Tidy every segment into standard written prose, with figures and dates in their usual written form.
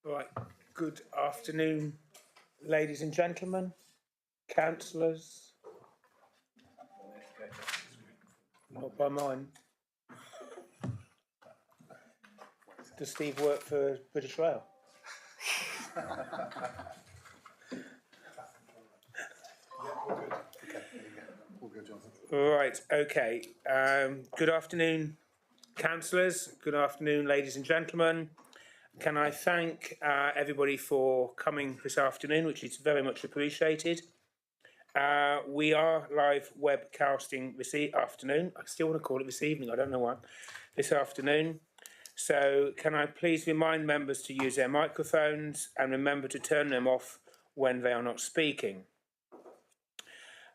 Right, good afternoon, ladies and gentlemen, councillors. Not by mine. Does Steve work for British Rail? Right, okay. Good afternoon, councillors. Good afternoon, ladies and gentlemen. Can I thank everybody for coming this afternoon, which is very much appreciated. We are live webcasting this afternoon. I still want to call it this evening, I don't know why. This afternoon. So can I please remind members to use their microphones and remember to turn them off when they are not speaking.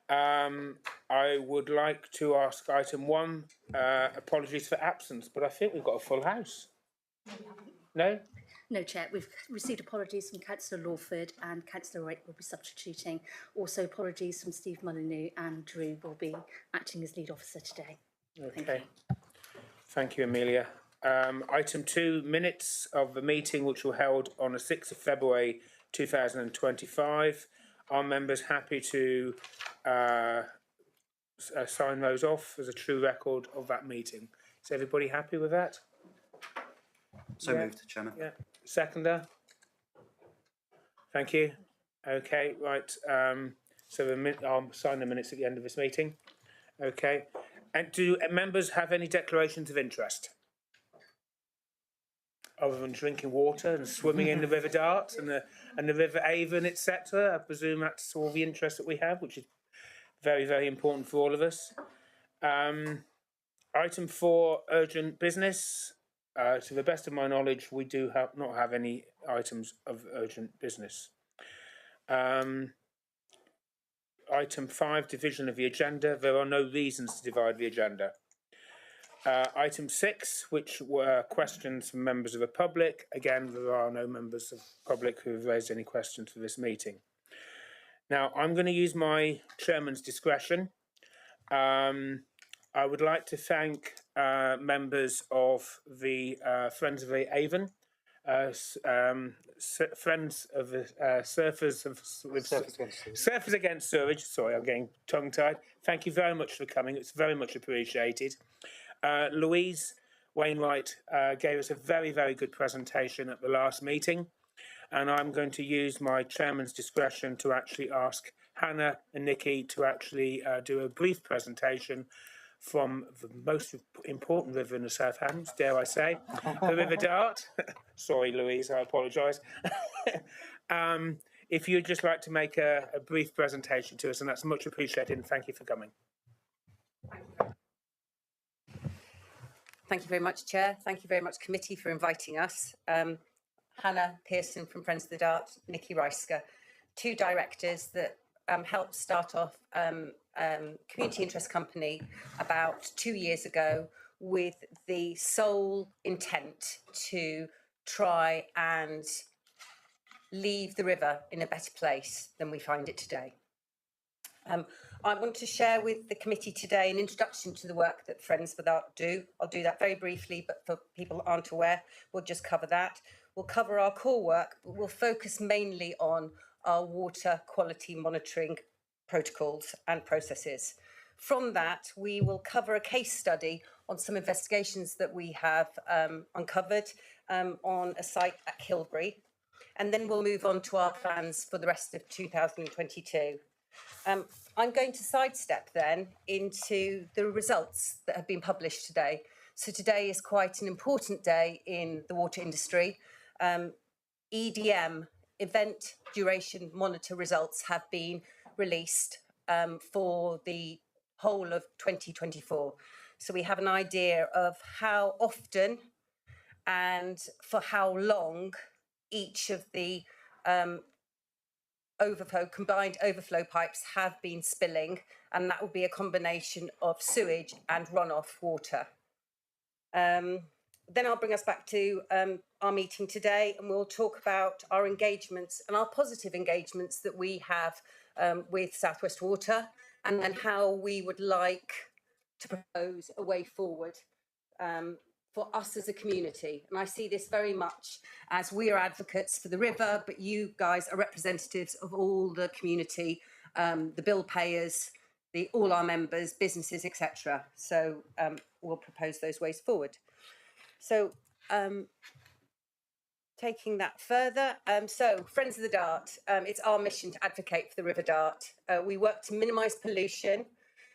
I would like to ask item 1, apologies for absence, but I think we've got a full house. No? No, Chair. We've received apologies from Councillor Lawford and Councillor Wright will be substituting. Also apologies from Steve Molyneux and Drew will be acting as lead officer today. Okay. Thank you, Amelia. Item 2, minutes of the meeting which were held on the 6th of February 2025. Are members happy to sign those off as a true record of that meeting? Is everybody happy with that? So moved, Chairman. Yeah. Seconder? Thank you. Okay, right. So I'll sign the minutes at the end of this meeting. Okay. And do members have any declarations of interest? Other than drinking water and swimming in the River Dart and the River Avon, etc. I presume that's all the interest that we have, which is very, very important for all of us. Item 4, urgent business. To the best of my knowledge, we do not have any items of urgent business. Item 5, division of the agenda. There are no reasons to divide the agenda. Item 6, which were questions from members of the public. Again, there are no members of the public who have raised any questions for this meeting. Now, I'm going to use my chairman's discretion. I would like to thank members of the Friends of the Avon, Friends of the Surfers Against Sewage. Sorry, I'm getting tongue-tied. Thank you very much for coming. It's very much appreciated. Louise Wainwright gave us a very, very good presentation at the last meeting, and I'm going to use my chairman's discretion to actually ask Hannah and Nikki to actually do a brief presentation from the most important river in the South Hams, dare I say, the River Dart. Sorry, Louise, I apologise. If you'd just like to make a brief presentation to us, and that's much appreciated, and thank you for coming. Thank you very much, Chair. Thank you very much, Committee, for inviting us. Hannah Pearson from Friends of the Dart, Nikki Reisker, 2 directors that helped start off community interest company about 2 years ago with the sole intent to try and leave the river in a better place than we find it today. I want to share with the committee today an introduction to the work that Friends of the Dart do. I'll do that very briefly, but for people that aren't aware, we'll just cover that. We'll cover our core work, but we'll focus mainly on our water quality monitoring protocols and processes. From that, we will cover a case study on some investigations that we have uncovered on a site at Kilbury, and then we'll move on to our plans for the rest of 2022. I'm going to sidestep then into the results that have been published today. So today is quite an important day in the water industry. EDM, Event Duration Monitor results, have been released for the whole of 2024. So we have an idea of how often and for how long each of the combined overflow pipes have been spilling, and that will be a combination of sewage and runoff water. Then I'll bring us back to our meeting today, and we'll talk about our engagements and our positive engagements that we have with South West Water, and then how we would like to propose a way forward for us as a community. And I see this very much as we are advocates for the river, but you guys are representatives of all the community, the bill payers, all our members, businesses, etc. So we'll propose those ways forward. So taking that further, so Friends of the Dart, it's our mission to advocate for the River Dart. We work to minimise pollution,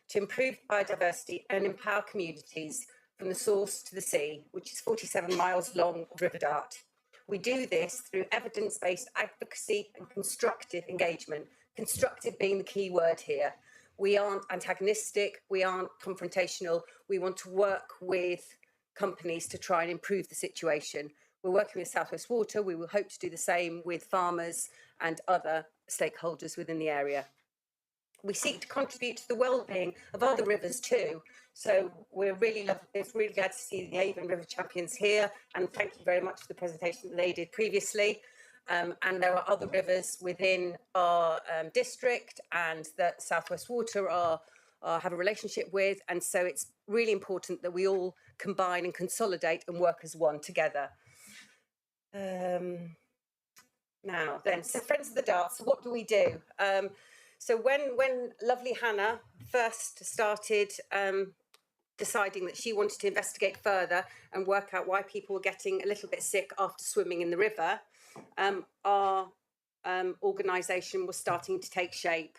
to improve biodiversity and empower communities from the source to the sea, which is 47 miles long of River Dart. We do this through evidence-based advocacy and constructive engagement, constructive being the key word here. We aren't antagonistic, we aren't confrontational, we want to work with companies to try and improve the situation. We're working with South West Water, we will hope to do the same with farmers and other stakeholders within the area. We seek to contribute to the well-being of other rivers too. So it's really glad to see the Avon River Champions here, and thank you very much for the presentation that they did previously. And there are other rivers within our district and that South West Water have a relationship with, and so it's really important that we all combine and consolidate and work as one together. Now then, so Friends of the Dart, so what do we do? So when lovely Hannah first started deciding that she wanted to investigate further and work out why people were getting a little bit sick after swimming in the river, our organisation was starting to take shape.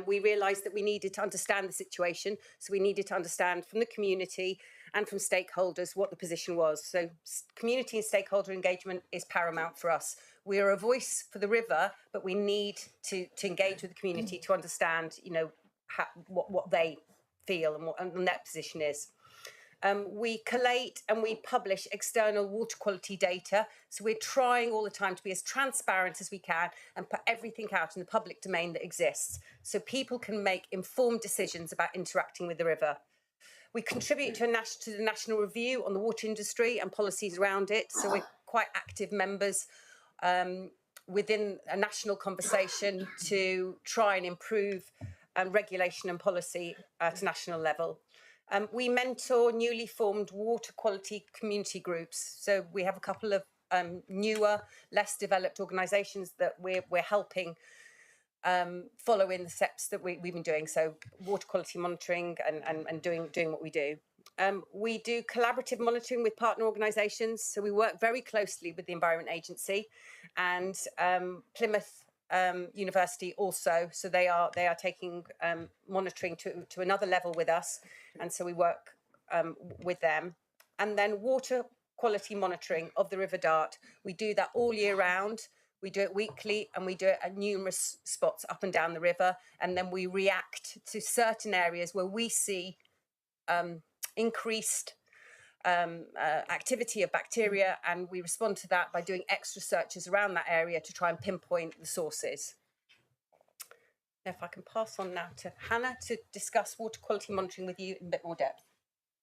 We realised that we needed to understand the situation, so we needed to understand from the community and from stakeholders what the position was. So community and stakeholder engagement is paramount for us. We are a voice for the river, but we need to engage with the community to understand, you know, what they feel and what their position is. We collate and we publish external water quality data. So we're trying all the time to be as transparent as we can and put everything out in the public domain that exists so people can make informed decisions about interacting with the river. We contribute to the national review on the water industry and policies around it. So we're quite active members within a national conversation to try and improve regulation and policy at a national level. We mentor newly formed water quality community groups. So we have a couple of newer, less developed organisations that we're helping follow in the steps that we've been doing. So water quality monitoring and doing what we do. We do collaborative monitoring with partner organisations. So we work very closely with the Environment Agency and Plymouth University also. So they are taking monitoring to another level with us. And so we work with them. And then water quality monitoring of the River Dart. We do that all year round. We do it weekly and we do it at numerous spots up and down the river. And then we react to certain areas where we see increased activity of bacteria, and we respond to that by doing extra searches around that area to try and pinpoint the sources. Now, if I can pass on now to Hannah to discuss water quality monitoring with you in a bit more depth.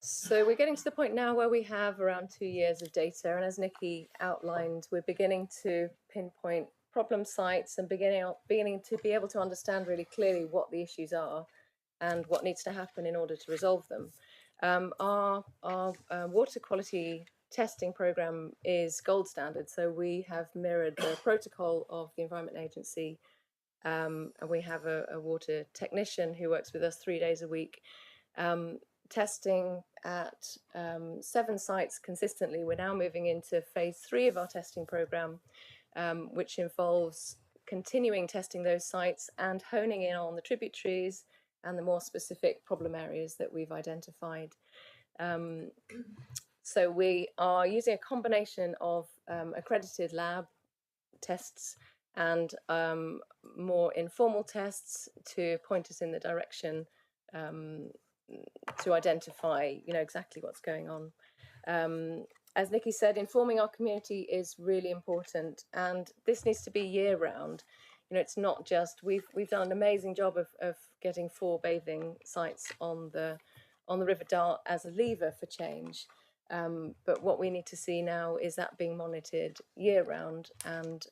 So we're getting to the point now where we have around 2 years of data, and as Nikki outlined, we're beginning to pinpoint problem sites and beginning to be able to understand really clearly what the issues are and what needs to happen in order to resolve them. Our water quality testing programme is gold standard, so we have mirrored the protocol of the Environment Agency, and we have a water technician who works with us 3 days a week, testing at 7 sites consistently. We're now moving into phase 3 of our testing programme, which involves continuing testing those sites and honing in on the tributaries and the more specific problem areas that we've identified. So we are using a combination of accredited lab tests and more informal tests to point us in the direction to identify, exactly what's going on. As Nikki said, informing our community is really important, and this needs to be year-round. It's not just we've done an amazing job of getting 4 bathing sites on the River Dart as a lever for change, but what we need to see now is that being monitored year-round, and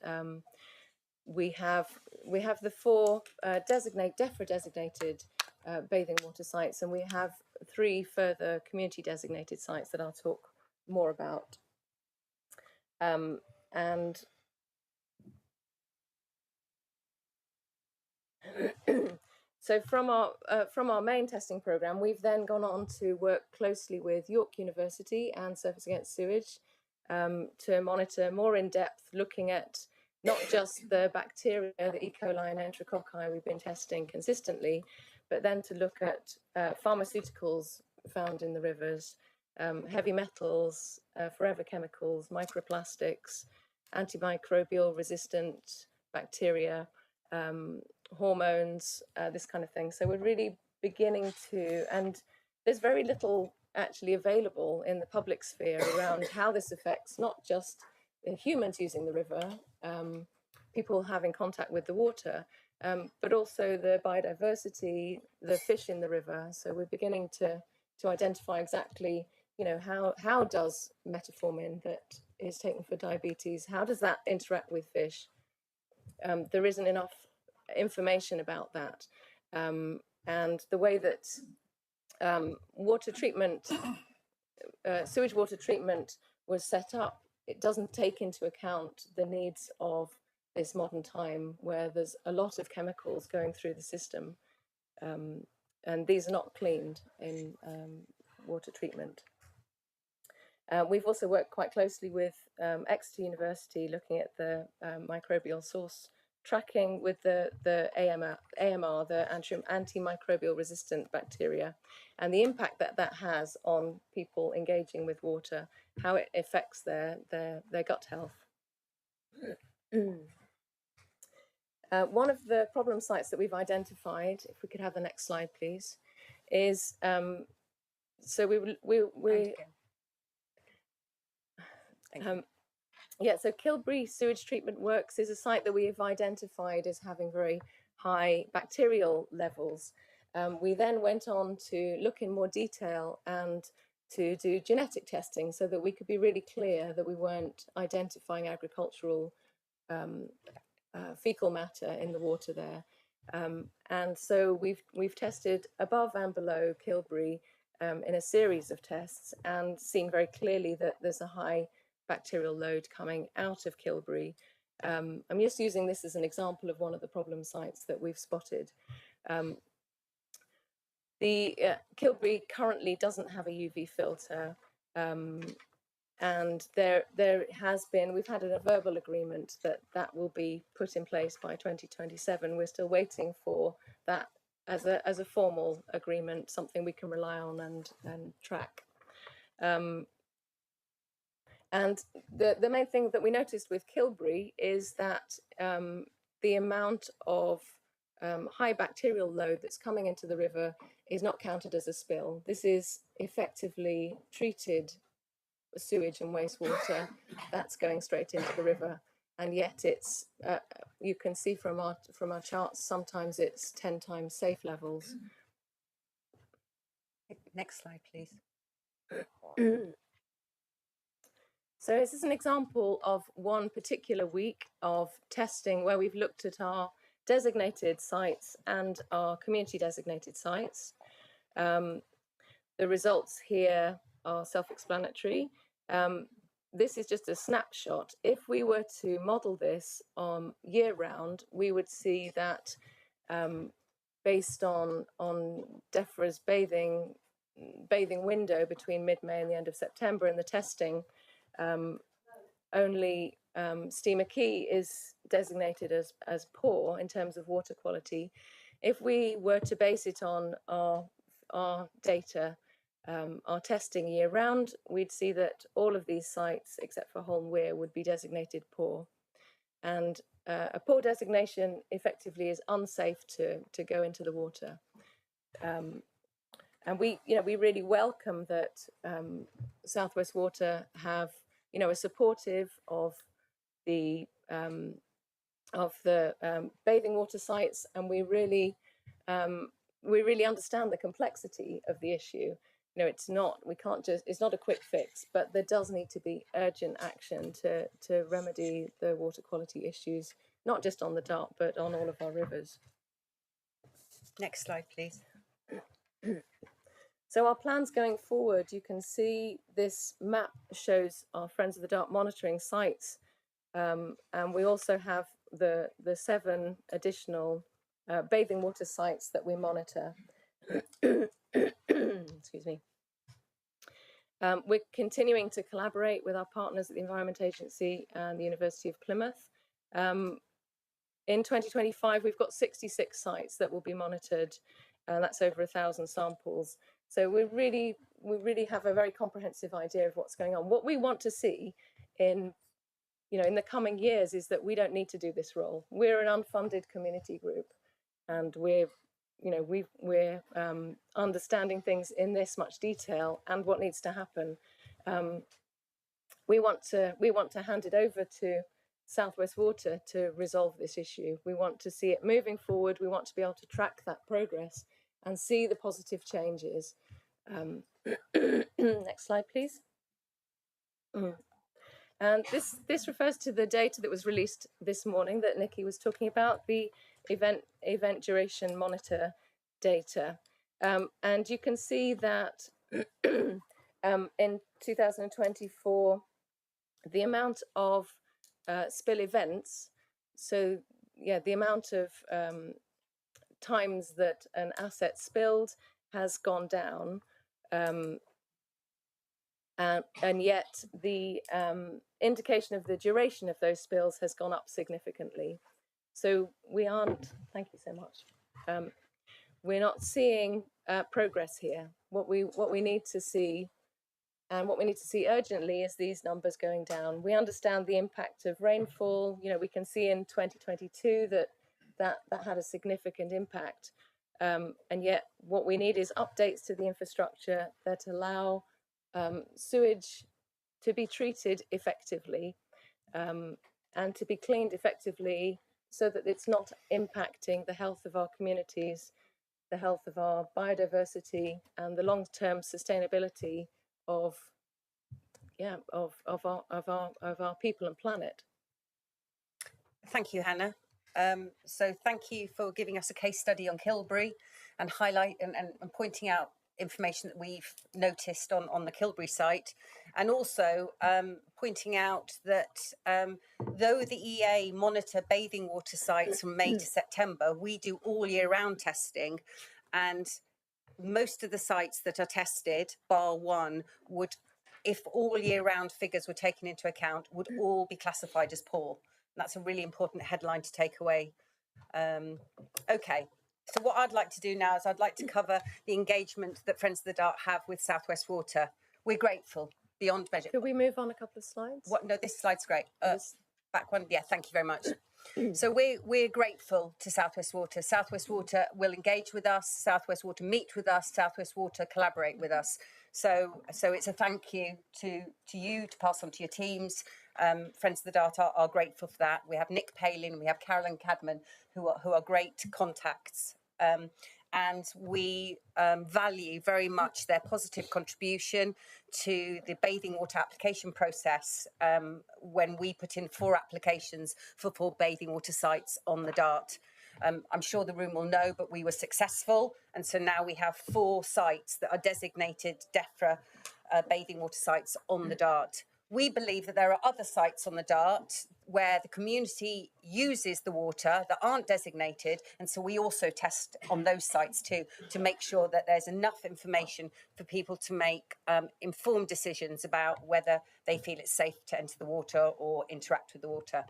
we have the 4 DEFRA designated bathing water sites, and we have 3 further community designated sites that I'll talk more about. And so from our main testing program, we've then gone on to work closely with York University and Surface Against Sewage to monitor more in depth, looking at not just the bacteria, the E. coli and enterococci we've been testing consistently, but then to look at pharmaceuticals found in the rivers, heavy metals, forever chemicals, microplastics, antimicrobial resistant bacteria, hormones, this kind of thing. So we're really beginning to, and there's very little actually available in the public sphere around how this affects not just the humans using the river, people having contact with the water, but also the biodiversity, the fish in the river. So we're beginning to identify exactly, how does metformin that is taken for diabetes, how does that interact with fish? There isn't enough information about that. And the way that water treatment, sewage water treatment was set up, it doesn't take into account the needs of this modern time where there's a lot of chemicals going through the system. And these are not cleaned in water treatment. We've also worked quite closely with Exeter University, looking at the microbial source tracking with the AMR, the antimicrobial resistant bacteria, and the impact that has on people engaging with water, how it affects their gut health. One of the problem sites that we've identified, if we could have the next slide, please, is so Kilbury Sewage Treatment Works is a site that we have identified as having very high bacterial levels. We then went on to look in more detail and to do genetic testing so that we could be really clear that we weren't identifying agricultural fecal matter in the water there. And so we've tested above and below Kilbury in a series of tests and seen very clearly that there's a high bacterial load coming out of Kilbury. I'm just using this as an example of one of the problem sites that we've spotted. Kilbury currently doesn't have a UV filter, and we've had a verbal agreement that will be put in place by 2027. We're still waiting for that as a formal agreement, something we can rely on and track. And the main thing that we noticed with Kilbury is that the amount of high bacterial load that's coming into the river is not counted as a spill. This is effectively treated sewage and wastewater that's going straight into the river, and yet it's you can see from our charts sometimes it's 10 times safe levels. Next slide, please. So this is an example of one particular week of testing where we've looked at our designated sites and our community designated sites. The results here are self-explanatory. This is just a snapshot. If we were to model this year round, we would see that based on DEFRA's bathing window between mid-May and the end of September and the testing, only Steamer Quay is designated as poor in terms of water quality. If we were to base it on our data, our testing year round, we'd see that all of these sites, except for Holme Weir, would be designated poor. And a poor designation effectively is unsafe to go into the water. And we really welcome that South West Water have, are supportive of the bathing water sites, and we really understand the complexity of the issue. It's not a quick fix, but there does need to be urgent action to remedy the water quality issues, not just on the Dart, but on all of our rivers. Next slide, please. So our plans going forward, you can see this map shows our Friends of the Dark monitoring sites, and we also have the 7 additional bathing water sites that we monitor. Excuse me. We're continuing to collaborate with our partners at the Environment Agency and the University of Plymouth. In 2025, we've got 66 sites that will be monitored, and that's over 1,000 samples. So we really have a very comprehensive idea of what's going on. What we want to see in the coming years is that we don't need to do this role. We're an unfunded community group, and we're understanding things in this much detail and what needs to happen. We want to hand it over to South West Water to resolve this issue. We want to see it moving forward. We want to be able to track that progress and see the positive changes. Next slide, please. And this refers to the data that was released this morning that Nikki was talking about, the event duration monitor data. And you can see that in 2024, the amount of spill events, so yeah, the amount of times that an asset spilled has gone down, and yet the indication of the duration of those spills has gone up significantly. So we aren't, thank you so much, we're not seeing progress here. What we need to see, and what we need to see urgently, is these numbers going down. We understand the impact of rainfall. We can see in 2022 that had a significant impact. And yet what we need is updates to the infrastructure that allow sewage to be treated effectively and to be cleaned effectively, so that it's not impacting the health of our communities, the health of our biodiversity, and the long-term sustainability of our people and planet. Thank you, Hannah. So thank you for giving us a case study on Kilbury and highlight and pointing out information that we've noticed on the Kilbury site, and also pointing out that though the EA monitor bathing water sites from May to September, we do all year round testing, and most of the sites that are tested, bar one, would, if all year round figures were taken into account, would all be classified as poor. And that's a really important headline to take away. Okay. So what I'd like to do now is I'd like to cover the engagement that Friends of the Dark have with South West Water. We're grateful beyond measure. Could we move on a couple of slides? What? No, this slide's great. Back one. Yeah, thank you very much. So we're grateful to South West Water. South West Water will engage with us. South West Water meet with us. South West Water collaborate with us. So it's a thank you to you, to pass on to your teams. Friends of the Dart are grateful for that. We have Nick Palin and we have Carolyn Cadman, who are great contacts. And we value very much their positive contribution to the bathing water application process when we put in 4 applications for 4 bathing water sites on the Dart. I'm sure the room will know, but we were successful. And so now we have 4 sites that are designated DEFRA bathing water sites on the Dart. We believe that there are other sites on the Dart where the community uses the water that aren't designated. And so we also test on those sites too, to make sure that there's enough information for people to make informed decisions about whether they feel it's safe to enter the water or interact with the water.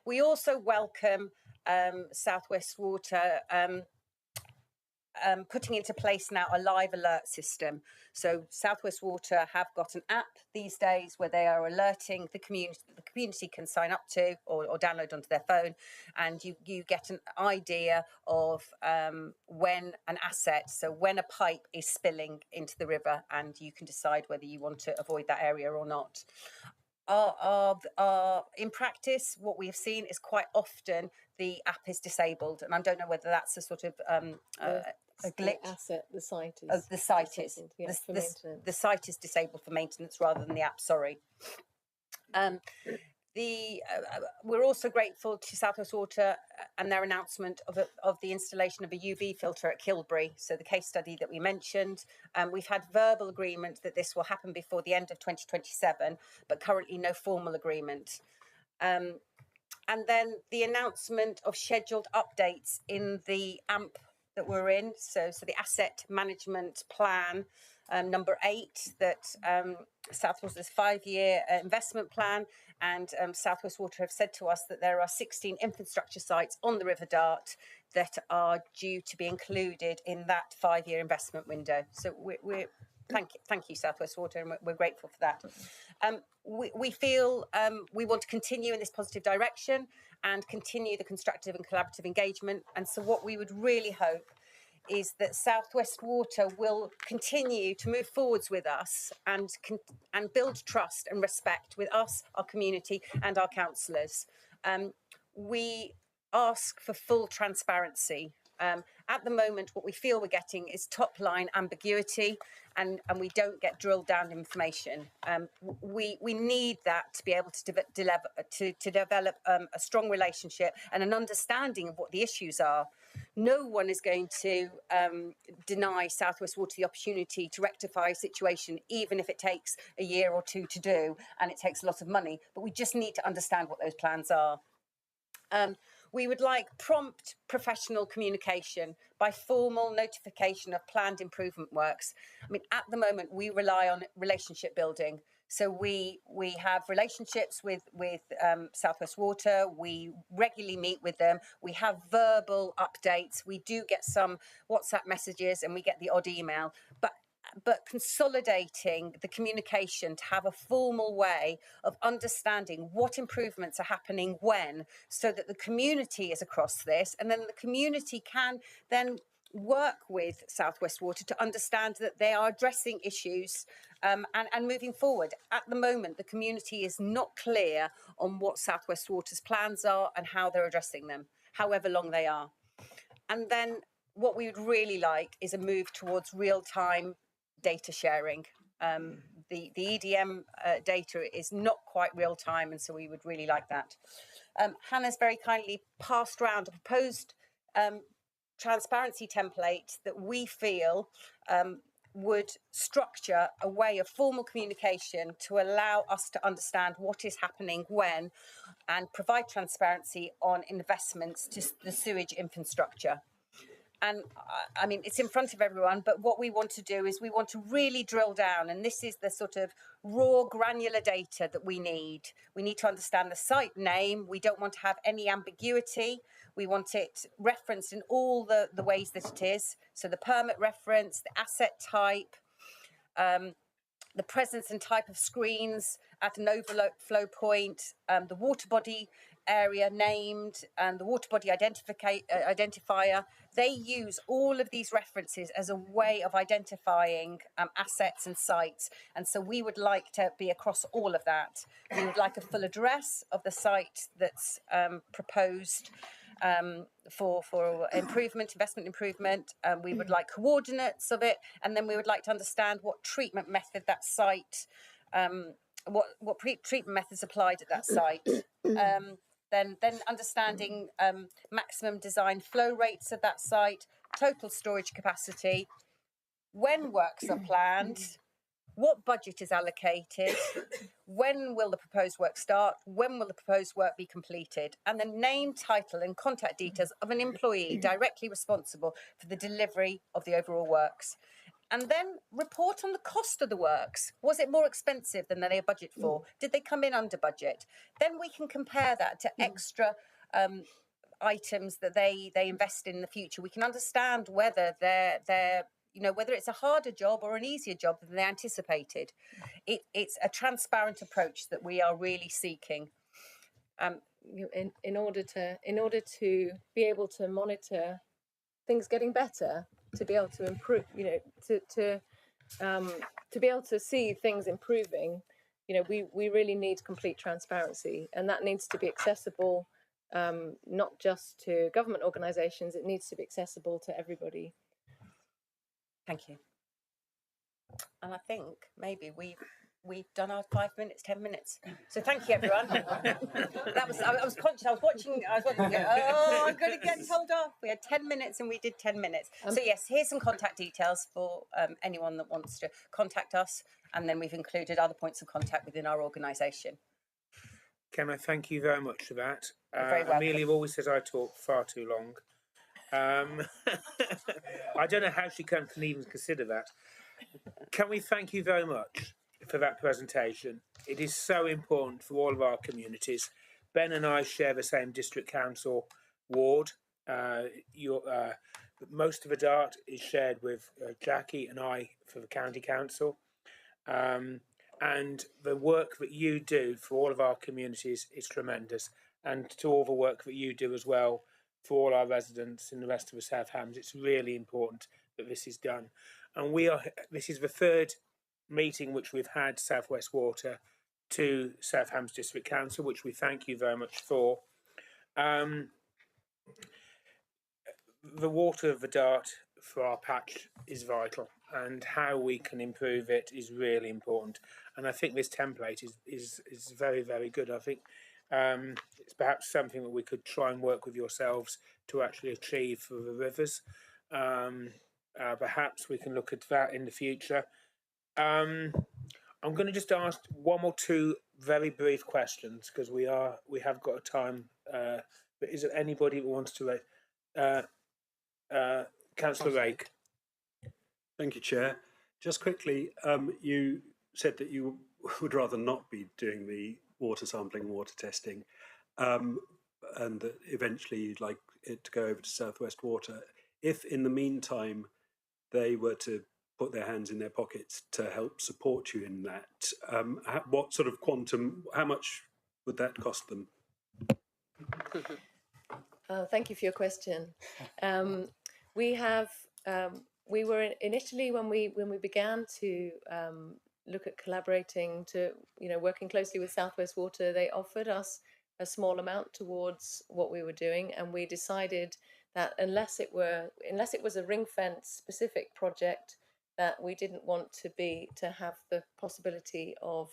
We also welcome South West Water putting into place now a live alert system. So South West Water have got an app these days where they are alerting the community. The community can sign up to or download onto their phone, and you get an idea of when an asset, so when a pipe is spilling into the river, and you can decide whether you want to avoid that area or not. In practice, what we have seen is quite often the app is disabled, and I don't know whether that's a sort of a glitch. The asset, the site is. The site is. Yeah, The site is disabled for maintenance rather than the app. Sorry. We're also grateful to South West Water and their announcement of the installation of a UV filter at Kilbury. So the case study that we mentioned, we've had verbal agreement that this will happen before the end of 2027, but currently no formal agreement. And then the announcement of scheduled updates in the AMP that we're in, so the asset management plan, number 8, that South Water's 5-year investment plan, and South West Water have said to us that there are 16 infrastructure sites on the River Dart that are due to be included in that 5-year investment window. So we're thank you, South West Water, and we're grateful for that. We feel we want to continue in this positive direction and continue the constructive and collaborative engagement. And so what we would really hope is that South West Water will continue to move forwards with us and build trust and respect with us, our community and our councillors. We ask for full transparency. At the moment, what we feel we're getting is top line ambiguity, and we don't get drilled down information. We need that to be able to develop a strong relationship and an understanding of what the issues are. No one is going to deny South West Water the opportunity to rectify a situation, even if it takes a year or 2 to do, and it takes a lot of money. But we just need to understand what those plans are. We would like prompt professional communication by formal notification of planned improvement works. I mean, at the moment, we rely on relationship building. So we have relationships with South West Water. We regularly meet with them. We have verbal updates. We do get some WhatsApp messages and we get the odd email. But consolidating the communication to have a formal way of understanding what improvements are happening when, so that the community is across this, and then the community can then work with South West Water to understand that they are addressing issues and moving forward. At the moment, the community is not clear on what South West Water's plans are and how they're addressing them, however long they are. And then what we would really like is a move towards real-time data sharing. The EDM data is not quite real time, and so we would really like that. Hannah's very kindly passed around a proposed transparency template that we feel would structure a way of formal communication to allow us to understand what is happening when, and provide transparency on investments to the sewage infrastructure. And I mean, it's in front of everyone, but what we want to do is we want to really drill down, and this is the sort of raw granular data that we need. We need to understand the site name. We don't want to have any ambiguity. We want it referenced in all the ways that it is. So the permit reference, the asset type, the presence and type of screens at an overflow point, the water body area named, and the water body identifier. They use all of these references as a way of identifying assets and sites. And so we would like to be across all of that. We would like a full address of the site that's proposed for investment improvement. We would like coordinates of it, and then we would like to understand what treatment method that site, what treatment methods applied at that site. Then understanding maximum design flow rates of that site, total storage capacity, when works are planned, what budget is allocated, when will the proposed work start, when will the proposed work be completed, and the name, title and contact details of an employee directly responsible for the delivery of the overall works. And then report on the cost of the works. Was it more expensive than they had budget for? Did they come in under budget? Then we can compare that to extra items that they invest in the future. We can understand whether they're whether it's a harder job or an easier job than they anticipated. It's a transparent approach that we are really seeking. In order to be able to monitor things getting better, to be able to improve, to be able to see things improving, we really need complete transparency, and that needs to be accessible, not just to government organisations. It needs to be accessible to everybody. Thank you. And I think maybe we've done our 5 minutes, 10 minutes. So thank you, everyone. I was conscious. I was watching. Oh, I'm going to get told off. We had 10 minutes and we did 10 minutes. So yes, here's some contact details for anyone that wants to contact us. And then we've included other points of contact within our organisation. Can I thank you very much for that? You're very welcome. Amelia always says I talk far too long. I don't know how she can even consider that. Can we thank you very much for that presentation? It is so important for all of our communities. Ben and I share the same district council ward. Most of the dart is shared with Jackie and I for the county council. And the work that you do for all of our communities is tremendous. And to all the work that you do as well for all our residents in the rest of the South Hams, it's really important that this is done. And this is the third meeting which we've had South West Water to South Hams District Council, which we thank you very much for. The water of the Dart for our patch is vital, and how we can improve it is really important. And I think this template is very, very good. I think it's perhaps something that we could try and work with yourselves to actually achieve for the rivers. Perhaps we can look at that in the future. I'm going to just ask one or two very brief questions because we have got a time. But is there anybody who wants to raise? Councillor Rake. Thank you, Chair. Just quickly, you said that you would rather not be doing the water sampling and water testing, and that eventually you'd like it to go over to South West Water. If in the meantime they were to put their hands in their pockets to help support you in that, what sort of quantum, how much would that cost them? Thank you for your question. We were initially, when we began to look at collaborating, to working closely with South West Water, they offered us a small amount towards what we were doing, and we decided that unless it was a ring fence specific project, that we didn't want to have the possibility of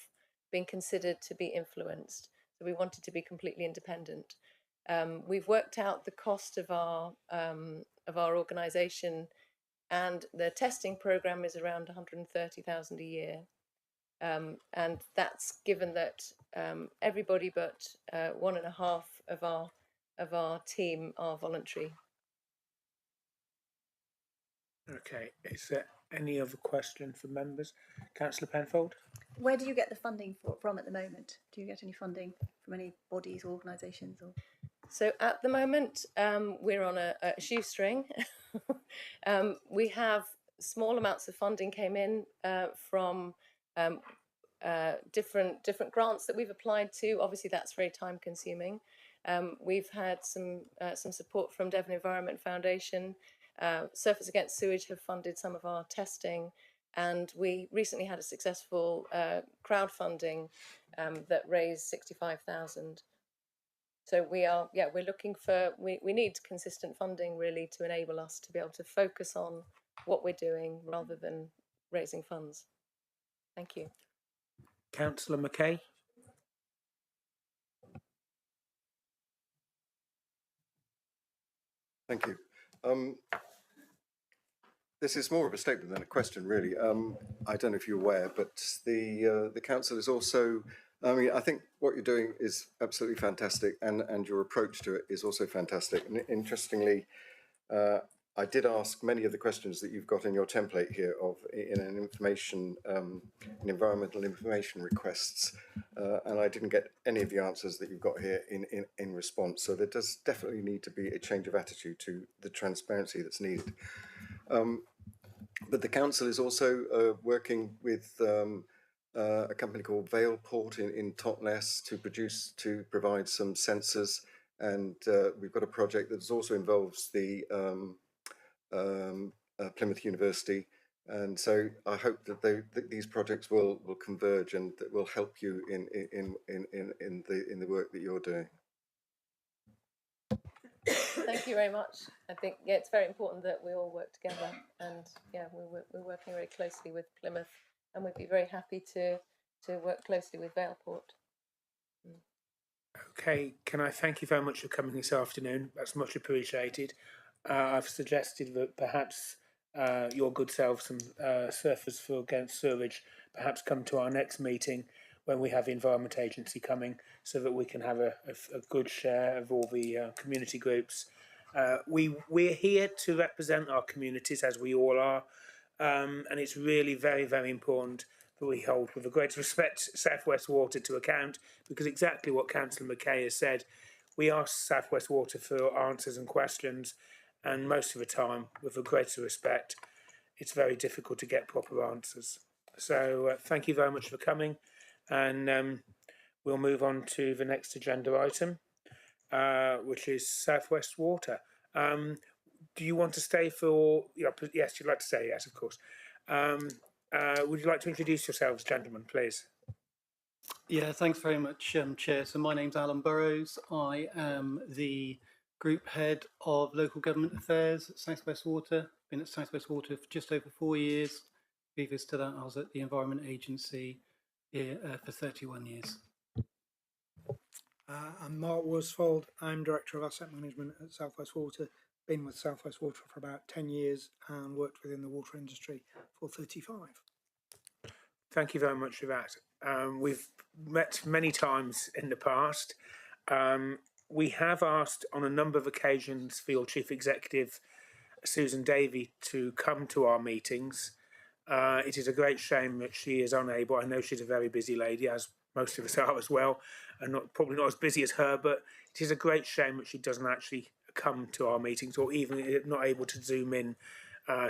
being considered to be influenced. So we wanted to be completely independent. We've worked out the cost of our organisation, and the testing programme is around 130,000 a year, and that's given that everybody but 1.5 of our team are voluntary. Okay, is there any other question from members? Councillor Penfold? Where do you get the funding from at the moment? Do you get any funding from any bodies or organisations? Or? So at the moment, we're on a shoestring. We have small amounts of funding came in from different grants that we've applied to. Obviously, that's very time consuming. We've had some support from Devon Environment Foundation. Surface Against Sewage have funded some of our testing, and we recently had a successful crowdfunding that raised 65,000. So we're looking for, we need consistent funding really to enable us to be able to focus on what we're doing rather than raising funds. Thank you. Councillor McKay? Thank you. This is more of a statement than a question, really. I don't know if you're aware, but the council is also, I think what you're doing is absolutely fantastic, and your approach to it is also fantastic. And interestingly, I did ask many of the questions that you've got in your template here in an environmental information requests, and I didn't get any of the answers that you've got here in response. So there does definitely need to be a change of attitude to the transparency that's needed. But the council is also working with a company called Valeport in Totnes to provide some sensors, and we've got a project that also involves the Plymouth University, and so I hope that these projects will converge and that will help you in the work that you're doing. Thank you very much. I think it's very important that we all work together, and we're working very closely with Plymouth, and we'd be very happy to to work closely with Valeport. Okay, can I thank you very much for coming this afternoon? That's much appreciated. I've suggested that perhaps your good selves and Surfers for Against Sewerage perhaps come to our next meeting when we have the Environment Agency coming, so that we can have a good share of all the community groups. We're here to represent our communities, as we all are, and it's really very, very important that we hold with the greatest respect South West Water to account, because exactly what Councillor McKay has said, we ask South West Water for answers and questions, and most of the time, with the greatest respect, it's very difficult to get proper answers. So thank you very much for coming, and we'll move on to the next agenda item, which is South West Water. Do you want to stay for? Yes, you'd like to stay. Yes, of course. Would you like to introduce yourselves, gentlemen, please? Yeah, thanks very much, Chair. So my name's Alan Burrows. I am the Group Head of Local Government Affairs at South West Water. Been at South West Water for just over 4 years. Previous to that, I was at the Environment Agency for 31 years. I'm Mark Worsfold. I'm Director of Asset Management at South West Water. Been with South West Water for about 10 years and worked within the water industry for 35. Thank you very much for that. We've met many times in the past. We have asked on a number of occasions for your Chief Executive, Susan Davey, to come to our meetings. It is a great shame that she is unable. I know she's a very busy lady, as most of us are as well, and probably not as busy as her, but it is a great shame that she doesn't actually come to our meetings, or even not able to zoom in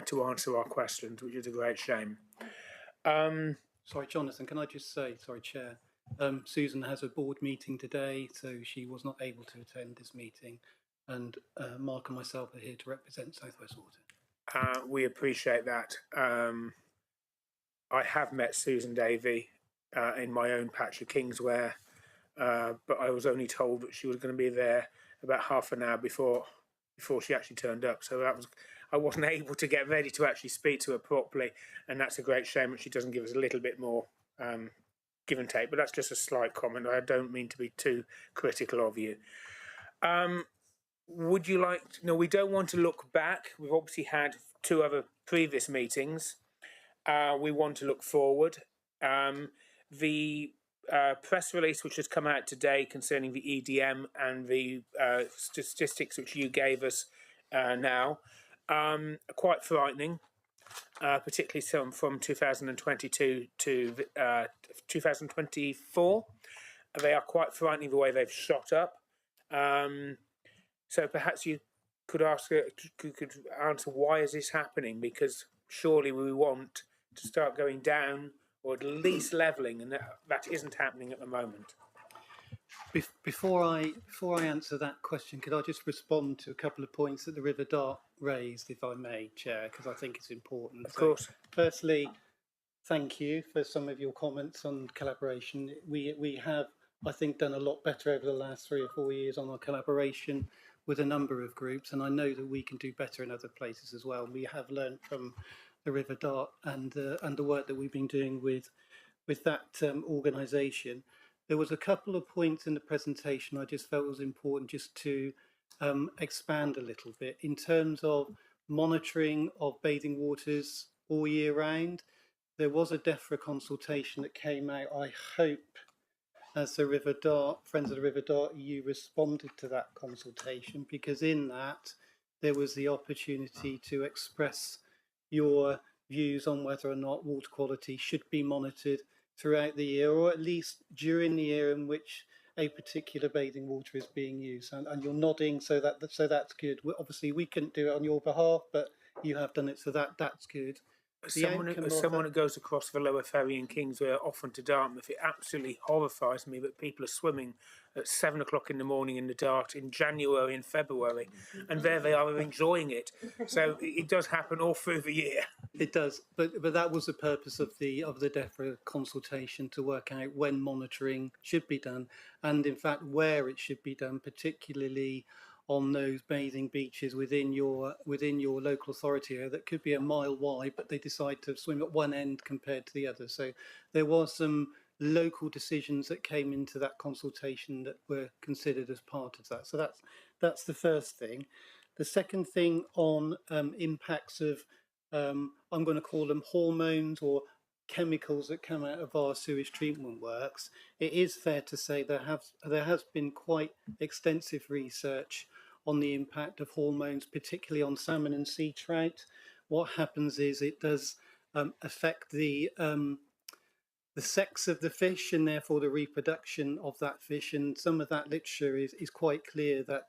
to answer our questions, which is a great shame. Sorry, Jonathan, can I just say, sorry, Chair, Susan has a board meeting today, so she was not able to attend this meeting, and Mark and myself are here to represent South West Water. We appreciate that. I have met Susan Davey in my own patch of Kingsware, but I was only told that she was going to be there about half an hour before she actually turned up. So I wasn't able to get ready to actually speak to her properly, and that's a great shame that she doesn't give us a little bit more give and take. But that's just a slight comment. I don't mean to be too critical of you. Would you like? No, we don't want to look back. We've obviously had 2 other previous meetings. We want to look forward. The press release which has come out today concerning the EDM and the statistics which you gave us now are quite frightening, particularly some from 2022 to 2024. They are quite frightening the way they've shot up. So perhaps you could answer, why is this happening? Because surely we want to start going down, or at least levelling, and that isn't happening at the moment. Before I answer that question, could I just respond to a couple of points that the River Dart raised, if I may, Chair, because I think it's important. Of course. Firstly, thank you for some of your comments on collaboration. We have, I think, done a lot better over the last 3 or 4 years on our collaboration with a number of groups, and I know that we can do better in other places as well. We have learned from the River Dart and the work that we've been doing with that organisation. There was a couple of points in the presentation I just felt was important just to expand a little bit in terms of monitoring of bathing waters all year round. There was a DEFRA consultation that came out. I hope, as the River Dart, Friends of the River Dart, you responded to that consultation, because in that there was the opportunity to express your views on whether or not water quality should be monitored throughout the year, or at least during the year in which a particular bathing water is being used. And you're nodding, so that's good. Obviously, we couldn't do it on your behalf, but you have done it, so that's good. As someone who goes across the lower ferry in Kingsware often to Dartmouth, it absolutely horrifies me that people are swimming at 7 o'clock in the morning in the Dart in January and February, and there they are enjoying it. So it does happen all through the year. It does, but that was the purpose of the DEFRA consultation, to work out when monitoring should be done, and in fact where it should be done, particularly on those bathing beaches within your local authority area that could be a mile wide, but they decide to swim at one end compared to the other. So there was some local decisions that came into that consultation that were considered as part of that. So that's the first thing. The second thing on impacts of, I'm going to call them hormones or chemicals that come out of our sewage treatment works. It is fair to say there has been quite extensive research on the impact of hormones, particularly on salmon and sea trout. What happens is it does affect the sex of the fish and therefore the reproduction of that fish. And some of that literature is quite clear that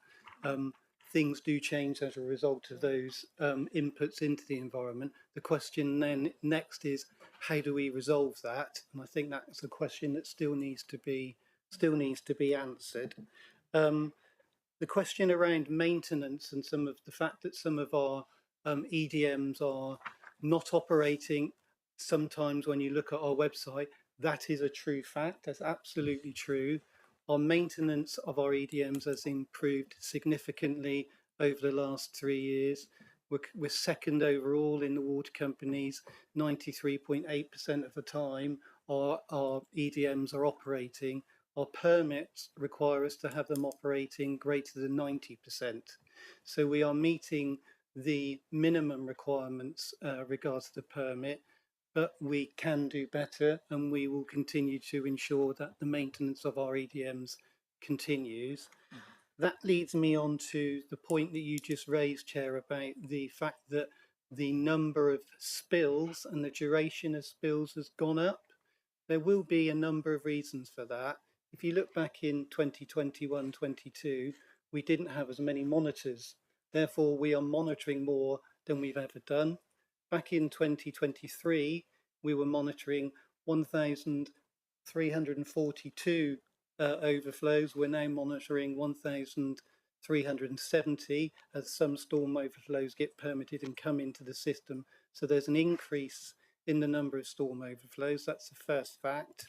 things do change as a result of those inputs into the environment. The question then next is, how do we resolve that? And I think that's a question that still needs to be answered. The question around maintenance and some of the fact that some of our EDMs are not operating sometimes when you look at our website, that is a true fact. That's absolutely true. Our maintenance of our EDMs has improved significantly over the last 3 years. We're second overall in the water companies. 93.8% of the time our EDMs are operating. Our permits require us to have them operating greater than 90%. So we are meeting the minimum requirements regards to the permit, but we can do better, and we will continue to ensure that the maintenance of our EDMs continues. That leads me on to the point that you just raised, Chair, about the fact that the number of spills and the duration of spills has gone up. There will be a number of reasons for that. If you look back in 2021-22, we didn't have as many monitors. Therefore, we are monitoring more than we've ever done. Back in 2023, we were monitoring 1,342 overflows. We're now monitoring 1,370 as some storm overflows get permitted and come into the system. So there's an increase in the number of storm overflows. That's the first fact.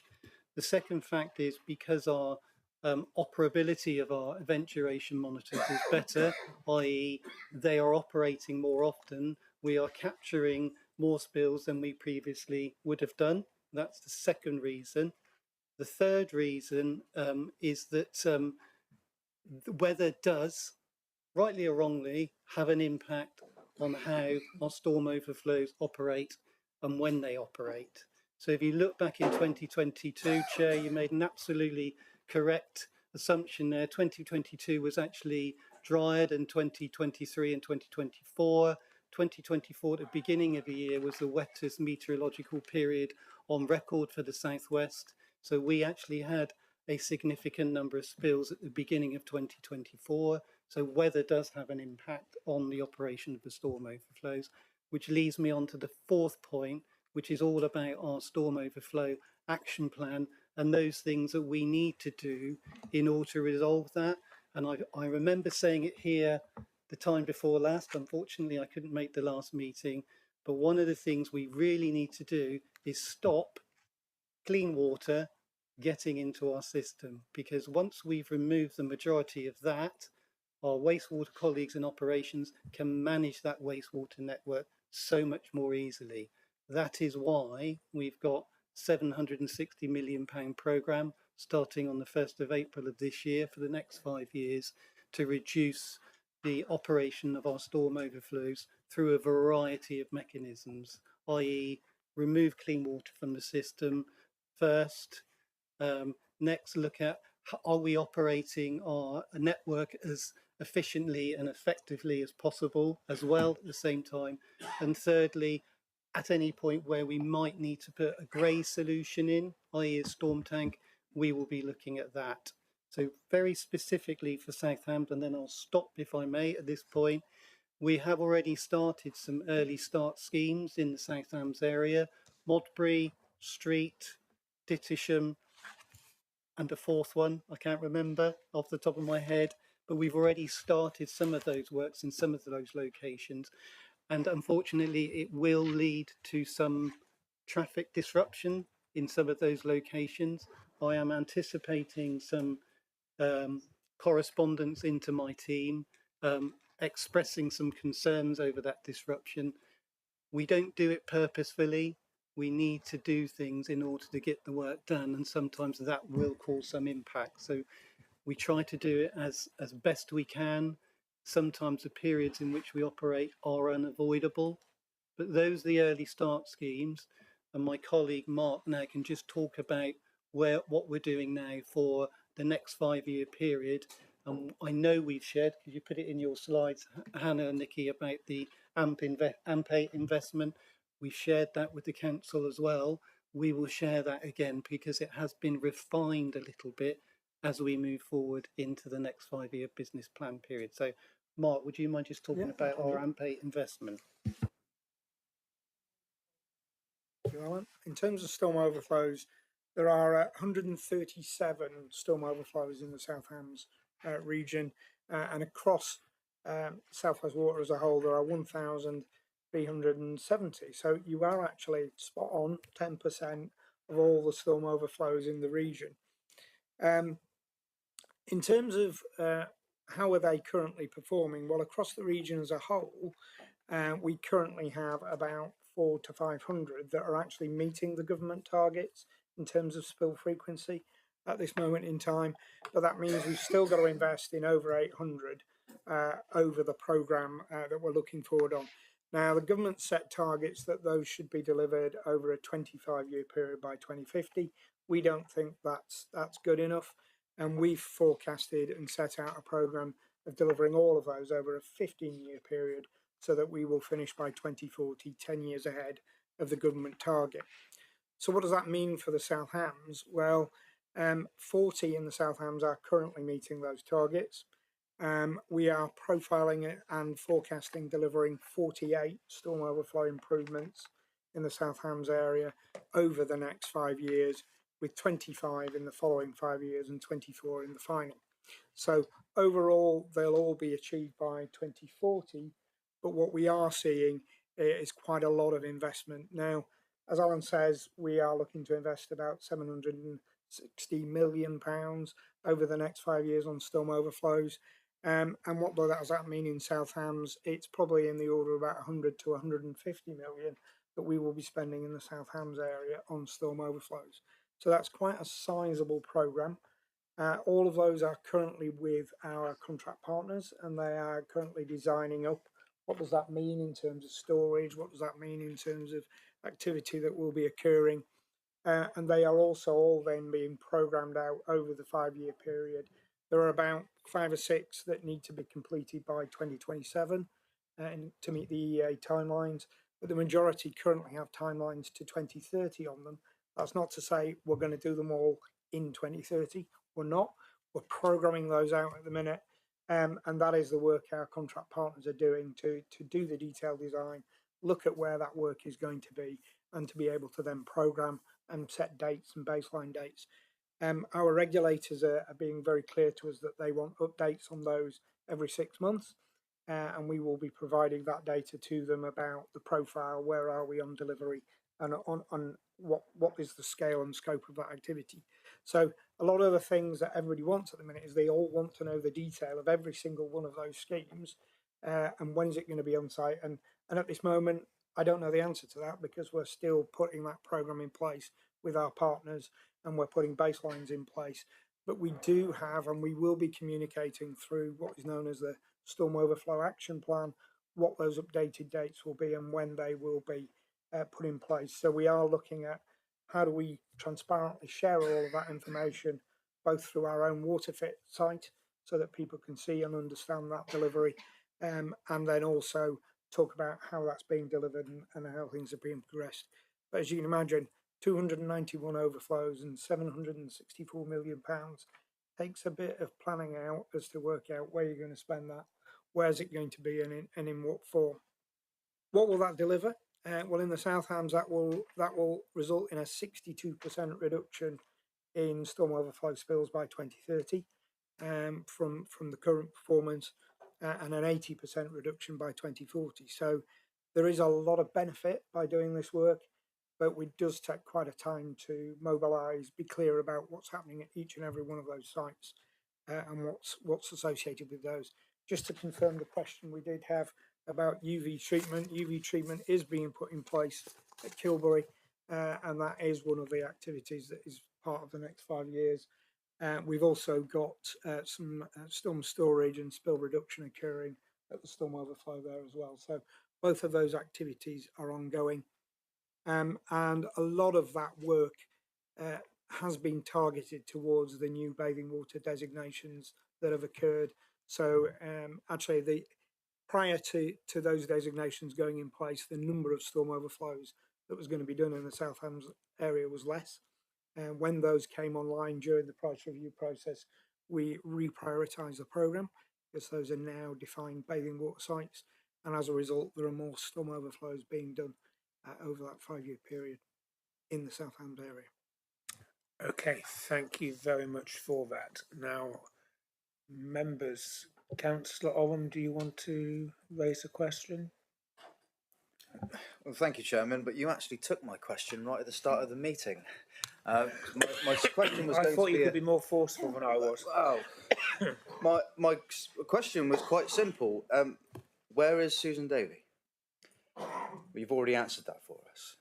The second fact is because our operability of our event duration monitors is better, i.e. they are operating more often, we are capturing more spills than we previously would have done. That's the second reason. The third reason is that the weather does, rightly or wrongly, have an impact on how our storm overflows operate and when they operate. So if you look back in 2022, Chair, you made an absolutely correct assumption there. 2022 was actually drier than 2023 and 2024. 2024, at the beginning of the year, was the wettest meteorological period on record for the Southwest. So we actually had a significant number of spills at the beginning of 2024. So weather does have an impact on the operation of the storm overflows, which leads me on to the fourth point, which is all about our storm overflow action plan and those things that we need to do in order to resolve that. And I remember saying it here the time before last. Unfortunately, I couldn't make the last meeting, but one of the things we really need to do is stop clean water getting into our system, because once we've removed the majority of that, our wastewater colleagues in operations can manage that wastewater network so much more easily. That is why we've got £760 million programme starting on the 1st of April of this year for the next 5 years to reduce the operation of our storm overflows through a variety of mechanisms, i.e. remove clean water from the system first. Next, look at are we operating our network as efficiently and effectively as possible as well at the same time. And thirdly, at any point where we might need to put a grey solution in, i.e. a storm tank, we will be looking at that. So very specifically for Southampton, then I'll stop if I may at this point. We have already started some early start schemes in the South Hams area, Modbury, Street, Dittisham, and a fourth one, I can't remember off the top of my head, but we've already started some of those works in some of those locations. And unfortunately, it will lead to some traffic disruption in some of those locations. I am anticipating some correspondence into my team, expressing some concerns over that disruption. We don't do it purposefully. we need to do things in order to get the work done, and sometimes that will cause some impact. So we try to do it as best we can. Sometimes the periods in which we operate are unavoidable, but those are the early start schemes. And my colleague Mark now can just talk about what we're doing now for the next 5-year period. And I know we've shared, because you put it in your slides, Hannah and Nikki, about the AMP8 investment. We've shared that with the council as well. We will share that again because it has been refined a little bit as we move forward into the next 5-year business plan period. So, Mark, would you mind just talking about our AMP8 investment? Alan. In terms of storm overflows, there are 137 storm overflows in the South Hams region, and across South West Water as a whole, there are 1,370. So you are actually spot on, 10% of all the storm overflows in the region. In terms of how are they currently performing? Well, across the region as a whole, we currently have about 400 to 500 that are actually meeting the government targets in terms of spill frequency at this moment in time. But that means we've still got to invest in over 800 over the programme that we're looking forward on. Now, the government set targets that those should be delivered over a 25-year period by 2050. We don't think that's good enough. And we've forecasted and set out a programme of delivering all of those over a 15-year period so that we will finish by 2040, 10 years ahead of the government target. So what does that mean for the South Hams? Well, 40 in the South Hams are currently meeting those targets. We are profiling it and forecasting delivering 48 storm overflow improvements in the South Hams area over the next 5 years, with 25 in the following 5 years and 24 in the final. So overall, they'll all be achieved by 2040, but what we are seeing is quite a lot of investment. Now, as Alan says, we are looking to invest about £760 million over the next 5 years on storm overflows. And what does that mean in South Hams? It's probably in the order of about 100 to 150 million that we will be spending in the South Hams area on storm overflows. So that's quite a sizable programme. All of those are currently with our contract partners, and they are currently designing up what does that mean in terms of storage, what does that mean in terms of activity that will be occurring. And they are also all then being programmed out over the 5-year period. There are about 5 or 6 that need to be completed by 2027 to meet the EEA timelines, but the majority currently have timelines to 2030 on them. That's not to say we're going to do them all in 2030. We're not. We're programming those out at the minute, and that is the work our contract partners are doing to do the detailed design, look at where that work is going to be, and to be able to then program and set dates and baseline dates. Our regulators are being very clear to us that they want updates on those every 6 months, and we will be providing that data to them about the profile, where are we on delivery, and on what is the scale and scope of that activity. So a lot of the things that everybody wants at the minute is they all want to know the detail of every single one of those schemes, and when is it going to be on site. And at this moment, I don't know the answer to that because we're still putting that programme in place with our partners, and we're putting baselines in place. But we do have, and we will be communicating through what is known as the Storm Overflow Action Plan, what those updated dates will be and when they will be put in place. So we are looking at how do we transparently share all of that information, both through our own WaterFit site, so that people can see and understand that delivery, and then also talk about how that's being delivered and how things are being progressed. But as you can imagine, 291 overflows and £764 million takes a bit of planning out as to work out where you're going to spend that, where's it going to be, and in what form. What will that deliver? Well, in the South Hams, that will result in a 62% reduction in storm overflow spills by 2030 from the current performance, and an 80% reduction by 2040. So there is a lot of benefit by doing this work, but it does take quite a time to mobilise, be clear about what's happening at each and every one of those sites, and what's associated with those. Just to confirm the question we did have about UV treatment is being put in place at Kilbury, and that is one of the activities that is part of the next 5 years. We've also got some storm storage and spill reduction occurring at the storm overflow there as well. So both of those activities are ongoing. And a lot of that work has been targeted towards the new bathing water designations that have occurred. So actually, prior to those designations going in place, the number of storm overflows that was going to be done in the South Hams area was less. And when those came online during the price review process, we reprioritised the programme because those are now defined bathing water sites. And as a result, there are more storm overflows being done over that 5-year period in the South Hams area. Okay, thank you very much for that. Now, members, Councillor Oram, do you want to raise a question? Well, thank you, Chairman, but you actually took my question right at the start of the meeting. My question was I going thought to you be could be more forceful than I was. Wow. my question was quite simple. Where is Susan Davey? Well, you've already answered that for us.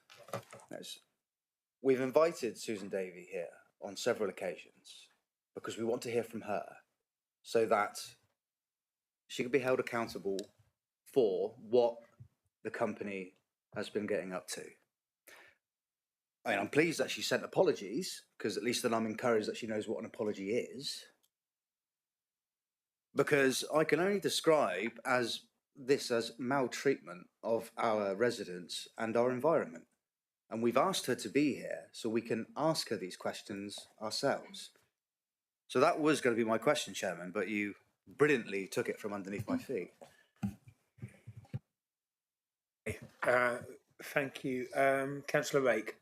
We've invited Susan Davey here on several occasions because we want to hear from her so that she can be held accountable for what the company has been getting up to. I mean, I'm pleased that she sent apologies, because at least then I'm encouraged that she knows what an apology is. Because I can only describe this as maltreatment of our residents and our environment. And we've asked her to be here so we can ask her these questions ourselves. So that was going to be my question, Chairman, but you brilliantly took it from underneath my feet. Thank you. Councillor Rake.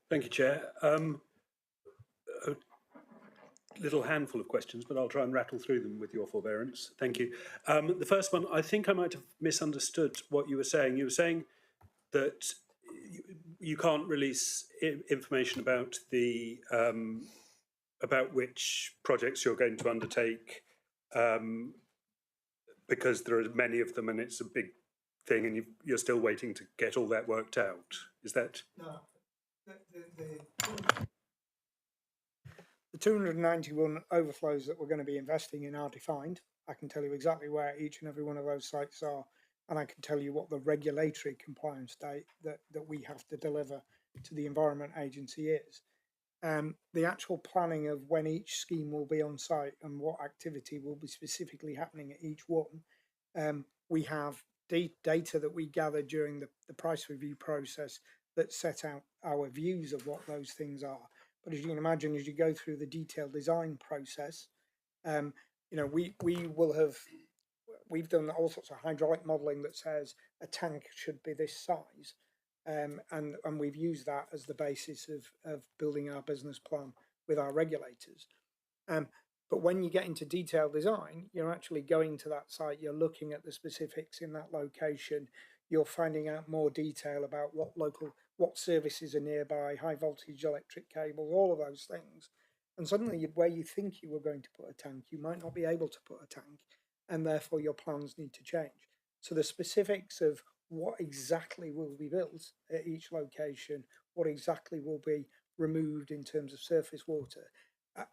Thank you, Chair. A little handful of questions, but I'll try and rattle through them with your forbearance. Thank you. The first one, I think I might have misunderstood what you were saying. You were saying that you can't release information about the about which projects you're going to undertake because there are many of them and it's a big thing, and you're still waiting to get all that worked out. Is that? No. The 291 overflows that we're going to be investing in are defined. I can tell you exactly where each and every one of those sites are, and I can tell you what the regulatory compliance date that we have to deliver to the Environment Agency is. The actual planning of when each scheme will be on site and what activity will be specifically happening at each one, we have data that we gathered during the price review process that set out our views of what those things are. But as you can imagine, as you go through the detailed design process, we've done all sorts of hydraulic modelling that says a tank should be this size, and we've used that as the basis of building our business plan with our regulators. But when you get into detailed design, you're actually going to that site, you're looking at the specifics in that location, you're finding out more detail about what services are nearby, high voltage electric cables, all of those things. And suddenly where you think you were going to put a tank, you might not be able to put a tank, and therefore your plans need to change. So the specifics of what exactly will be built at each location, what exactly will be removed in terms of surface water,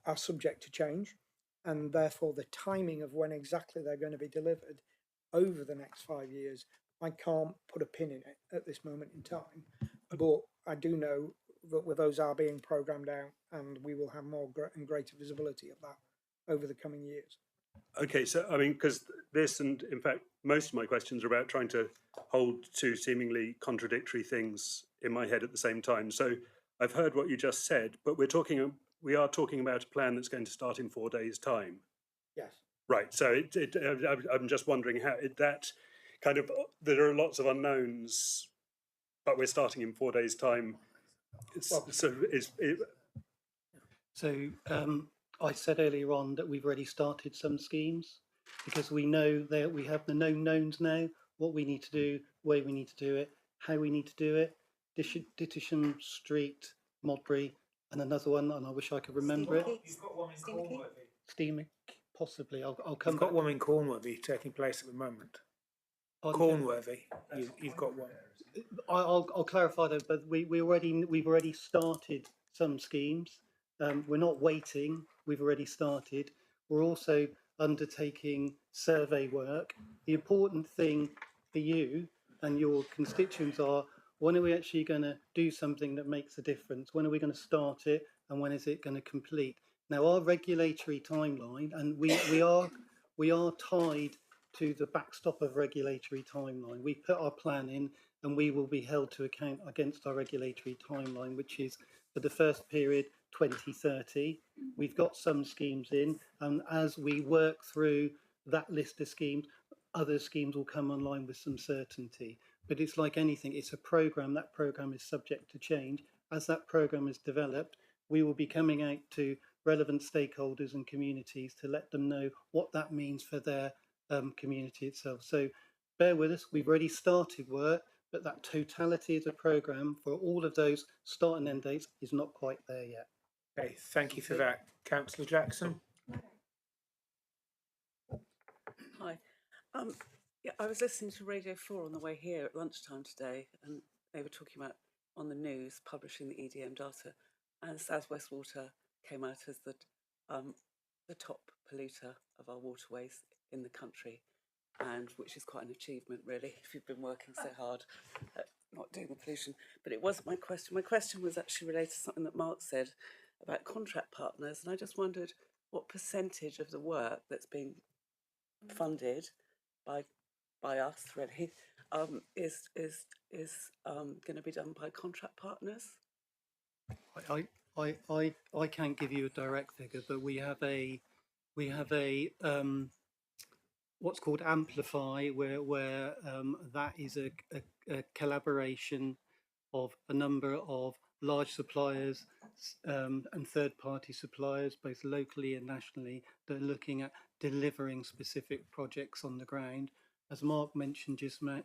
are subject to change. And therefore the timing of when exactly they're going to be delivered over the next 5 years, I can't put a pin in it at this moment in time. But I do know that those are being programmed out, and we will have more and greater visibility of that over the coming years. Okay, so I mean, because this and in fact most of my questions are about trying to hold two seemingly contradictory things in my head at the same time. So I've heard what you just said, but we are talking about a plan that's going to start in 4 days' time. Yes. Right. So I'm just wondering how that kind of, there are lots of unknowns, but we're starting in 4 days' time. I said earlier on that we've already started some schemes because we know that we have the known knowns now, what we need to do, where we need to do it, how we need to do it. Dittisham Street, Modbury, and another one, and I wish I could remember it. You've got one in Cornworthy. Steamick, possibly. I'll come You've got back. one in Cornworthy taking place at the moment. Cornworthy, you've got one. I'll clarify though, but we've already started some schemes. We're not waiting. We've already started. We're also undertaking survey work. The important thing for you and your constituents are, when are we actually going to do something that makes a difference? When are we going to start it, and when is it going to complete? Now, our regulatory timeline, and we are tied to the backstop of regulatory timeline. We put our plan in, and we will be held to account against our regulatory timeline, which is for the first period 2030. We've got some schemes in, and as we work through that list of schemes, other schemes will come online with some certainty. But it's like anything, it's a programme. That programme is subject to change. As that programme is developed, we will be coming out to relevant stakeholders and communities to let them know what that means for their community itself. So bear with us, we've already started work, but that totality of the programme for all of those start and end dates is not quite there yet. Okay, thank you for that. Councillor Jackson. Hi. Yeah, I was listening to Radio 4 on the way here at lunchtime today, and they were talking about on the news publishing the EDM data, and South West Water came out as the top polluter of our waterways in the country, and which is quite an achievement, really, if you've been working so hard at not doing the pollution. But it wasn't my question. My question was actually related to something that Mark said about contract partners, and I just wondered what percentage of the work that's being funded by us, really, is going to be done by contract partners. I can't give you a direct figure, but we have a what's called Amplify, where that is a collaboration of a number of large suppliers and third-party suppliers, both locally and nationally, that are looking at delivering specific projects on the ground. As Mark mentioned just now,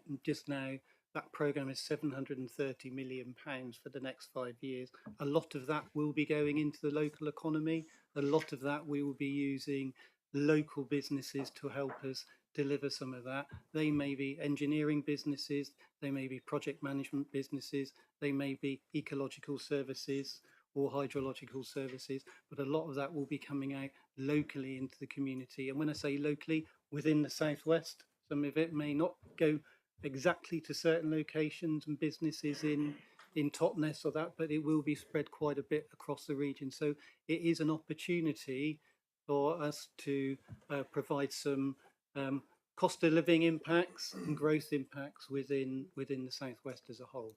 that programme is £730 million for the next 5 years. A lot of that will be going into the local economy. A lot of that we will be using local businesses to help us deliver some of that. They may be engineering businesses, they may be project management businesses, they may be ecological services or hydrological services, but a lot of that will be coming out locally into the community. And when I say locally, within the southwest, some of it may not go exactly to certain locations and businesses in Totnes or that, but it will be spread quite a bit across the region. So it is an opportunity for us to provide some cost of living impacts and growth impacts within the southwest as a whole.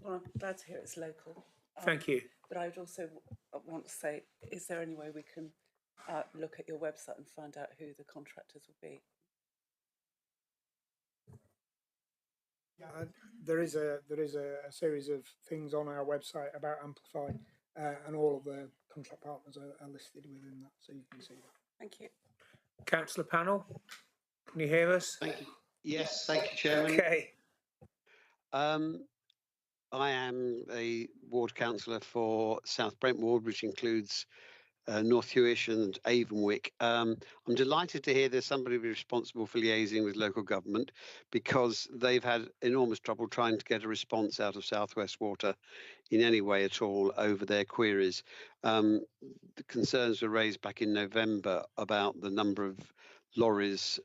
Well, I'm glad to hear it's local. Thank you. But I would also want to say, is there any way we can look at your website and find out who the contractors will be? There is a series of things on our website about Amplify, and all of the contract partners are listed within that, so you can see that. Thank you. Councillor Panel, can you hear us? Thank you. Yes, thank you, Chairman. Okay. I am a ward councillor for South Brent Ward, which includes North Hewish and Avonwick. I'm delighted to hear there's somebody responsible for liaising with local government, because they've had enormous trouble trying to get a response out of South West Water in any way at all over their queries. The concerns were raised back in November about the number of lorries,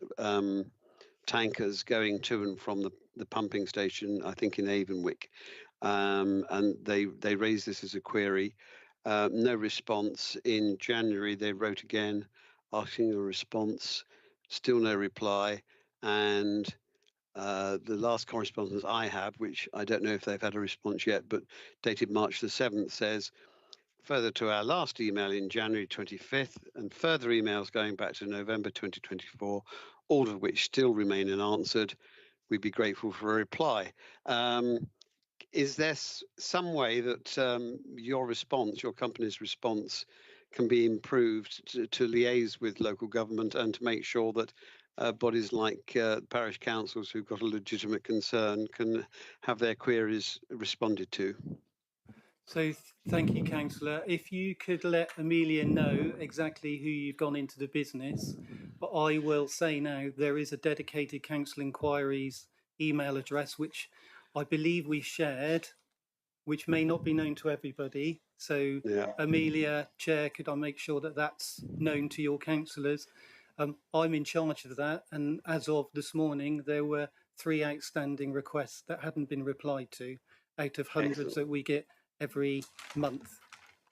tankers going to and from the pumping station, I think in Avonwick. And they raised this as a query. No response. In January, they wrote again asking a response, still no reply. And the last correspondence I have, which I don't know if they've had a response yet, but dated March the 7th, says, further to our last email in January 25th and further emails going back to November 2024, all of which still remain unanswered, we'd be grateful for a reply. Is there some way that your response, your company's response, can be improved to liaise with local government and to make sure that bodies like parish councils who've got a legitimate concern can have their queries responded to? So thank you, Councillor. If you could let Amelia know exactly who you've gone into the business, but I will say now there is a dedicated council inquiries email address, which I believe we shared, which may not be known to everybody. So Yeah. Amelia, Chair, could I make sure that that's known to your councillors? I'm in charge of that, and as of this morning, there were 3 outstanding requests that hadn't been replied to out of hundreds Excellent. that we get every month.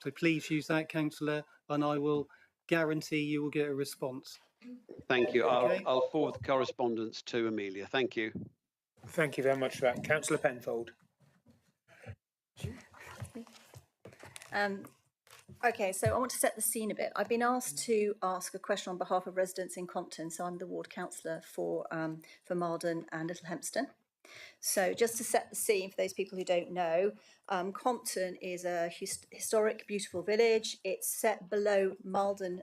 So please use that, councillor, and I will guarantee you will get a response. Thank you. Okay. I'll forward the correspondence to Amelia. Thank you. Thank you very much for that. Councillor Penfold. Okay, so I want to set the scene a bit. I've been asked to ask a question on behalf of residents in Compton, so I'm the ward councillor for Malden and Little Hempston. So just to set the scene for those people who don't know, Compton is a historic, beautiful village. It's set below Malden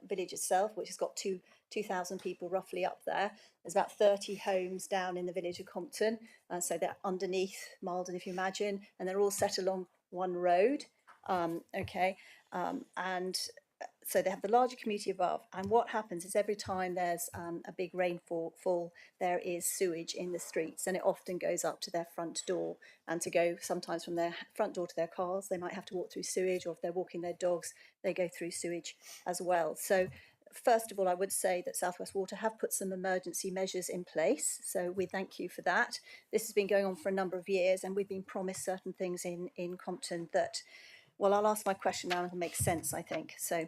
village itself, which has got 2,000 people roughly up there. There's about 30 homes down in the village of Compton. So they're underneath Malden, if you imagine, and they're all set along one road. And so they have the larger community above, and what happens is every time there's a big rainfall, there is sewage in the streets, and it often goes up to their front door. And to go sometimes from their front door to their cars, they might have to walk through sewage, or if they're walking their dogs, they go through sewage as well. So first of all, I would say that South West Water have put some emergency measures in place, so we thank you for that. This has been going on for a number of years, and we've been promised certain things in Compton that, well, I'll ask my question now and it'll make sense, I think. So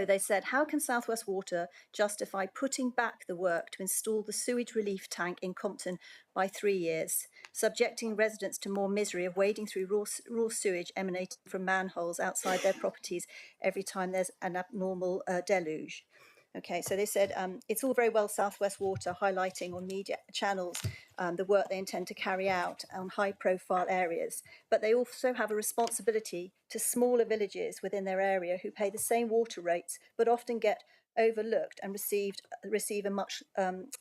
they said, how can South West Water justify putting back the work to install the sewage relief tank in Compton by 3 years, subjecting residents to more misery of wading through raw sewage emanating from manholes outside their properties every time there's an abnormal deluge? Okay, so they said it's all very well South West Water highlighting on media channels the work they intend to carry out on high-profile areas, but they also have a responsibility to smaller villages within their area who pay the same water rates, but often get overlooked and receive a much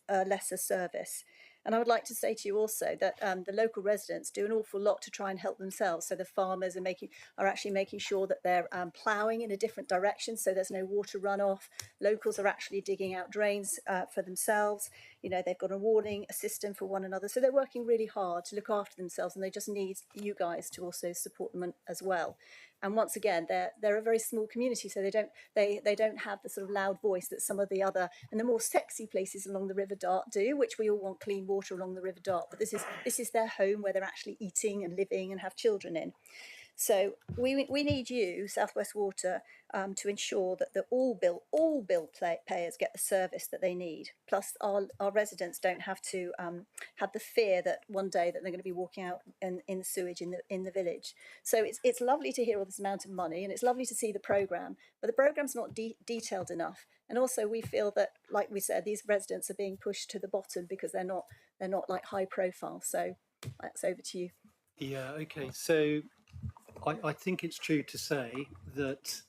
lesser service. And I would like to say to you also that the local residents do an awful lot to try and help themselves. So the farmers are actually making sure that they're ploughing in a different direction, so there's no water runoff. Locals are actually digging out drains for themselves. You know, they've got a warning, a system for one another. So they're working really hard to look after themselves, and they just need you guys to also support them as well. And once again, they're a very small community, so they don't have the sort of loud voice that some of the other and the more sexy places along the River Dart do, which we all want clean water along the River Dart. But this is their home where they're actually eating and living and have children in. So we need you, South West Water, to ensure that all bill payers get the service that they need. Plus, our residents don't have to have the fear that one day that they're going to be walking out in the sewage in the village. So it's lovely to hear all this amount of money, and it's lovely to see the programme, but the programme's not detailed enough. And also, we feel that, like we said, these residents are being pushed to the bottom because they're not like high profile. So that's over to you. Yeah. Okay. So I think it's true to say that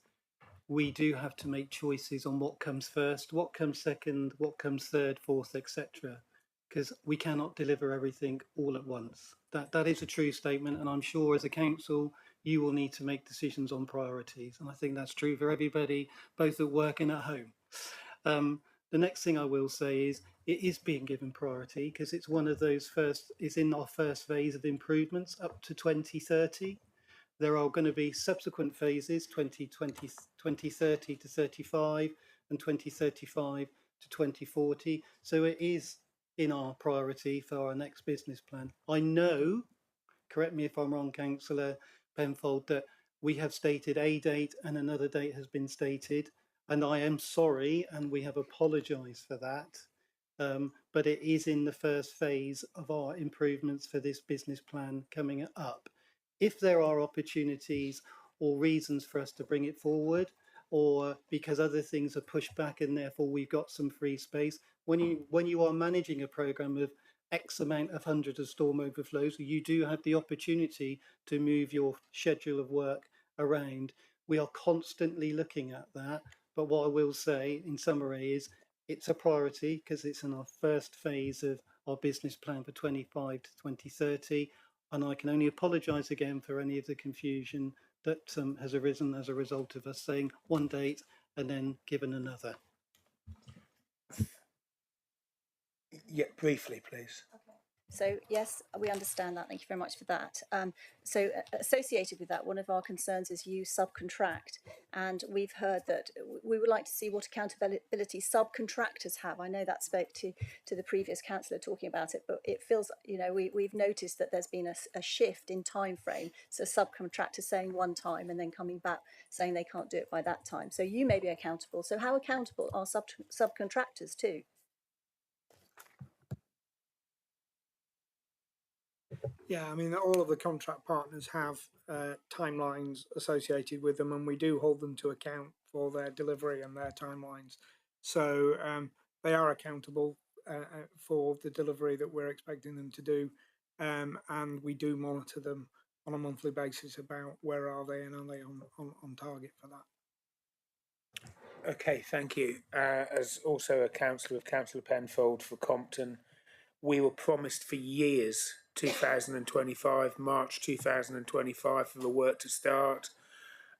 we do have to make choices on what comes first, what comes second, what comes third, fourth, etc. Because we cannot deliver everything all at once. That is a true statement, and I'm sure as a council you will need to make decisions on priorities, and I think that's true for everybody, both at work and at home. The next thing I will say is it is being given priority because it's one of those is in our first phase of improvements up to 2030. There are going to be subsequent phases, 2030 to 35 and 2035 to 2040. So it is in our priority for our next business plan. I know, correct me if I'm wrong, Councillor Penfold, that we have stated a date and another date has been stated. And I am sorry, and we have apologised for that. But it is in the first phase of our improvements for this business plan coming up. If there are opportunities or reasons for us to bring it forward, or because other things are pushed back and therefore we've got some free space, when you are managing a programme of X amount of hundreds of storm overflows, you do have the opportunity to move your schedule of work around. We are constantly looking at that, but what I will say in summary is it's a priority because it's in our first phase of our business plan for 25 to 2030. And I can only apologise again for any of the confusion that has arisen as a result of us saying one date and then given another. Yeah, briefly, please. So yes, we understand that. Thank you very much for that. Associated with that, one of our concerns is you subcontract, and we've heard that we would like to see what accountability subcontractors have. I know that spoke to the previous councillor talking about it, but it feels, you know, we've noticed that there's been a shift in time frame. So subcontractors saying one time and then coming back saying they can't do it by that time. So you may be accountable. So how accountable are subcontractors too? Yeah, I mean, all of the contract partners have timelines associated with them, and we do hold them to account for their delivery and their timelines. So they are accountable for the delivery that we're expecting them to do, and we do monitor them on a monthly basis about where are they and are they on target for that. Okay, thank you. As also a councillor of Councillor Penfold for Compton, we were promised for years 2025, March 2025, for the work to start,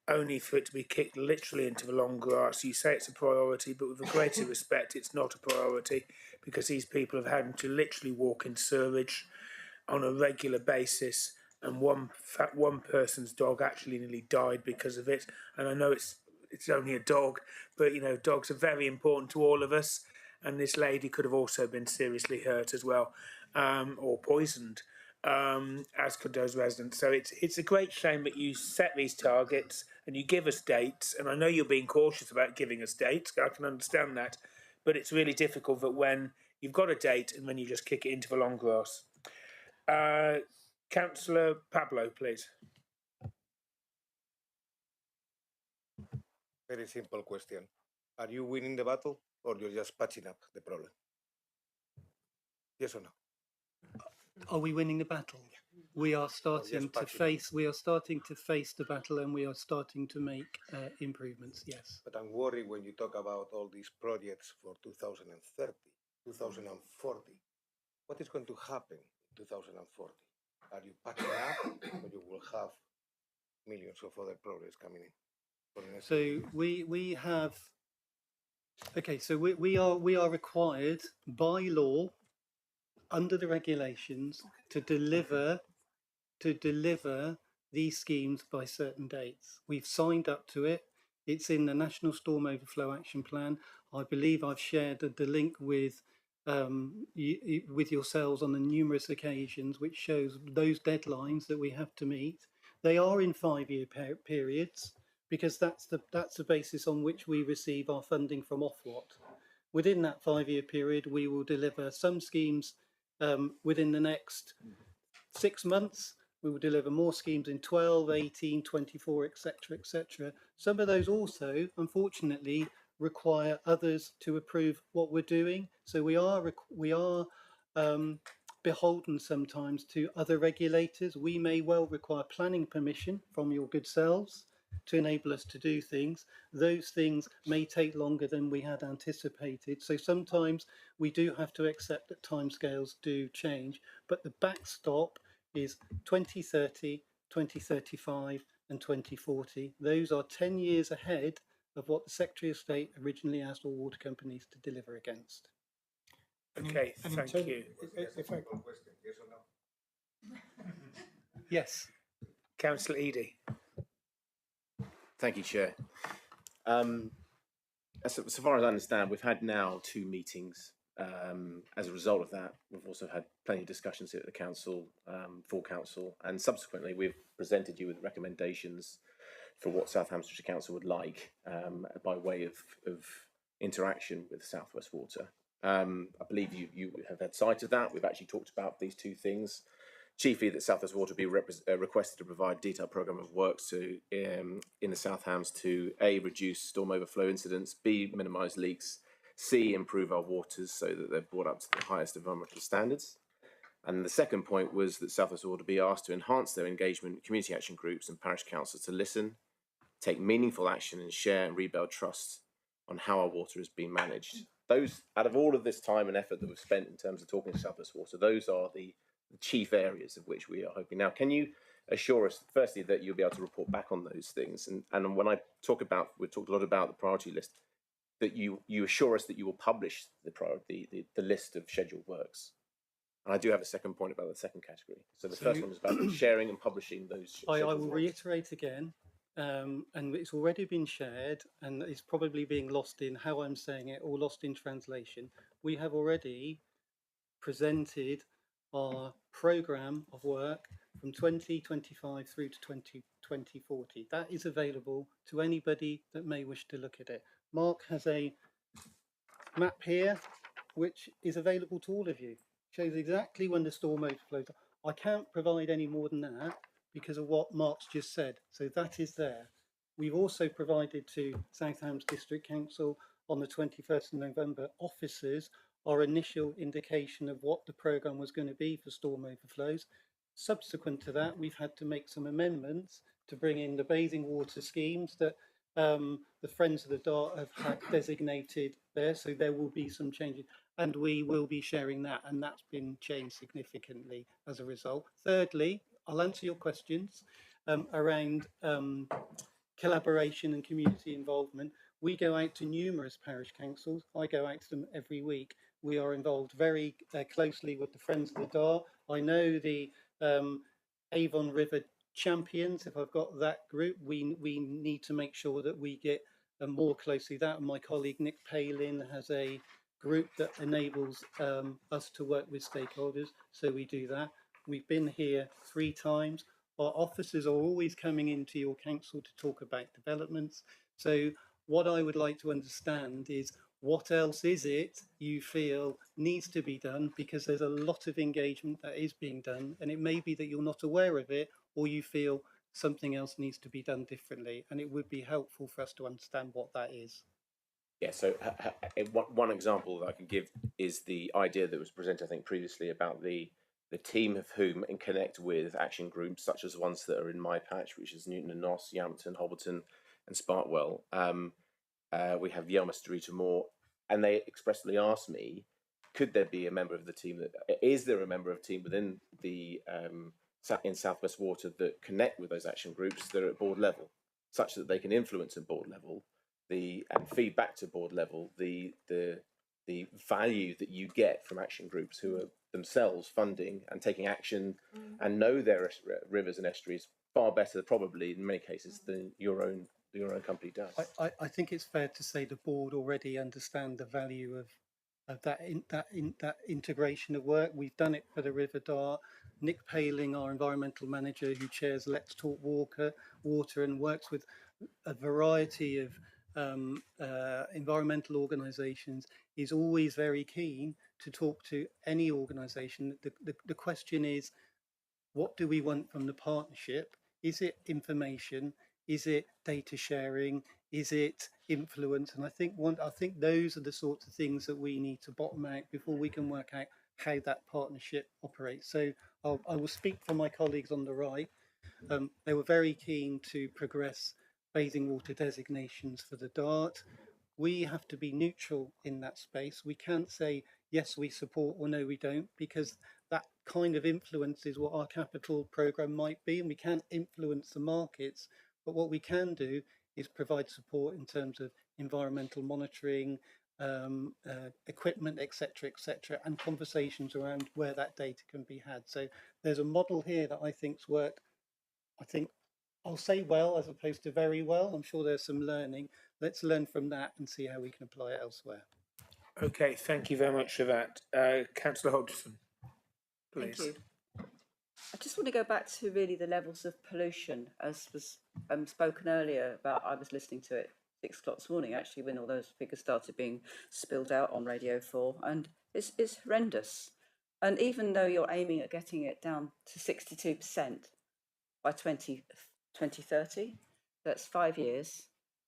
only for it to be kicked literally into the long grass. You say it's a priority, but with a greater respect, it's not a priority, because these people have had to literally walk in sewage on a regular basis, and one person's dog actually nearly died because of it. And I know it's only a dog, but you know, dogs are very important to all of us, and this lady could have also been seriously hurt as well, or poisoned, as could those residents. So it's a great shame that you set these targets and you give us dates, and I know you're being cautious about giving us dates, I can understand that, but it's really difficult that when you've got a date and then you just kick it into the long grass. Councillor Pablo, please. Very simple question. Are you winning the battle or you're just patching up the problem? Yes or no? Are we winning the battle? We are starting to face. We are starting to face the battle, and we are starting to make improvements. Yes. But I'm worried when you talk about all these projects for 2030, 2040. What is going to happen in 2040? Are you patching up, or you will have millions of other projects coming in? So we have. Okay, so we are required by law, under the regulations, to deliver these schemes by certain dates. We've signed up to it. It's in the National Storm Overflow Action Plan. I believe I've shared the link with yourselves on the numerous occasions, which shows those deadlines that we have to meet. They are in 5-year periods, because that's the basis on which we receive our funding from Ofwat. Within that 5-year period, we will deliver some schemes within the next 6 months. We will deliver more schemes in 12, 18, 24, etc., etc. Some of those also, unfortunately, require others to approve what we're doing. So we are beholden sometimes to other regulators. We may well require planning permission from your good selves to enable us to do things. Those things may take longer than we had anticipated. So sometimes we do have to accept that timescales do change, but the backstop is 2030, 2035 and 2040. Those are 10 years ahead of what the Secretary of State originally asked all water companies to deliver against. Okay, thank you. Yes. Councillor Eadie. Thank you, Chair. So far as I understand, we've had now 2 meetings. As a result of that, we've also had plenty of discussions here at the council, full council, and subsequently we've presented you with recommendations for what South Hampshire Council would like by way of interaction with South West Water. I believe you have had sight of that. We've actually talked about these 2 things. Chiefly that South West Water be requested to provide a detailed programme of works to in the South Hams to A, reduce storm overflow incidents, B, minimise leaks, C, improve our waters so that they're brought up to the highest environmental standards. And the second point was that South West Water be asked to enhance their engagement with community action groups and parish councils to listen, take meaningful action and share and rebuild trust on how our water is being managed. Those, out of all of this time and effort that we've spent in terms of talking to South West Water, those are the chief areas of which we are hoping. Now, can you assure us, firstly, that you'll be able to report back on those things? And when we've talked a lot about the priority list, that you assure us that you will publish the list of scheduled works. And I do have a second point about the second category. So the first one is about sharing and publishing those. I will reiterate again, and it's already been shared, and it's probably being lost in how I'm saying it or lost in translation. We have already presented our programme of work from 2025 through to 2040. That is available to anybody that may wish to look at it. Mark has a map here, which is available to all of you. Shows exactly when the storm overflows. I can't provide any more than that because of what Mark's just said. So that is there. We've also provided to Southampton District Council on the 21st of November officers our initial indication of what the programme was going to be for storm overflows. Subsequent to that, we've had to make some amendments to bring in the bathing water schemes that the Friends of the Dart have had designated there. So there will be some changes, and we will be sharing that, and that's been changed significantly as a result. Thirdly, I'll answer your questions around collaboration and community involvement. We go out to numerous parish councils. I go out to them every week. We are involved very closely with the Friends of the Dart. I know the Avon River Champions, if I've got that group. We need to make sure that we get more closely that. And my colleague Nick Palin has a group that enables us to work with stakeholders, so we do that. We've been here 3 times. Our officers are always coming into your council to talk about developments. So what I would like to understand is, what else is it you feel needs to be done? Because there's a lot of engagement that is being done, and it may be that you're not aware of it, or you feel something else needs to be done differently, and it would be helpful for us to understand what that is. Yeah, so one example that I can give is the idea that was presented, I think, previously about the team of whom and connect with action groups, such as ones that are in my patch, which is Newton and Noss, Yampton, Hobbiton and Sparkwell. We have Yelmer Street and more, and they expressly asked me, could there be a member of the team is there a member of the team within the in South West Water that connect with those action groups that are at board level, such that they can influence at board level and feed back to board level the value that you get from action groups who are themselves funding and taking action and know their rivers and estuaries far better, probably in many cases, than your own company does. I think it's fair to say the board already understand the value of that integration of work. We've done it for the River Dart. Nick Paling, our environmental manager, who chairs Let's Talk Water and works with a variety of environmental organisations, is always very keen to talk to any organisation. The question is, what do we want from the partnership? Is it information? Is it data sharing? Is it influence? And I think those are the sorts of things that we need to bottom out before we can work out how that partnership operates. So I will speak for my colleagues on the right. They were very keen to progress bathing water designations for the Dart. We have to be neutral in that space. We can't say, yes, we support, or no, we don't, because that kind of influence is what our capital programme might be, and we can't influence the markets. But what we can do is provide support in terms of environmental monitoring, equipment, etc., and conversations around where that data can be had. So there's a model here that I think's worked, I think, I'll say well as opposed to very well. I'm sure there's some learning. Let's learn from that and see how we can apply it elsewhere. Okay, thank you very much for that. Councillor Hodgson, please. Thank you. I just want to go back to really the levels of pollution, as was spoken earlier about. I was listening to it 6 o'clock this morning, actually, when all those figures started being spilled out on Radio 4, and it's horrendous. And even though you're aiming at getting it down to 62% by 2030, that's 5 years,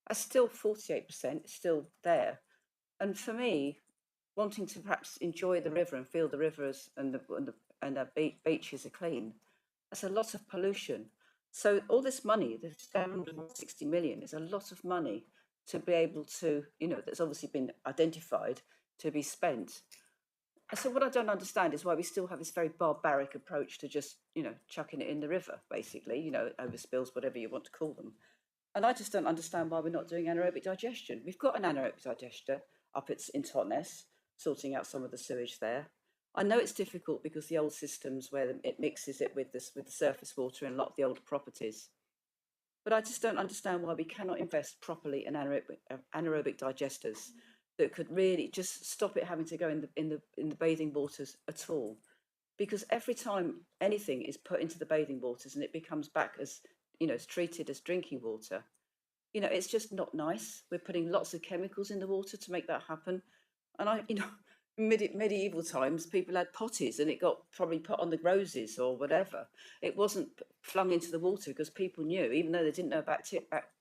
that's still 48%, still there. And for me, wanting to perhaps enjoy the river and feel the rivers and the beaches are clean, that's a lot of pollution. So all this money, the 760 million, is a lot of money to be able to, that's obviously been identified to be spent. So what I don't understand is why we still have this very barbaric approach to just, chucking it in the river, basically, overspills, whatever you want to call them. And I just don't understand why we're not doing anaerobic digestion. We've got an anaerobic digester up in Totnes, sorting out some of the sewage there. I know it's difficult because the old systems where it mixes it with the surface water in a lot of the older properties. But I just don't understand why we cannot invest properly in anaerobic digesters that could really just stop it having to go in the bathing waters at all. Because every time anything is put into the bathing waters and it becomes back as, it's treated as drinking water, it's just not nice. We're putting lots of chemicals in the water to make that happen. And in medieval times, people had potties and it got probably put on the roses or whatever. It wasn't flung into the water because people knew, even though they didn't know about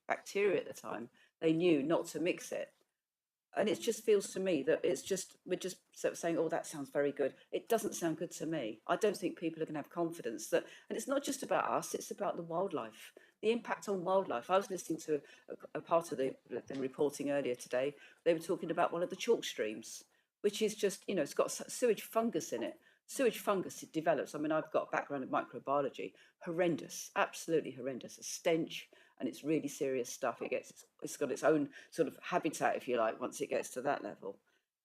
bacteria at the time, they knew not to mix it. And it just feels to me that we're just sort of saying, oh, that sounds very good. It doesn't sound good to me. I don't think people are going to have confidence that, and it's not just about us, it's about the wildlife, the impact on wildlife. I was listening to a part of the reporting earlier today. They were talking about one of the chalk streams, which is just, it's got sewage fungus in it. Sewage fungus, it develops. I mean, I've got a background in microbiology. Horrendous, absolutely horrendous. A stench, and it's really serious stuff. It's got its own sort of habitat, if you like, once it gets to that level.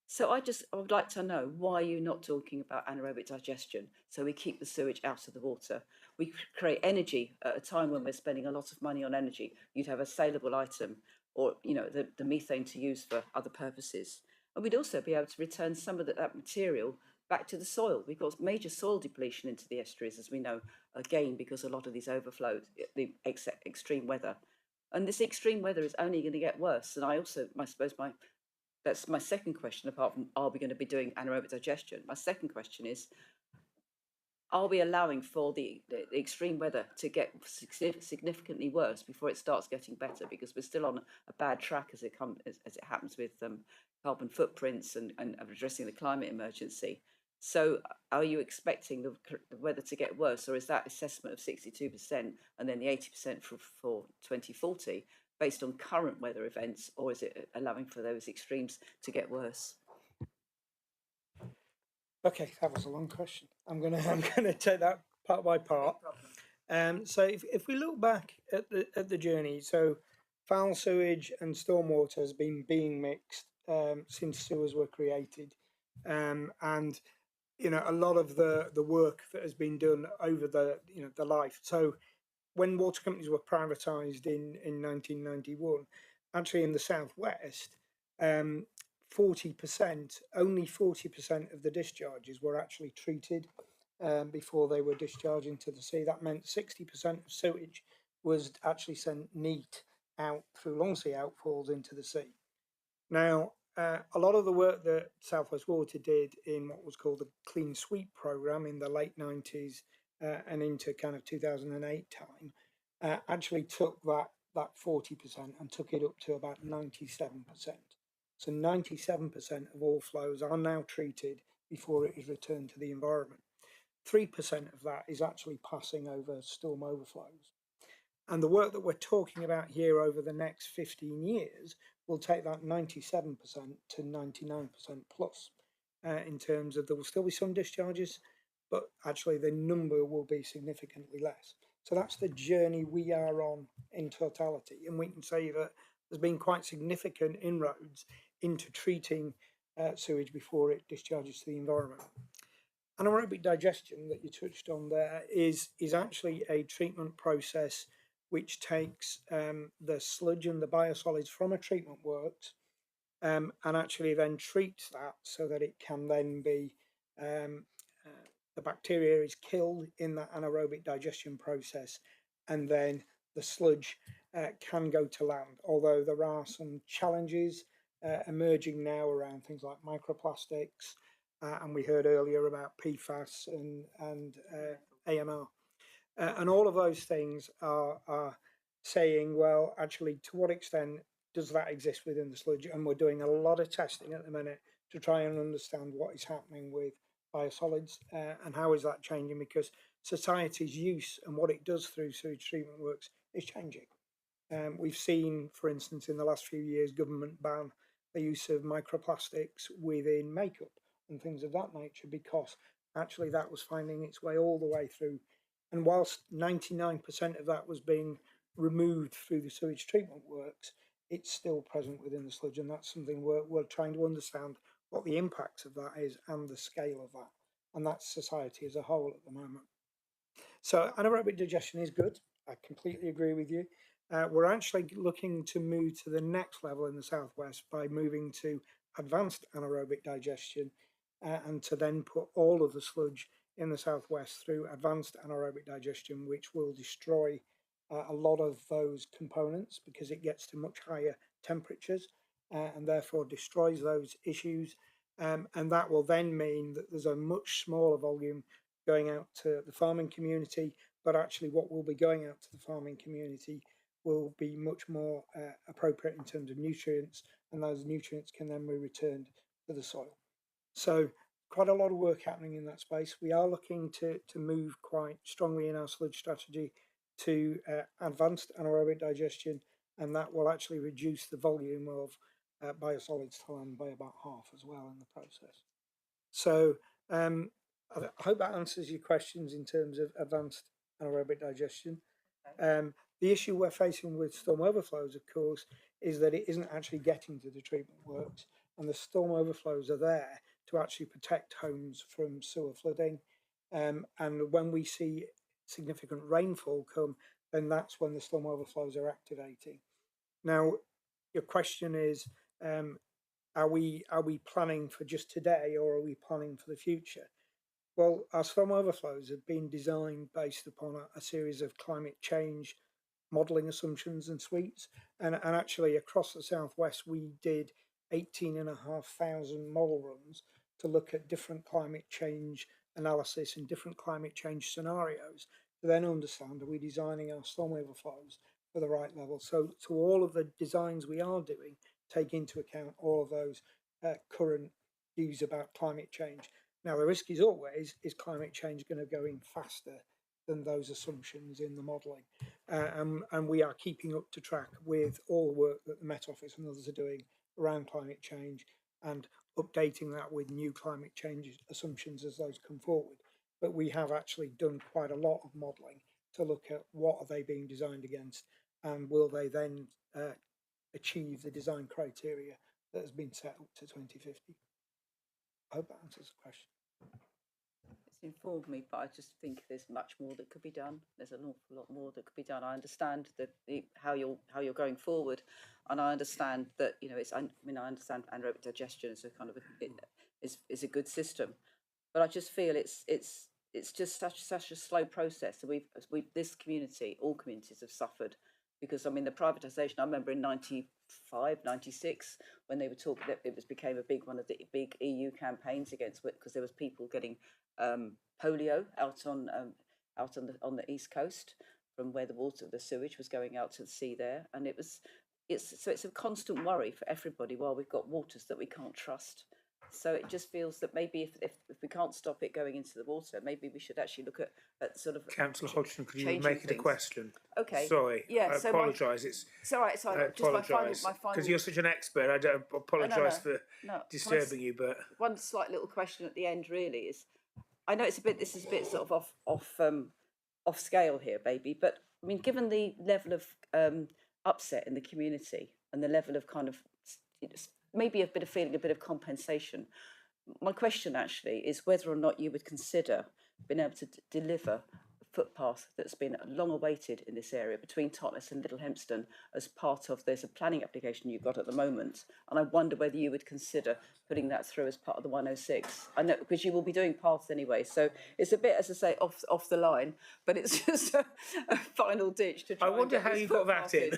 So I would like to know, why are you not talking about anaerobic digestion so we keep the sewage out of the water? We create energy at a time when we're spending a lot of money on energy. You'd have a saleable item, or the methane to use for other purposes. And we'd also be able to return some of that material back to the soil. We've got major soil depletion into the estuaries, as we know, again, because a lot of these overflows, the extreme weather. And this extreme weather is only going to get worse. And I suppose that's my second question, apart from, are we going to be doing anaerobic digestion? My second question is, are we allowing for the extreme weather to get significantly worse before it starts getting better? Because we're still on a bad track as it happens with carbon footprints and addressing the climate emergency. So are you expecting the weather to get worse, or is that assessment of 62% and then the 80% for 2040 based on current weather events, or is it allowing for those extremes to get worse? Okay, that was a long question. I'm gonna take that part by part. So if we look back at the journey, so foul sewage and stormwater has been being mixed since sewers were created, and a lot of the work that has been done over the life. So when water companies were privatised in 1991, actually in the southwest, 40%, only 40% of the discharges were actually treated before they were discharged into the sea. That meant 60% of sewage was actually sent neat out through long sea outfalls into the sea. Now, a lot of the work that South West Water did in what was called the Clean Sweep programme in the late 90s and into kind of 2008 time actually took that 40% and took it up to about 97%. So 97% of all flows are now treated before it is returned to the environment. 3% of that is actually passing over storm overflows. And the work that we're talking about here over the next 15 years will take that 97% to 99% plus in terms of there will still be some discharges, but actually the number will be significantly less. So that's the journey we are on in totality. And we can say that there's been quite significant inroads into treating sewage before it discharges to the environment. Anaerobic digestion that you touched on there is actually a treatment process which takes the sludge and the biosolids from a treatment works and actually then treats that so that it can then be, the bacteria is killed in that anaerobic digestion process, and then the sludge can go to land, although there are some challenges emerging now around things like microplastics, and we heard earlier about PFAS and AMR. And all of those things are saying, well, actually, to what extent does that exist within the sludge? And we're doing a lot of testing at the minute to try and understand what is happening with biosolids and how is that changing, because society's use and what it does through sewage treatment works is changing. We've seen, for instance, in the last few years, government ban the use of microplastics within makeup and things of that nature, because actually that was finding its way all the way through. And whilst 99% of that was being removed through the sewage treatment works, it's still present within the sludge, and that's something we're trying to understand what the impacts of that is and the scale of that, and that's society as a whole at the moment. So anaerobic digestion is good. I completely agree with you. We're actually looking to move to the next level in the southwest by moving to advanced anaerobic digestion, and to then put all of the sludge in the southwest through advanced anaerobic digestion, which will destroy a lot of those components because it gets to much higher temperatures, and therefore destroys those issues. And that will then mean that there's a much smaller volume going out to the farming community, but actually what will be going out to the farming community will be much more appropriate in terms of nutrients, and those nutrients can then be returned to the soil. So quite a lot of work happening in that space. We are looking to move quite strongly in our sludge strategy to advanced anaerobic digestion, and that will actually reduce the volume of biosolids to land by about half as well in the process. So I hope that answers your questions in terms of advanced anaerobic digestion. The issue we're facing with storm overflows, of course, is that it isn't actually getting to the treatment works, and the storm overflows are there to actually protect homes from sewer flooding. And when we see significant rainfall come, then that's when the storm overflows are activating. Now, your question is, are we planning for just today, or are we planning for the future? Well, our storm overflows have been designed based upon a series of climate change modelling assumptions and suites, and actually across the southwest we did 18,500 model runs to look at different climate change analysis and different climate change scenarios to then understand, are we designing our storm overflows for the right level? So all of the designs we are doing take into account all of those current views about climate change. Now, the risk is always, is climate change going to go in faster than those assumptions in the modelling? And we are keeping up to track with all the work that the Met Office and others are doing around climate change, and updating that with new climate change assumptions as those come forward. But we have actually done quite a lot of modelling to look at what are they being designed against, and will they then achieve the design criteria that has been set up to 2050. I hope that answers the question. It's informed me, but I just think there's much more that could be done. There's an awful lot more that could be done. I understand how you're going forward, and I understand that I understand anaerobic digestion is a kind of is a good system, but I just feel it's just such a slow process. So this community, all communities have suffered because the privatisation. I remember in 95, 96 when they were talking that it became a big one of the big EU campaigns against it because there was people getting polio out on the east coast from where the sewage was going out to the sea there, and it's a constant worry for everybody while we've got waters that we can't trust. So it just feels that maybe if we can't stop it going into the water, maybe we should actually look at sort of Councillor Hodgson, could you make it things. A question? Okay. Sorry. Yeah. I apologise. It's all right. So just my final because you're such an expert. I don't apologise for disturbing you, but one slight little question at the end really is, I know this is a bit sort of off scale here, baby, but given the level of upset in the community and the level of kind of maybe a bit of compensation, my question actually is whether or not you would consider being able to deliver a footpath that's been long awaited in this area between Totnes and Little Hempston as part of, there's a planning application you've got at the moment, and I wonder whether you would consider putting that through as part of the 106. I know, because you will be doing paths anyway, so it's a bit, as I say, off the line, but it's just a final ditch to try. I wonder how you got that in.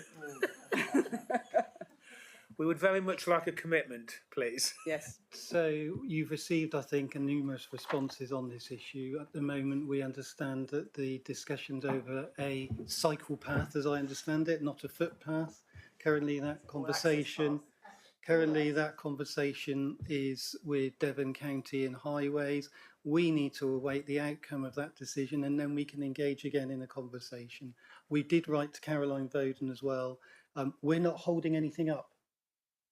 We would very much like a commitment, please. Yes. So you've received, I think, numerous responses on this issue. At the moment, we understand that the discussion's over a cycle path, as I understand it, not a footpath. Currently, that conversation is with Devon County and Highways. We need to await the outcome of that decision, and then we can engage again in a conversation. We did write to Caroline Voden as well. We're not holding anything up.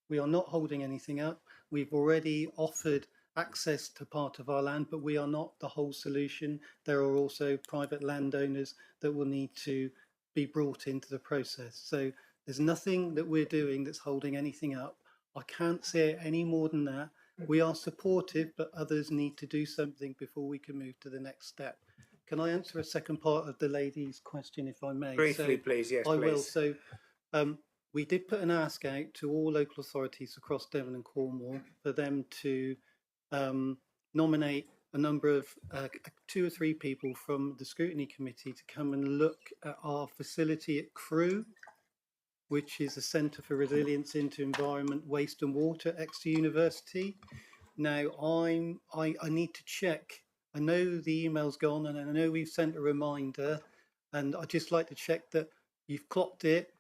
We are not holding anything up. We've already offered access to part of our land, but we are not the whole solution. There are also private landowners that will need to be brought into the process. So there's nothing that we're doing that's holding anything up. I can't say it any more than that. We are supportive, but others need to do something before we can move to the next step. Can I answer a second part of the lady's question, if I may? Briefly, please. Yes, I please. will. So we did put an ask out to all local authorities across Devon and Cornwall for them to nominate a number of 2 or 3 people from the Scrutiny Committee to come and look at our facility at Crewe, which is a Centre for Resilience into Environment, Waste and Water, Exeter University. Now, I need to check. I know the email's gone and I know we've sent a reminder, and I'd just like to check that you've clocked it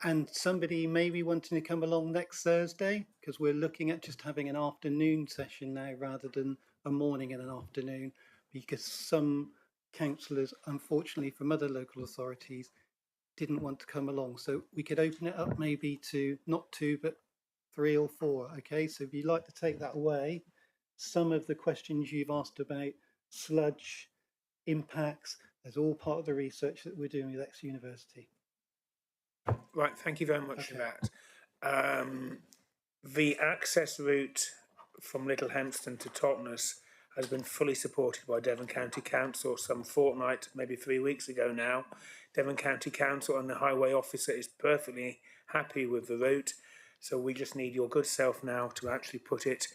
and somebody may be wanting to come along next Thursday, because we're looking at just having an afternoon session now rather than a morning and an afternoon, because some councillors, unfortunately from other local authorities, didn't want to come along. So we could open it up maybe to not 2 but 3 or 4. Okay, so if you'd like to take that away, some of the questions you've asked about sludge impacts, there's all part of the research that we're doing with Exeter University. Right, thank you very much for that. The access route from Little Hempston to Totnes has been fully supported by Devon County Council some fortnight, maybe 3 weeks ago now. Devon County Council and the highway officer is perfectly happy with the route. So we just need your good self now to actually put it,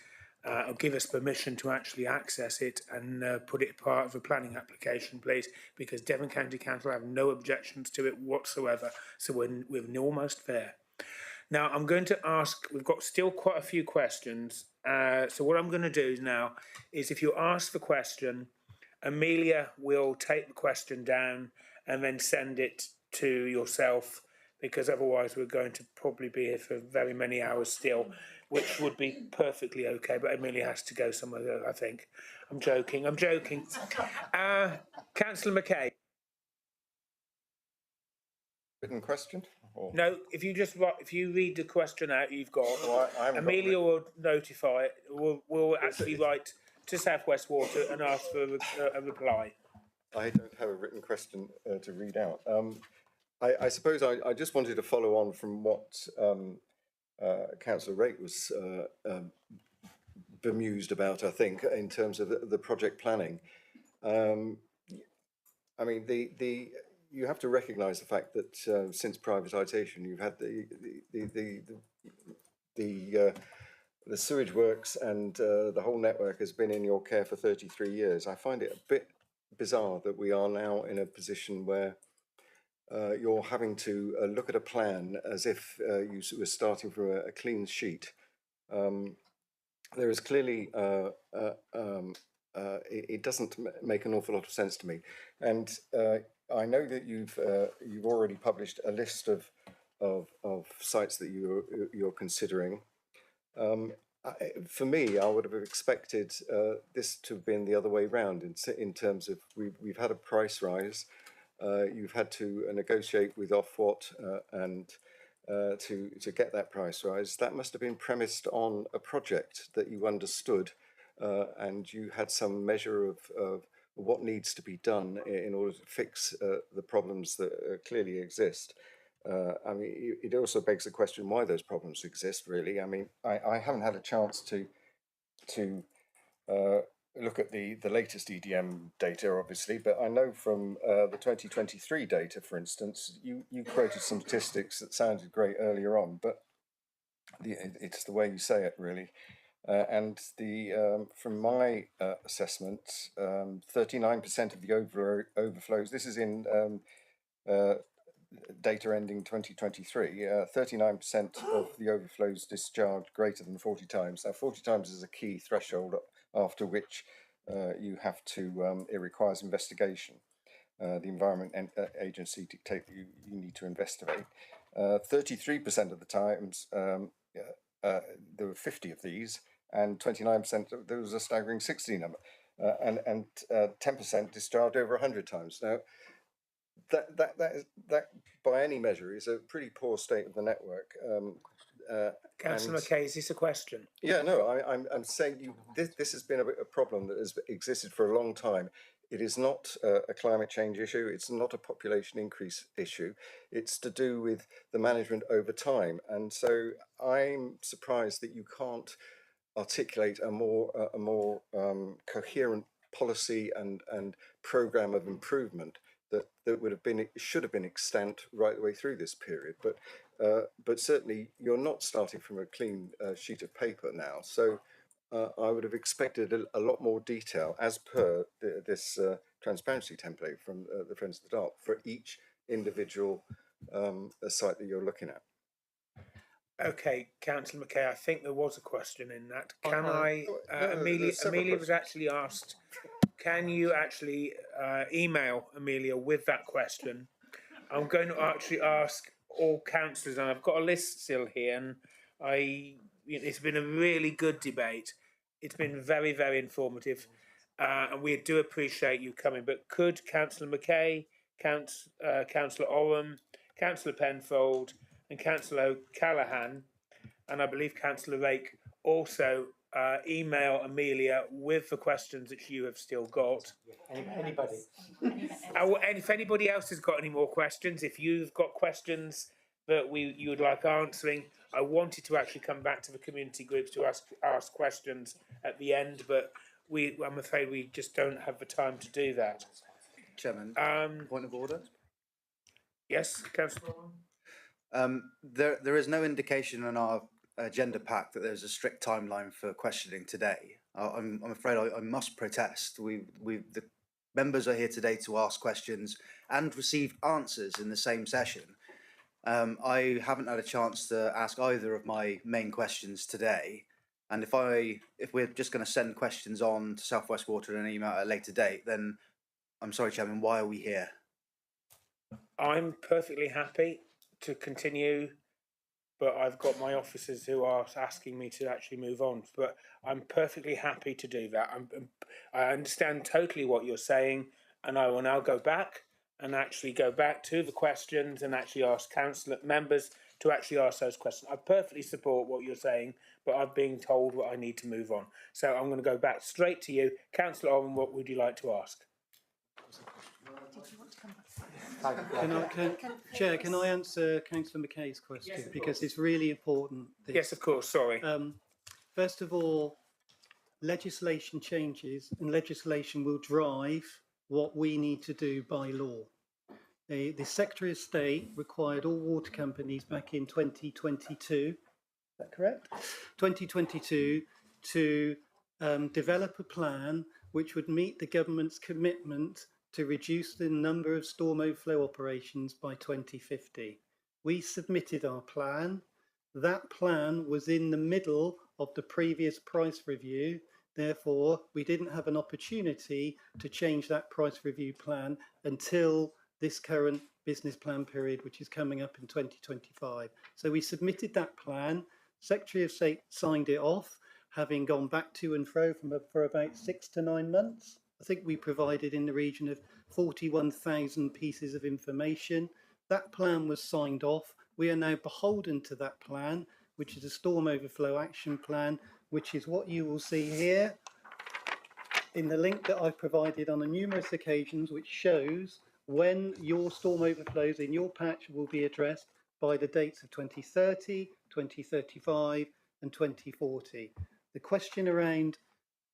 or give us permission to actually access it and put it part of a planning application, please, because Devon County Council have no objections to it whatsoever. So we're almost there. Now I'm going to ask, we've got still quite a few questions. So what I'm going to do now is, if you ask the question, Amelia will take the question down and then send it to yourself, because otherwise we're going to probably be here for very many hours still, which would be perfectly okay. But Amelia has to go somewhere, I think. I'm joking. Councillor McKay. Written question? Or? No, if you read the question out you've got, Amelia will notify it. We'll actually write to South West Water and ask for a reply. I don't have a written question to read out. I suppose I just wanted to follow on from what Councillor Rake was bemused about, I think, in terms of the project planning. I mean, you have to recognise the fact that since privatisation, you've had the sewage works and the whole network has been in your care for 33 years. I find it a bit bizarre that we are now in a position where you're having to look at a plan as if you were starting from a clean sheet. There is clearly it doesn't make an awful lot of sense to me, and I know that you've already published a list of sites that you're considering. For me, I would have expected this to have been the other way round in terms of we've had a price rise. You've had to negotiate with Ofwat and to get that price rise. That must have been premised on a project that you understood, and you had some measure of what needs to be done in order to fix the problems that clearly exist. I mean, it also begs the question why those problems exist, really. I mean, I haven't had a chance to look at the latest EDM data, obviously, but I know from the 2023 data, for instance, you quoted some statistics that sounded great earlier on, but it's the way you say it, really. And from my assessment, 39% of the overflows, this is in data ending 2023, 39% of the overflows discharged greater than 40 times. Now, 40 times is a key threshold after which you have to, it requires investigation. The Environment Agency dictate that you need to investigate. 33% of the times, there were 50 of these, and 29%, there was a staggering 60 number, and 10% discharged over 100 times. Now, that by any measure is a pretty poor state of the network, Councillor and- McKay, is this a question? Yeah, no, I'm saying this has been a problem that has existed for a long time. It is not a climate change issue. It's not a population increase issue. It's to do with the management over time. And so I'm surprised that you can't articulate a more coherent policy and program of improvement that would have been, should have been extant right the way through this period. But certainly you're not starting from a clean sheet of paper now. So I would have expected a lot more detail as per this transparency template from the Friends of the Dark for each individual site that you're looking at. Okay, Councillor McKay, I think there was a question in that. Can No, Amelia there's several was questions. actually asked, can you actually email Amelia with that question? I'm going to actually ask all councillors, and I've got a list still here, and it's been a really good debate. It's been very, very informative, and we do appreciate you coming. But could Councillor McKay, Councillor Oram, Councillor Penfold, and Councillor O'Callaghan, and I believe Councillor Rake also email Amelia with the questions that you have still got. Anybody? And if anybody else has got any more questions, if you've got questions that you would like answering, I wanted to actually come back to the community groups to ask questions at the end, but I'm afraid we just don't have the time to do that. Chairman, point of order. Yes, Councillor. There is no indication in our agenda pack that there's a strict timeline for questioning today. I'm afraid I must protest. The members are here today to ask questions and receive answers in the same session. I haven't had a chance to ask either of my main questions today. And if we're just going to send questions on to South West Water in an email at a later date, then I'm sorry, Chairman, why are we here? I'm perfectly happy to continue, but I've got my officers who are asking me to actually move on. But I'm perfectly happy to do that. I understand totally what you're saying, and I will now go back to the questions and actually ask councillor members to actually ask those questions. I perfectly support what you're saying, but I'm being told what I need to move on. So I'm going to go back straight to you. Councillor Owen, what would you like to ask? Chair, can I answer Councillor McKay's question? Yes, because it's really important. Yes, of course, sorry. First of all, legislation changes and legislation will drive what we need to do by law. The Secretary of State required all water companies back in 2022, is that correct? 2022 to develop a plan which would meet the government's commitment to reduce the number of storm overflow operations by 2050. We submitted our plan. That plan was in the middle of the previous price review. Therefore, we didn't have an opportunity to change that price review plan until this current business plan period, which is coming up in 2025. So we submitted that plan. Secretary of State signed it off, having gone back to and fro for about 6 to 9 months. I think we provided in the region of 41,000 pieces of information. That plan was signed off. We are now beholden to that plan, which is a storm overflow action plan, which is what you will see here in the link that I've provided on numerous occasions, which shows when your storm overflows in your patch will be addressed by the dates of 2030, 2035 and 2040. The question around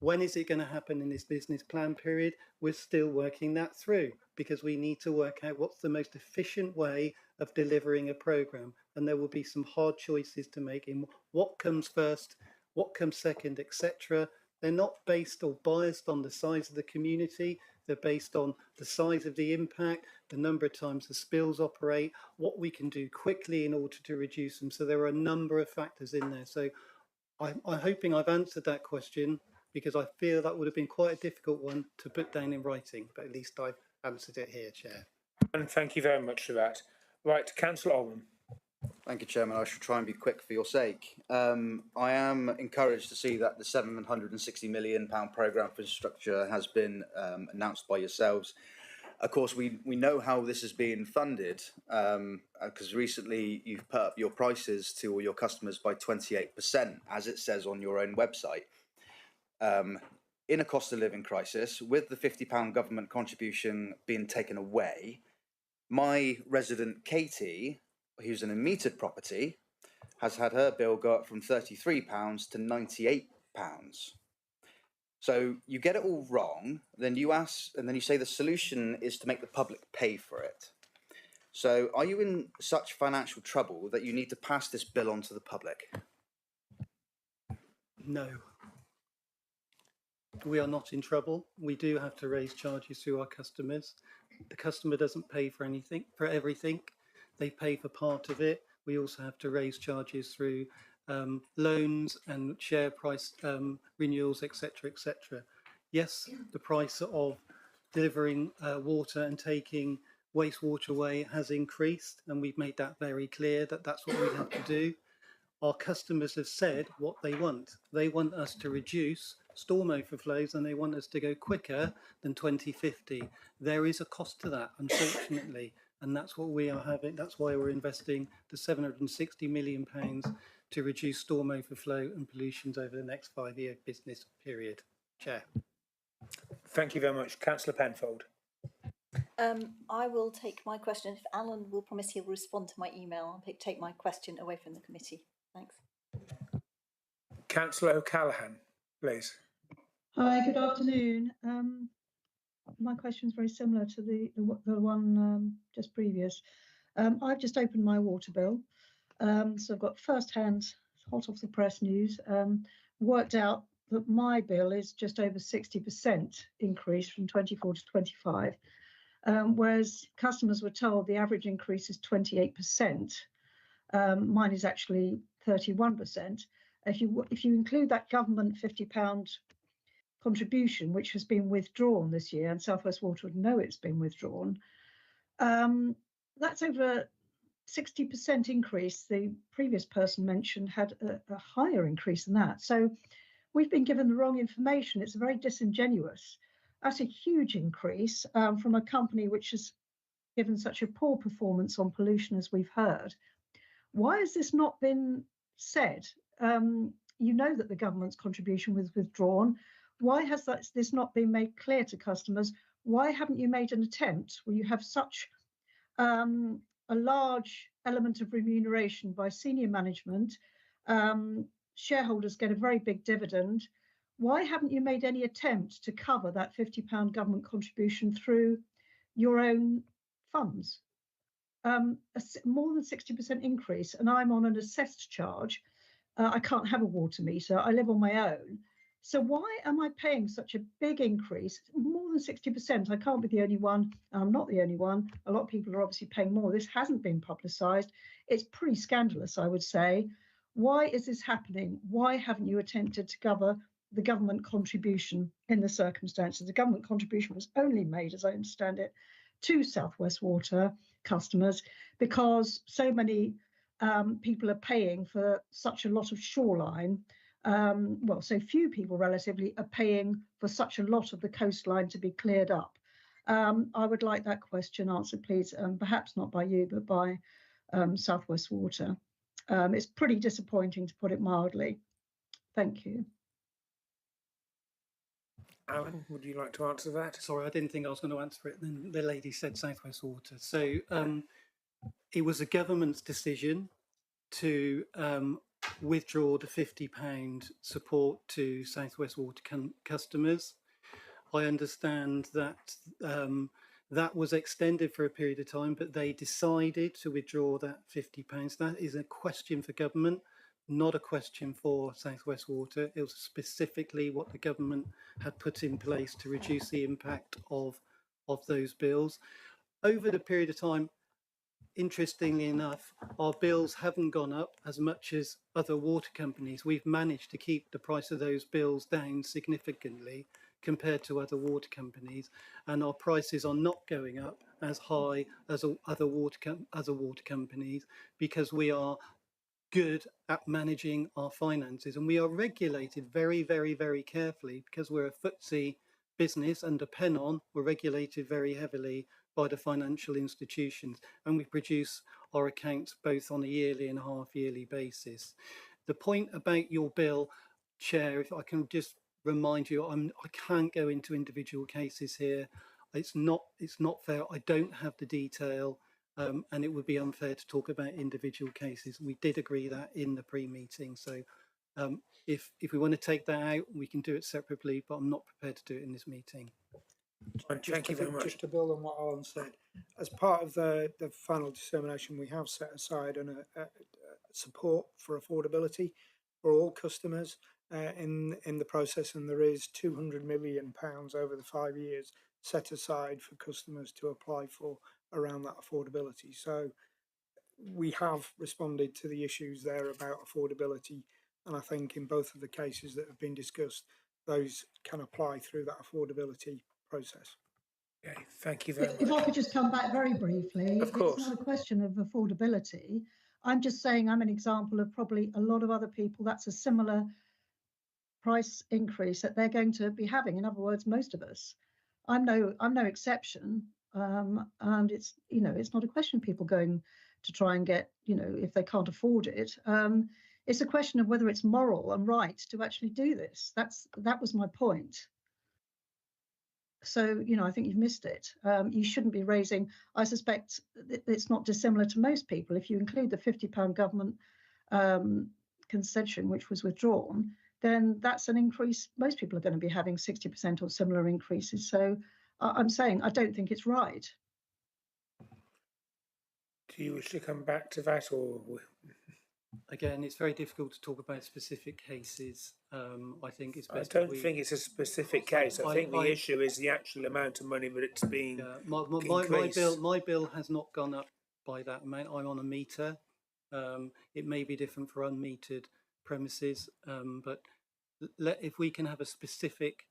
when is it going to happen in this business plan period, we're still working that through because we need to work out what's the most efficient way of delivering a programme, and there will be some hard choices to make in what comes first, what comes second, etc. They're not based or biased on the size of the community, they're based on the size of the impact, the number of times the spills operate, what we can do quickly in order to reduce them. So there are a number of factors in there. So I'm hoping I've answered that question, because I feel that would have been quite a difficult one to put down in writing, but at least I've answered it here, Chair. And thank you very much for that. Right, Councillor Owen. Thank you, Chairman. I shall try and be quick for your sake. I am encouraged to see that the £760 million programme for infrastructure has been announced by yourselves. Of course, we know how this is being funded because recently you've put up your prices to all your customers by 28%, as it says on your own website. In a cost of living crisis, with the £50 government contribution being taken away, my resident Katie, who's in a metered property, has had her bill go up from £33 to £98. So you get it all wrong, then you ask, and then you say the solution is to make the public pay for it. So are you in such financial trouble that you need to pass this bill on to the public? No. We are not in trouble. We do have to raise charges to our customers. The customer doesn't pay for anything, for everything. They pay for part of it. We also have to raise charges through loans and share price renewals, etc., etc. Yes, the price of delivering water and taking wastewater away has increased, and we've made that very clear that that's what we have to do. Our customers have said what they want. They want us to reduce storm overflows and they want us to go quicker than 2050. There is a cost to that, unfortunately, and that's what we are having. That's why we're investing the £760 million to reduce storm overflow and pollutions over the next 5-year business period. Chair. Thank you very much. Councillor Penfold. I will take my question. If Alan will promise he'll respond to my email, I'll take my question away from the committee. Thanks. Councillor O'Callaghan, please. Hi, good afternoon. My question is very similar to the one just previous. I've just opened my water bill, so I've got first-hand, hot off the press news. Worked out that my bill is just over 60% increase from 24 to 25, whereas customers were told the average increase is 28%. Mine is actually 31%. If you include that government £50 contribution, which has been withdrawn this year, and South West Water would know it's been withdrawn, that's over 60% increase. The previous person mentioned had a higher increase than that. So we've been given the wrong information. It's very disingenuous. That's a huge increase from a company which has given such a poor performance on pollution as we've heard. Why has this not been said? You know that the government's contribution was withdrawn. Why has this not been made clear to customers? Why haven't you made an attempt where you have such a large element of remuneration by senior management? Shareholders get a very big dividend. Why haven't you made any attempt to cover that £50 government contribution through your own funds? More than 60% increase, and I'm on an assessed charge. I can't have a water meter. I live on my own. So why am I paying such a big increase? More than 60%. I can't be the only one. I'm not the only one. A lot of people are obviously paying more. This hasn't been publicised. It's pretty scandalous, I would say. Why is this happening? Why haven't you attempted to cover the government contribution in the circumstances? The government contribution was only made, as I understand it, to South West Water customers because so many people are paying for such a lot of shoreline. Well, so few people relatively are paying for such a lot of the coastline to be cleared up. I would like that question answered, please, perhaps not by you, but by South West Water. It's pretty disappointing, to put it mildly. Thank you. Alan, would you like to answer that? Sorry, I didn't think I was going to answer it. Then the lady said South West Water. So it was a government's decision to withdraw the £50 support to South West Water customers. I understand that that was extended for a period of time, but they decided to withdraw that £50. That is a question for government, not a question for South West Water. It was specifically what the government had put in place to reduce the impact of those bills. Over the period of time, interestingly enough, our bills haven't gone up as much as other water companies. We've managed to keep the price of those bills down significantly compared to other water companies, and our prices are not going up as high as other water companies because we are good at managing our finances, and we are regulated very, very, very carefully because we're a FTSE business under Pennon were regulated very heavily by the financial institutions, and we produce our accounts both on a yearly and half-yearly basis. The point about your bill, Chair, if I can just remind you, I can't go into individual cases here. It's not fair. I don't have the detail, and it would be unfair to talk about individual cases. We did agree that in the pre-meeting, so if we want to take that out, we can do it separately, but I'm not prepared to do it in this meeting. Thank you very much. Just to build on what Alan said, as part of the final determination, we have set aside a support for affordability for all customers in the process, and there is £200 million over the 5 years set aside for customers to apply for around that affordability. So we have responded to the issues there about affordability, and I think in both of the cases that have been discussed, those can apply through that affordability process. Okay, thank you very much. If I could just come back very briefly. Of course. It's not a question of affordability. I'm just saying I'm an example of probably a lot of other people. That's a similar price increase that they're going to be having. In other words, most of us. I'm no exception. And it's not a question of people going to try and get, if they can't afford it. It's a question of whether it's moral and right to actually do this. That was my point. So, I think you've missed it. You shouldn't be raising, I suspect it's not dissimilar to most people. If you include the £50 government concession, which was withdrawn, then that's an increase. Most people are going to be having 60% or similar increases. So I'm saying I don't think it's right. Do you wish to come back to that, or? Again, it's very difficult to talk about specific cases. I think it's best. I don't think it's a specific case. I think the issue is the actual amount of money that it's been increased. My bill has not gone up by that amount. I'm on a meter. It may be different for unmetered premises, but if we can have a specific,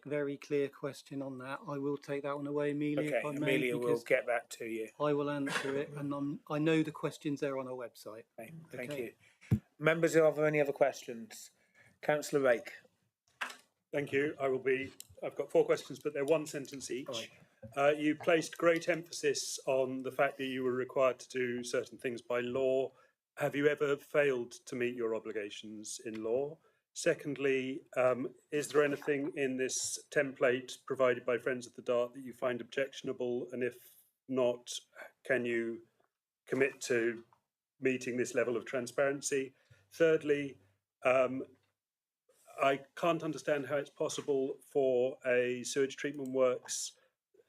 very clear question on that, I will take that one away, Amelia. Okay, Amelia will get that to you. I will answer it, and I know the questions there on our website. Okay, thank you. Members, are there any other questions? Councillor Rake. Thank you. I've got 4 questions, but they're one sentence each. You placed great emphasis on the fact that you were required to do certain things by law. Have you ever failed to meet your obligations in law? Secondly, is there anything in this template provided by Friends of the Dart that you find objectionable? And if not, can you commit to meeting this level of transparency? Thirdly, I can't understand how it's possible for a sewage treatment works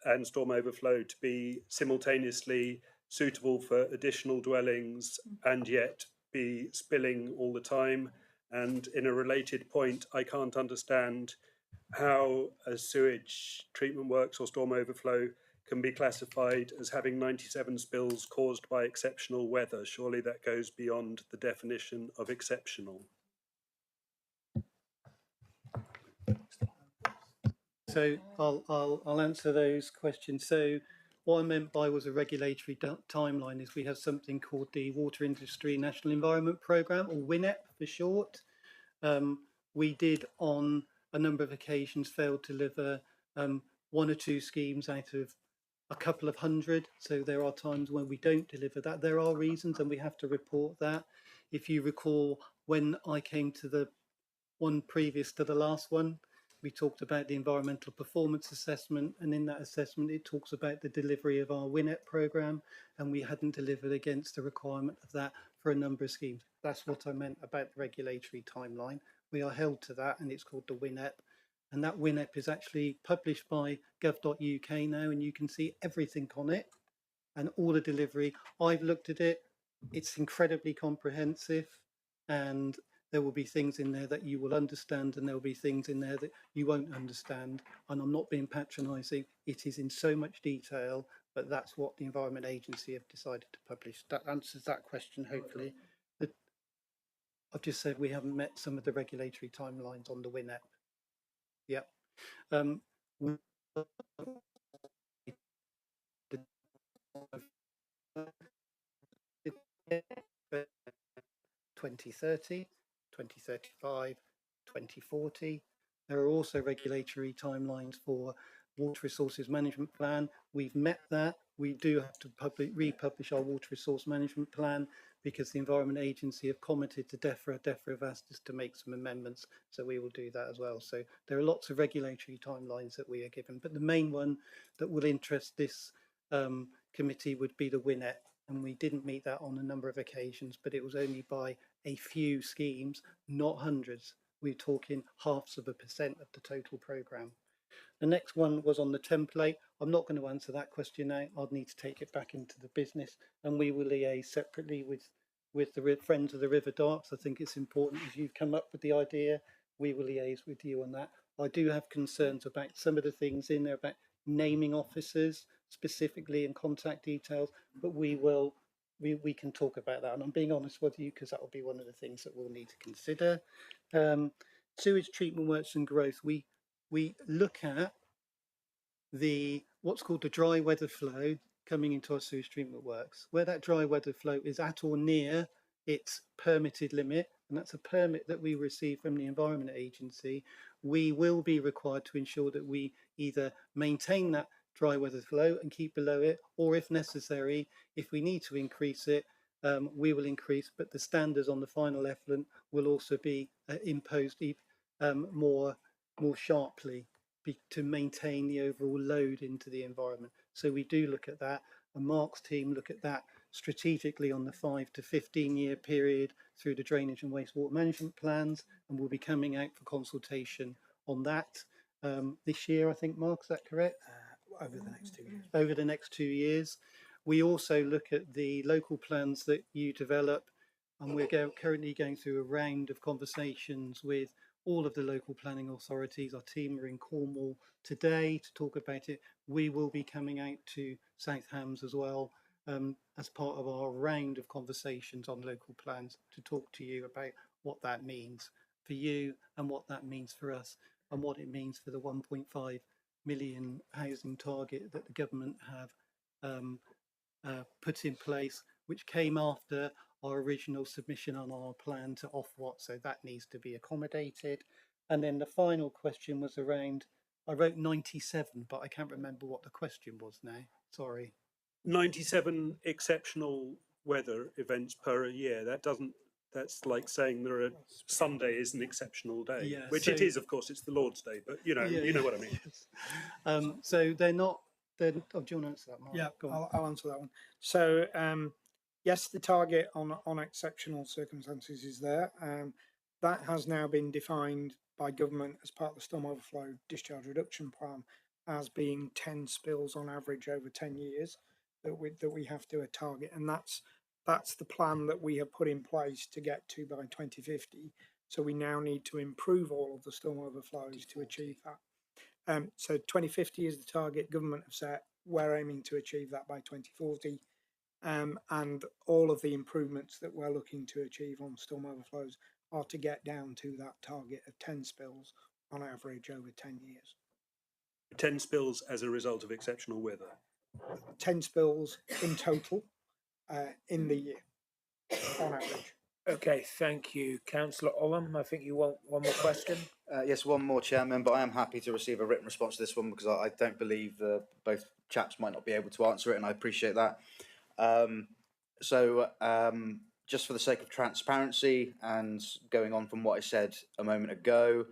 and storm overflow to be simultaneously suitable for additional dwellings and yet be spilling all the time. And in a related point, I can't understand how a sewage treatment works or storm overflow can be classified as having 97 spills caused by exceptional weather. Surely that goes beyond the definition of exceptional. So I'll answer those questions. So what I meant by was a regulatory timeline is we have something called the Water Industry National Environment Programme, or WINEP for short. We did on a number of occasions fail to deliver 1 or 2 schemes out of a couple of hundred. So there are times when we don't deliver that. There are reasons, and we have to report that. If you recall, when I came to the one previous to the last one, we talked about the environmental performance assessment, and in that assessment it talks about the delivery of our WINEP programme, and we hadn't delivered against the requirement of that for a number of schemes. That's what I meant about the regulatory timeline. We are held to that, and it's called the WINEP, and that WINEP is actually published by gov.uk now, and you can see everything on it and all the delivery. I've looked at it. It's incredibly comprehensive, and there will be things in there that you will understand, and there will be things in there that you won't understand. And I'm not being patronising. It is in so much detail, but that's what the Environment Agency have decided to publish. That answers that question, hopefully. I've just said we haven't met some of the regulatory timelines on the WINEP. Yep. 2030, 2035, 2040, There are also regulatory timelines for water resources management plan. We've met that. We do have to republish our water resource management plan because the Environment Agency have commented to DEFRA. DEFRA have asked us to make some amendments, so we will do that as well. So there are lots of regulatory timelines that we are given, but the main one that will interest this committee would be the WINET, and we didn't meet that on a number of occasions, but it was only by a few schemes, not hundreds. We're talking halves of a % of the total programme. The next one was on the template. I'm not going to answer that question now. I'd need to take it back into the business, and we will liaise separately with the Friends of the River Darts. I think it's important, as you've come up with the idea, we will liaise with you on that. I do have concerns about some of the things in there about naming officers specifically and contact details, but we can talk about that. And I'm being honest with you because that will be one of the things that we'll need to consider. Sewage treatment works and growth. We look at what's called the dry weather flow coming into our sewage treatment works, where that dry weather flow is at or near its permitted limit, and that's a permit that we receive from the Environment Agency. We will be required to ensure that we either maintain that dry weather flow and keep below it, or if necessary, if we need to increase it, we will increase, but the standards on the final effluent will also be imposed more sharply to maintain the overall load into the environment. So we do look at that, and Mark's team look at that strategically on the 5 to 15 year period through the drainage and wastewater management plans, and we'll be coming out for consultation on that this year, I think. Mark, is that correct? Over the next 2 years. Over the next 2 years. We also look at the local plans that you develop, and we're currently going through a round of conversations with all of the local planning authorities. Our team are in Cornwall today to talk about it. We will be coming out to South Hams as well as part of our round of conversations on local plans to talk to you about what that means for you and what that means for us and what it means for the 1.5 million housing target that the government have put in place, which came after our original submission on our plan to Ofwat, so that needs to be accommodated. And then the final question was around, I wrote 97, but I can't remember what the question was now, sorry. 97 exceptional weather events per year. That's like saying Sunday is an exceptional day, Yeah, which so, it is, of course, it's the Lord's Day, but you know what I mean. So they're not, oh, do you want to answer that, Mark? Yeah, Go on. I'll answer that one. So yes, the target on exceptional circumstances is there. That has now been defined by government as part of the storm overflow discharge reduction plan as being 10 spills on average over 10 years that we have to target, and that's the plan that we have put in place to get to by 2050. So we now need to improve all of the storm overflows to achieve that. So 2050 is the target government have set. We're aiming to achieve that by 2040. And all of the improvements that we're looking to achieve on storm overflows are to get down to that target of 10 spills on average over 10 years. 10 spills as a result of exceptional weather. 10 spills in total in the year on average. Okay, thank you. Councillor Olam, I think you want one more question? Yes, one more, Chairman, but I am happy to receive a written response to this one because I don't believe both chaps might not be able to answer it, and I appreciate that. Just for the sake of transparency and going on from what I said a moment ago,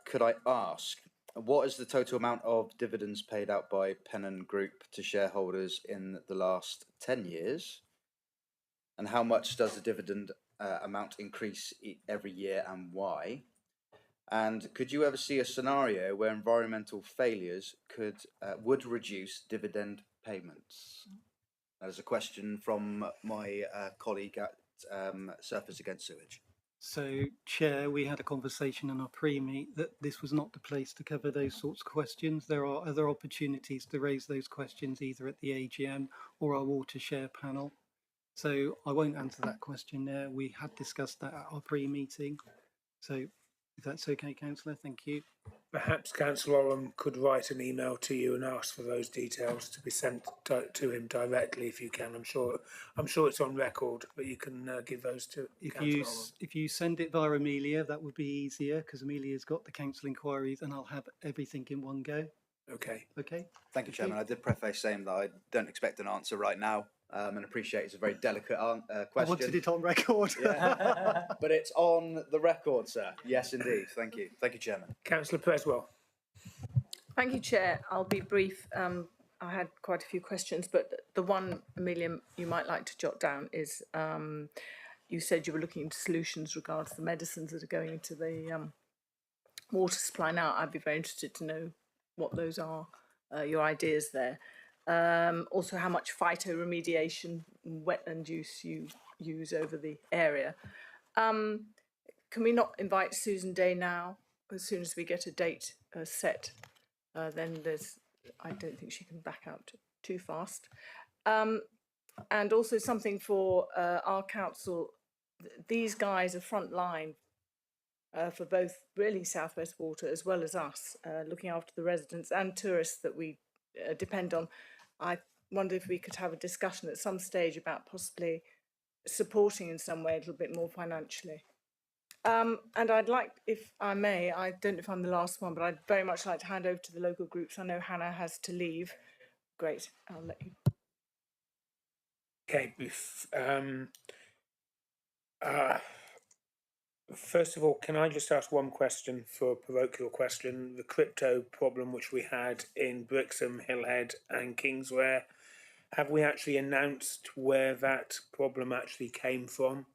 could I ask, what is the total amount of dividends paid out by Pennon Group to shareholders in the last 10 years? And how much does the dividend amount increase every year and why? And could you ever see a scenario where environmental failures would reduce dividend payments? That is a question from my colleague at Surfers Against Sewage. So, Chair, we had a conversation in our pre-meet that this was not the place to cover those sorts of questions. There are other opportunities to raise those questions either at the AGM or our water share panel. So I won't answer that question there. We had discussed that at our pre-meeting. So If that's okay, councillor, thank you. Perhaps Councillor Oram could write an email to you and ask for those details to be sent to him directly if you can. I'm sure it's on record, but you can give those to Councillor Oram. If you send it via Amelia, that would be easier because Amelia's got the council inquiries, and I'll have everything in one go. Okay. Okay. Thank you, Chairman. I did preface saying that I don't expect an answer right now, and appreciate it's a very delicate question. I wanted it on record. Yeah. But it's on the record, sir. Yes, indeed. Thank you. Thank you, Chairman. Councillor Preswell. Thank you, Chair. I'll be brief. I had quite a few questions, but the one, Amelia, you might like to jot down is you said you were looking into solutions regards the medicines that are going into the water supply now. I'd be very interested to know what those are, your ideas there. Also, how much phytoremediation, wetland use you use over the area. Can we not invite Susan Day now? As soon as we get a date set, then I don't think she can back out too fast. And also something for our council. These guys are front line for both really South West Water as well as us, looking after the residents and tourists that we depend on. I wonder if we could have a discussion at some stage about possibly supporting in some way a little bit more financially. And I'd like, if I may, I don't know if I'm the last one, but I'd very much like to hand over to the local groups. I know Hannah has to leave. Great, I'll let you. Okay, first of all, can I just ask one question for a parochial question? The crypto problem which we had in Brixham, Hillhead and Kingsware, have we actually announced where that problem actually came from?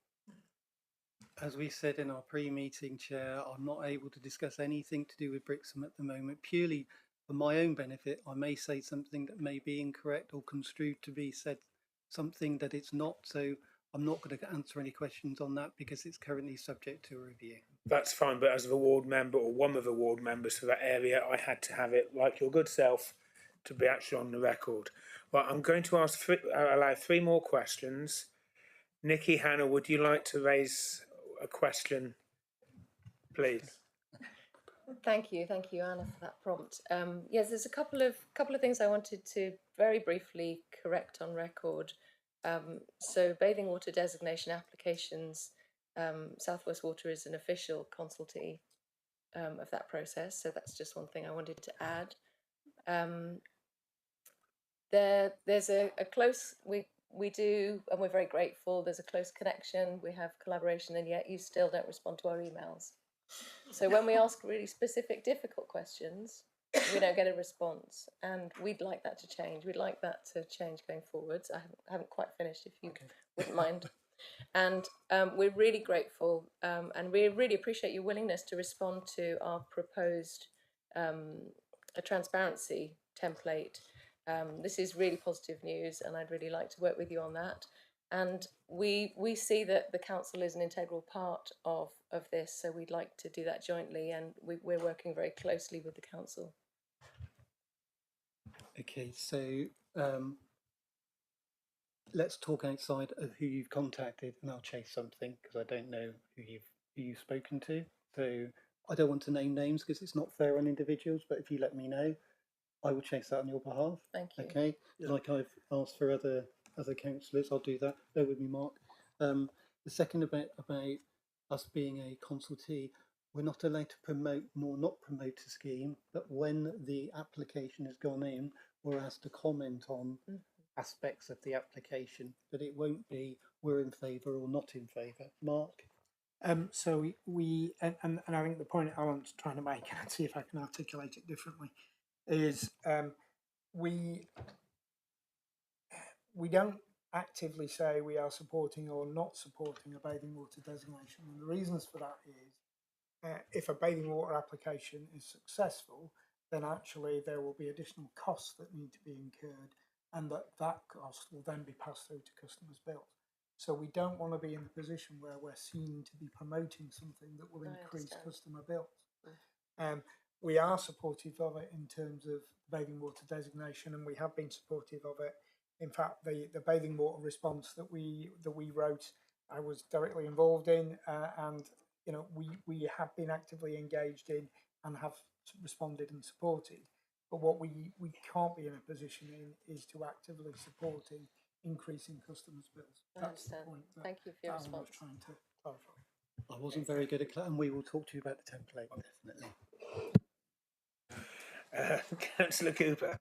As we said in our pre-meeting, Chair, I'm not able to discuss anything to do with Brixham at the moment, purely for my own benefit. I may say something that may be incorrect or construed to be said something that it's not, so I'm not going to answer any questions on that because it's currently subject to a review. That's fine, but as a ward member or one of the ward members for that area, I had to have it, like your good self, to be actually on the record. Well, I'm going to allow three more questions. Nikki, Hannah, would you like to raise a question, please? Thank you, Anna, for that prompt. Yes, there's a couple of things I wanted to very briefly correct on record. So bathing water designation applications, South West Water is an official consultee of that process. So that's just one thing I wanted to add. There's a close, we do, and we're very grateful, there's a close connection, we have collaboration, and yet you still don't respond to our emails. So when we ask really specific, difficult questions, we don't get a response, and we'd like that to change. We'd like that to change going forwards. I haven't quite finished, if you wouldn't mind. And we're really grateful, and we really appreciate your willingness to respond to our proposed a transparency template. This is really positive news, and I'd really like to work with you on that. And we see that the council is an integral part of this, so we'd like to do that jointly, and we're working very closely with the council. Okay, so let's talk outside of who you've contacted, and I'll chase something because I don't know who you've spoken to. So I don't want to name names because it's not fair on individuals, but if you let me know, I will chase that on your behalf. Thank you. Okay, like I've asked for other councillors, I'll do that. Bear with me, Mark. The second about us being a consultee, we're not allowed to promote nor not promote a scheme, but when the application has gone in, we're asked to comment on aspects of the application, but it won't be we're in favour or not in favour. Mark? So we and I think the point I want to try to make, and see if I can articulate it differently, is we don't actively say we are supporting or not supporting a bathing water designation, and the reasons for that is if a bathing water application is successful, then actually there will be additional costs that need to be incurred, and that cost will then be passed through to customers' bills. So we don't want to be in a position where we're seen to be promoting something that will increase customer bills. We are supportive of it in terms of bathing water designation, and we have been supportive of it. In fact, the bathing water response that we wrote, I was directly involved in, and you know, we have been actively engaged in and have responded and supported. But what we can't be in a position in is to actively supporting increasing customers' bills. That's the point that Thank you for your Alan was response. trying to clarify. I wasn't very good at, and we will talk to you about the template, definitely. Councillor Cooper.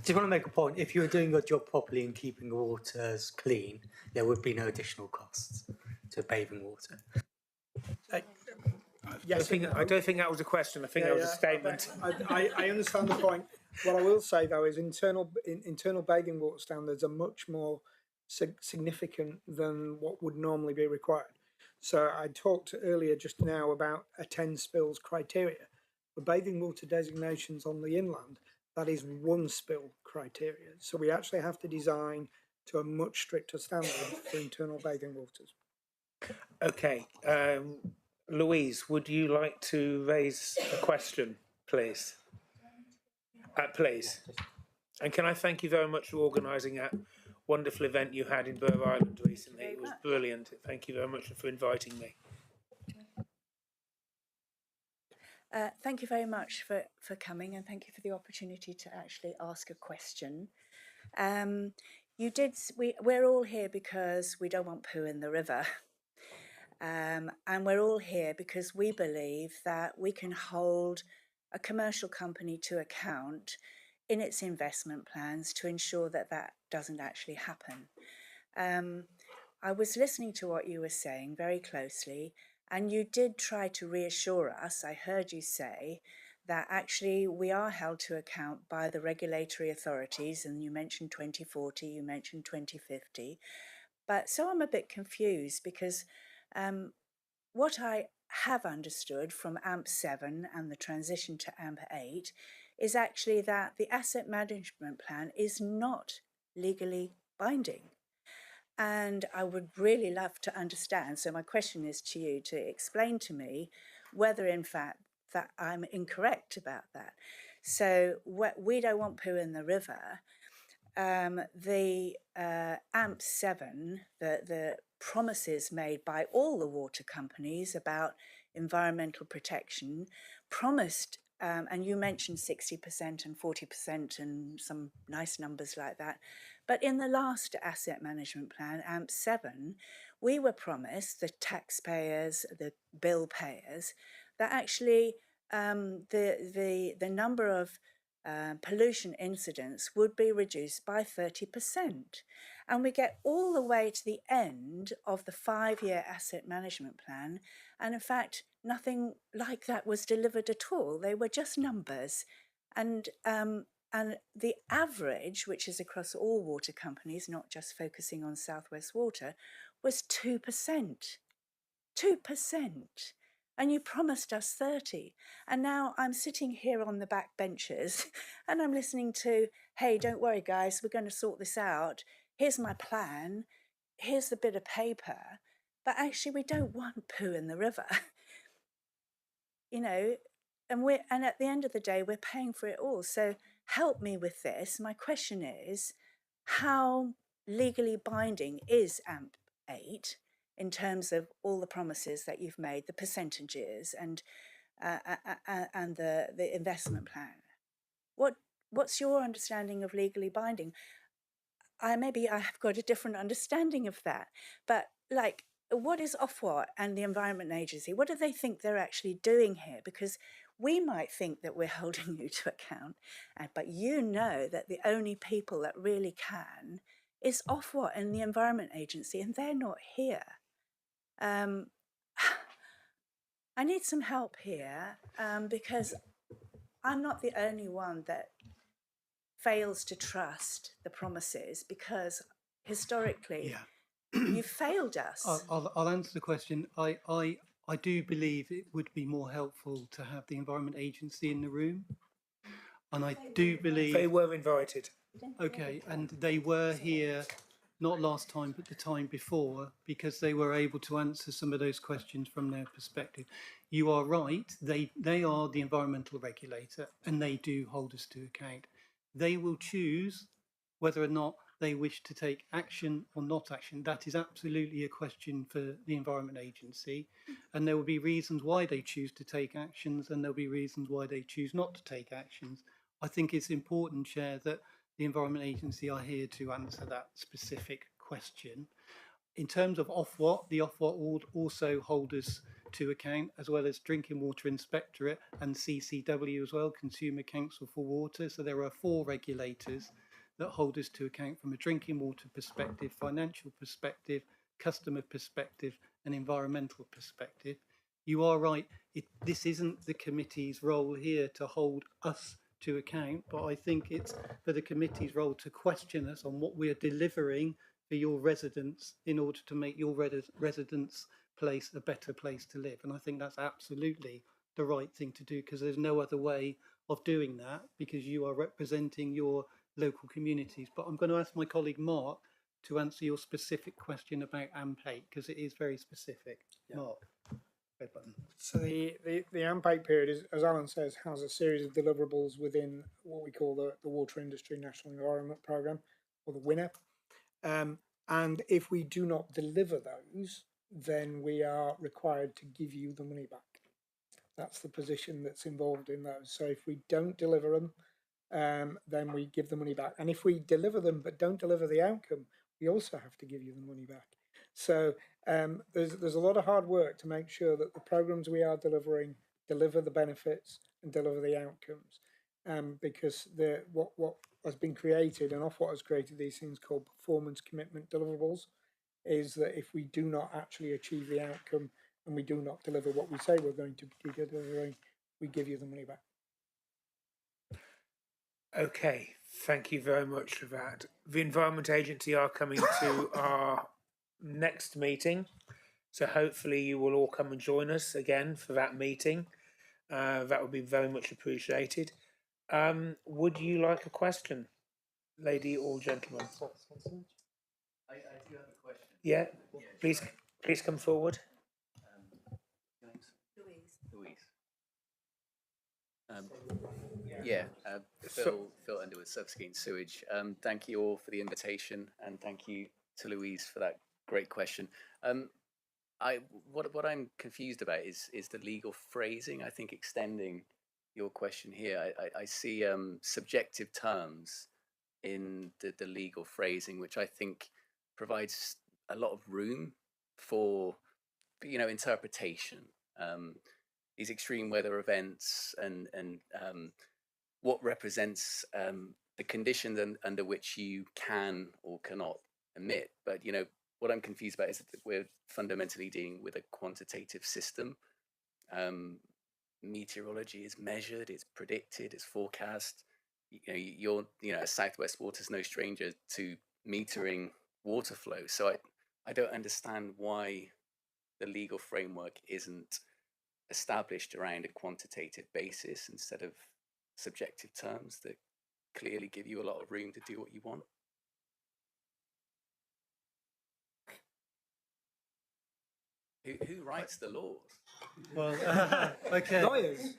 Just want to make a point. If you were doing your job properly and keeping the waters clean, there would be no additional costs to bathing water. Yes, I don't think that was a question. I think that was a statement. I understand the point. What I will say though is internal bathing water standards are much more significant than what would normally be required. So I talked earlier just now about a 10 spills criteria. For bathing water designations on the inland, that is one spill criteria. So we actually have to design to a much stricter standard for internal bathing waters. Okay. Louise, would you like to raise a question, please? Please. And can I thank you very much for organising that wonderful event you had in Burr Island recently? It was brilliant. Thank you very much for inviting me. Thank you very much for coming, and thank you for the opportunity to actually ask a question. We're all here because we don't want poo in the river. And we're all here because we believe that we can hold a commercial company to account in its investment plans to ensure that that doesn't actually happen. I was listening to what you were saying very closely, and you did try to reassure us. I heard you say that actually we are held to account by the regulatory authorities, and you mentioned 2040, you mentioned 2050. But so I'm a bit confused because what I have understood from AMP7 and the transition to AMP8 is actually that the asset management plan is not legally binding. And I would really love to understand, so my question is to you to explain to me whether in fact that I'm incorrect about that. So we don't want poo in the river. The AMP7, the promises made by all the water companies about environmental protection promised, and you mentioned 60% and 40% and some nice numbers like that. But in the last asset management plan, AMP7, we were promised, the taxpayers, the bill payers, that actually the number of pollution incidents would be reduced by 30%. And we get all the way to the end of the 5-year asset management plan. And in fact, nothing like that was delivered at all. They were just numbers. And the average, which is across all water companies, not just focusing on South West Water, was 2%. 2%. And you promised us 30. And now I'm sitting here on the back benches and I'm listening to, hey, don't worry, guys, we're going to sort this out. Here's my plan. Here's the bit of paper. But actually, we don't want poo in the river. You know, and at the end of the day, we're paying for it all. So help me with this. My question is, how legally binding is AMP8? In terms of all the promises that you've made, the percentages and the investment plan. What's your understanding of legally binding? Maybe I have got a different understanding of that, but like, what is Ofwat and the Environment Agency? What do they think they're actually doing here? Because we might think that we're holding you to account, but you know that the only people that really can is Ofwat and the Environment Agency, and they're not here. I need some help here because I'm not the only one that fails to trust the promises, because historically you failed us. I'll answer the question. I do believe it would be more helpful to have the Environment Agency in the room. And I do believe... They were invited. Okay, and they were here not last time, but the time before, because they were able to answer some of those questions from their perspective. You are right, they are the environmental regulator and they do hold us to account. They will choose whether or not they wish to take action or not action, that is absolutely a question for the Environment Agency. And there will be reasons why they choose to take actions, and there'll be reasons why they choose not to take actions. I think it's important, Chair, that the Environment Agency are here to answer that specific question. In terms of Ofwat, the Ofwat will also hold us to account, as well as Drinking Water Inspectorate and CCW as well, Consumer Council for Water. So there are 4 regulators that hold us to account from a drinking water perspective, financial perspective, customer perspective, and environmental perspective. You are right, this isn't the committee's role here to hold us to account, but I think it's for the committee's role to question us on what we are delivering for your residents in order to make your residents' place a better place to live. And I think that's absolutely the right thing to do, because there's no other way of doing that, because you are representing your local communities. But I'm going to ask my colleague Mark to answer your specific question about AMP8, because it is very specific. Yeah. Mark. Red button. So the AMP8 period, is, as Alan says, has a series of deliverables within what we call the Water Industry National Environment Programme, or the WINEP. And if we do not deliver those, then we are required to give you the money back. That's the position that's involved in those. So if we don't deliver them, then we give the money back. And if we deliver them but don't deliver the outcome, we also have to give you the money back. So there's a lot of hard work to make sure that the programs we are delivering deliver the benefits and deliver the outcomes. Because what has been created, and Ofwat has created these things called performance commitment deliverables, is that if we do not actually achieve the outcome and we do not deliver what we say we're going to be delivering, we give you the money back. Okay, thank you very much for that. The Environment Agency are coming to our next meeting, so hopefully you will all come and join us again for that meeting. That would be very much appreciated. Would you like a question, lady or gentleman? I do have a question. Yeah, please come forward. Louise. Phil Underwood, Subscreen Sewage. Thank you all for the invitation, and thank you to Louise for that great question. What I'm confused about is the legal phrasing. I think extending your question here, I see subjective terms in the legal phrasing, which I think provides a lot of room for interpretation. These extreme weather events and what represents the conditions under which you can or cannot emit. But what I'm confused about is that we're fundamentally dealing with a quantitative system. Meteorology is measured, it's predicted, it's forecast. Southwest Water is no stranger to metering water flow. So I don't understand why the legal framework isn't established around a quantitative basis instead of subjective terms that clearly give you a lot of room to do what you want. Who writes the laws? Well, okay. Lawyers.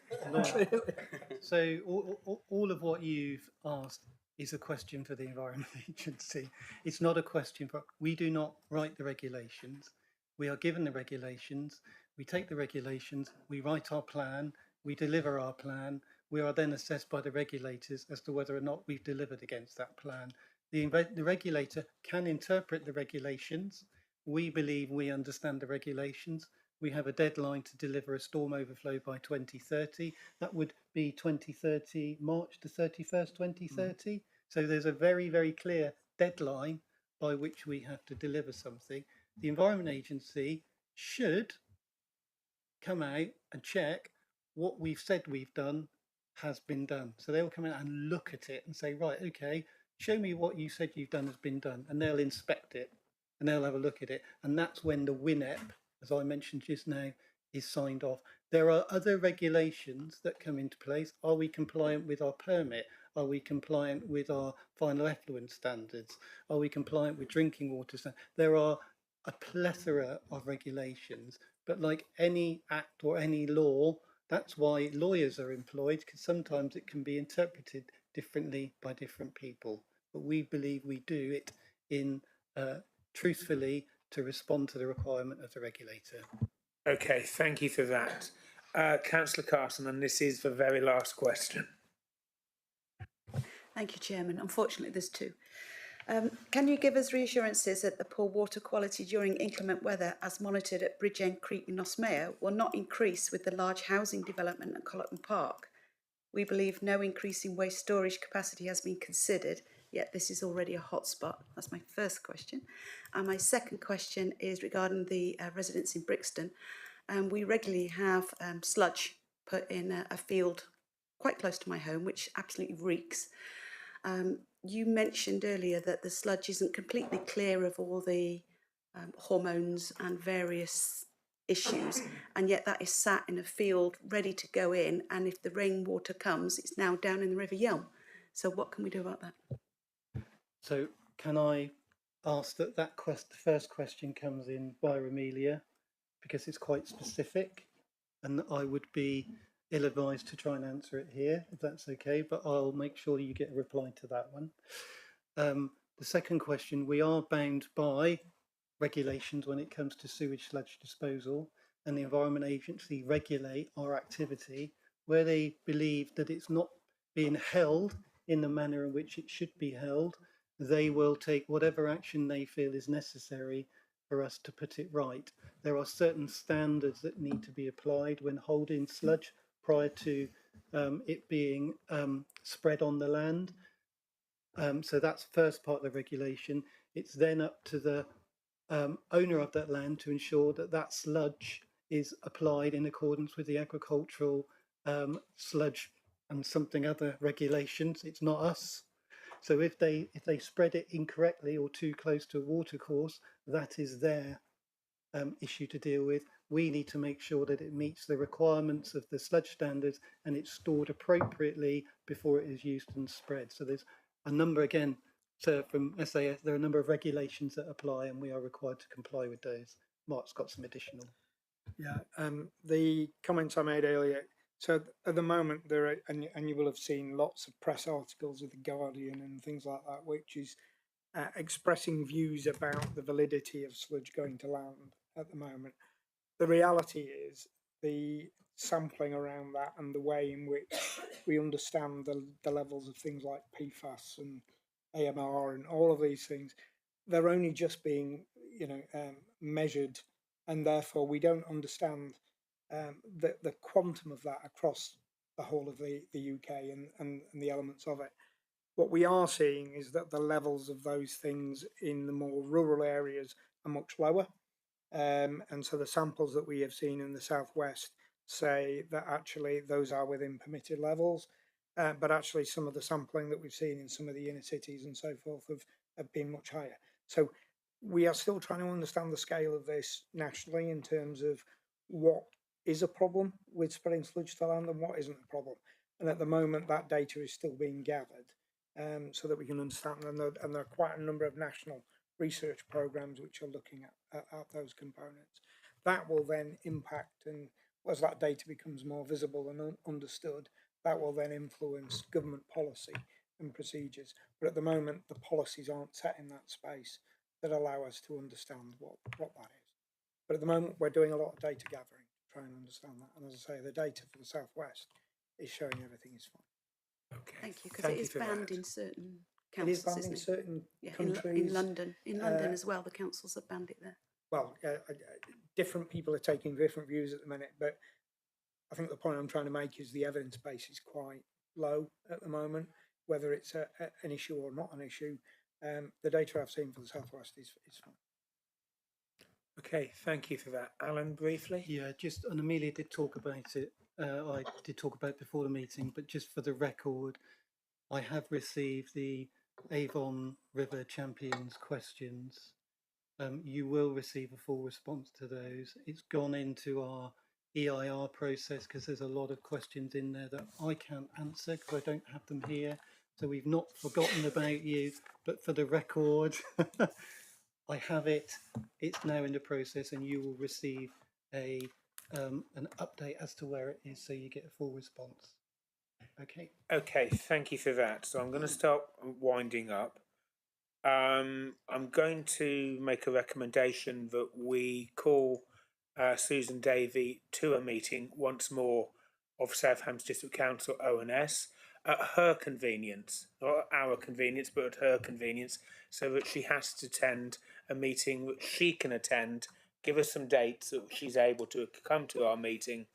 So all of what you've asked is a question for the Environment Agency. It's not a question for, we do not write the regulations. We are given the regulations, we take the regulations, we write our plan, we deliver our plan, we are then assessed by the regulators as to whether or not we've delivered against that plan. The regulator can interpret the regulations. We believe we understand the regulations. We have a deadline to deliver a storm overflow by 2030. That would be 2030, March the 31st, 2030. So there's a very, very clear deadline by which we have to deliver something. The Environment Agency should come out and check what we've said we've done has been done. So they'll come out and look at it and say, right, okay, show me what you said you've done has been done. And they'll inspect it and they'll have a look at it. And that's when the WINEP, as I mentioned just now, is signed off. There are other regulations that come into place. Are we compliant with our permit? Are we compliant with our final effluent standards? Are we compliant with drinking water standards? There are a plethora of regulations, but like any act or any law, that's why lawyers are employed, because sometimes it can be interpreted differently by different people. but we believe we do it in truthfully to respond to the requirement of the regulator. Okay, thank you for that. Councillor Carson, and this is the very last question. Thank you, Chairman. Unfortunately, there's two. Can you give us reassurances that the poor water quality during inclement weather, as monitored at Bridgend Creek in Osmea, will not increase with the large housing development at Colleton Park? We believe no increase in waste storage capacity has been considered, yet this is already a hotspot. That's my first question. And my second question is regarding the residents in Brixton. We regularly have sludge put in a field quite close to my home, which absolutely reeks. You mentioned earlier that the sludge isn't completely clear of all the hormones and various issues, and yet that is sat in a field ready to go in, and if the rainwater comes, it's now down in the River Yelm. So what can we do about that? So can I ask that the first question comes in via Amelia, because it's quite specific, and I would be ill-advised to try and answer it here, if that's okay, but I'll make sure you get a reply to that one. The second question, we are bound by regulations when it comes to sewage sludge disposal, and the Environment Agency regulate our activity where they believe that it's not being held in the manner in which it should be held. They will take whatever action they feel is necessary for us to put it right. There are certain standards that need to be applied when holding sludge prior to it being spread on the land. So that's first part of the regulation. It's then up to the owner of that land to ensure that that sludge is applied in accordance with the agricultural sludge and something other regulations. It's not us. So if they spread it incorrectly or too close to a watercourse, that is their issue to deal with. We need to make sure that it meets the requirements of the sludge standards and it's stored appropriately before it is used and spread. So there's a number, again, so from SAS, there are a number of regulations that apply and we are required to comply with those. Mark's got some additional. Yeah, the comments I made earlier. So at the moment, there are, and you will have seen lots of press articles of The Guardian and things like that, which is expressing views about the validity of sludge going to land at the moment. The reality is the sampling around that and the way in which we understand the levels of things like PFAS and AMR and all of these things, they're only just being, measured, and therefore we don't understand the quantum of that across the whole of the UK and the elements of it. What we are seeing is that the levels of those things in the more rural areas are much lower. And so the samples that we have seen in the southwest say that actually those are within permitted levels. But actually some of the sampling that we've seen in some of the inner cities and so forth have been much higher. So we are still trying to understand the scale of this nationally in terms of what is a problem with spreading sludge to land and what isn't a problem. And at the moment that data is still being gathered so that we can understand, and there are quite a number of national research programs which are looking at those components. That will then impact, and as that data becomes more visible and understood, that will then influence government policy and procedures. But at the moment, the policies aren't set in that space that allow us to understand what that is. But at the moment, we're doing a lot of data gathering to try and understand that. And as I say, the data for the Southwest is showing everything is fine. Okay. Thank you, because it is banned in certain councils. It is banned in certain countries. In London as well, the councils have banned it there. Well, different people are taking different views at the minute, but I think the point I'm trying to make is the evidence base is quite low at the moment, whether it's an issue or not an issue. The data I've seen for the Southwest is fine. Okay, thank you for that. Alan, briefly? Yeah, and Amelia did talk about it. I did talk about it before the meeting, but just for the record, I have received the Avon River Champions questions. You will receive a full response to those. It's gone into our EIR process because there's a lot of questions in there that I can't answer because I don't have them here. So we've not forgotten about you, but for the record, I have it. It's now in the process, and you will receive an update as to where it is, so you get a full response. Okay. Okay, thank you for that. So I'm going to start winding up. I'm going to make a recommendation that we call Susan Davey to a meeting once more of South Hams District Council ONS at her convenience, not at our convenience, but at her convenience, so that she has to attend a meeting that she can attend, give us some dates that she's able to come to our meeting,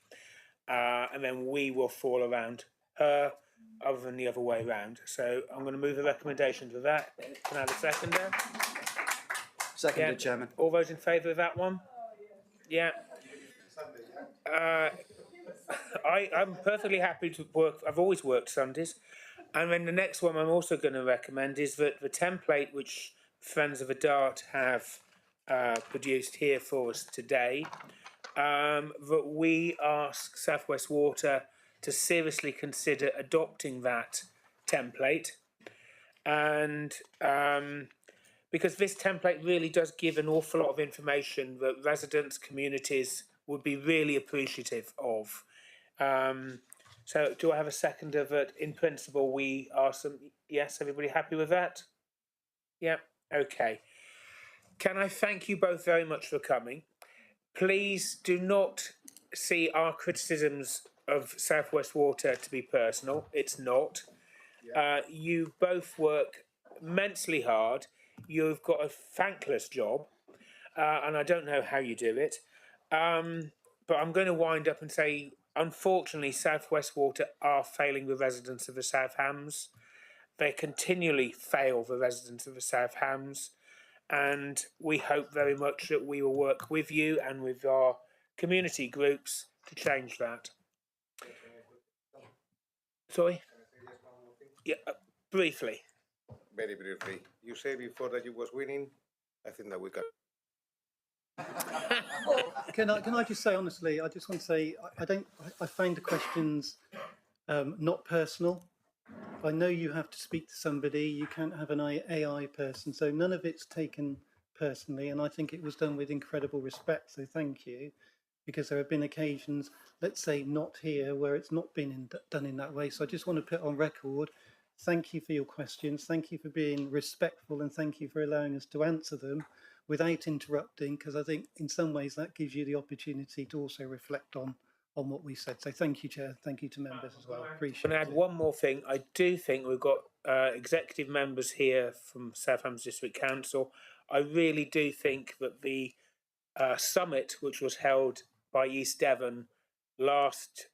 and then we will fall around her other than the other way around. So I'm going to move a recommendation to that. Can I have a seconder? Seconded, Yeah. Chairman. All those in favour of that one? Yeah. I'm perfectly happy to work. I've always worked Sundays. And then the next one I'm also going to recommend is that the template which Friends of the Dart have produced here for us today, that we ask South West Water to seriously consider adopting that template. And because this template really does give an awful lot of information that residents, communities would be really appreciative of. So do I have a seconder that in principle we are some, yes, everybody happy with that? Yeah, okay. Can I thank you both very much for coming? Please do not see our criticisms of South West Water to be personal. It's not. You both work immensely hard. You've got a thankless job, and I don't know how you do it. But I'm going to wind up and say, unfortunately, South West Water are failing the residents of the South Hams. They continually fail the residents of the South Hams, and we hope very much that we will work with you and with our community groups to change that. Sorry? Yeah, briefly. Very briefly. You said before that you was winning. I think that we can. Can I just say honestly? I just want to say I find the questions not personal. I know you have to speak to somebody. You can't have an AI person, so none of it's taken personally. And I think it was done with incredible respect. So thank you, because there have been occasions, let's say not here, where it's not been done in that way. So I just want to put on record. Thank you for your questions. Thank you for being respectful, and thank you for allowing us to answer them without interrupting, because I think in some ways that gives you the opportunity to also reflect on what we said. So thank you, Chair. Thank you to members as well. Appreciate I'm going it. to add one more thing. I do think we've got executive members here from South Hams District Council. I really do think that the summit, which was held by East Devon last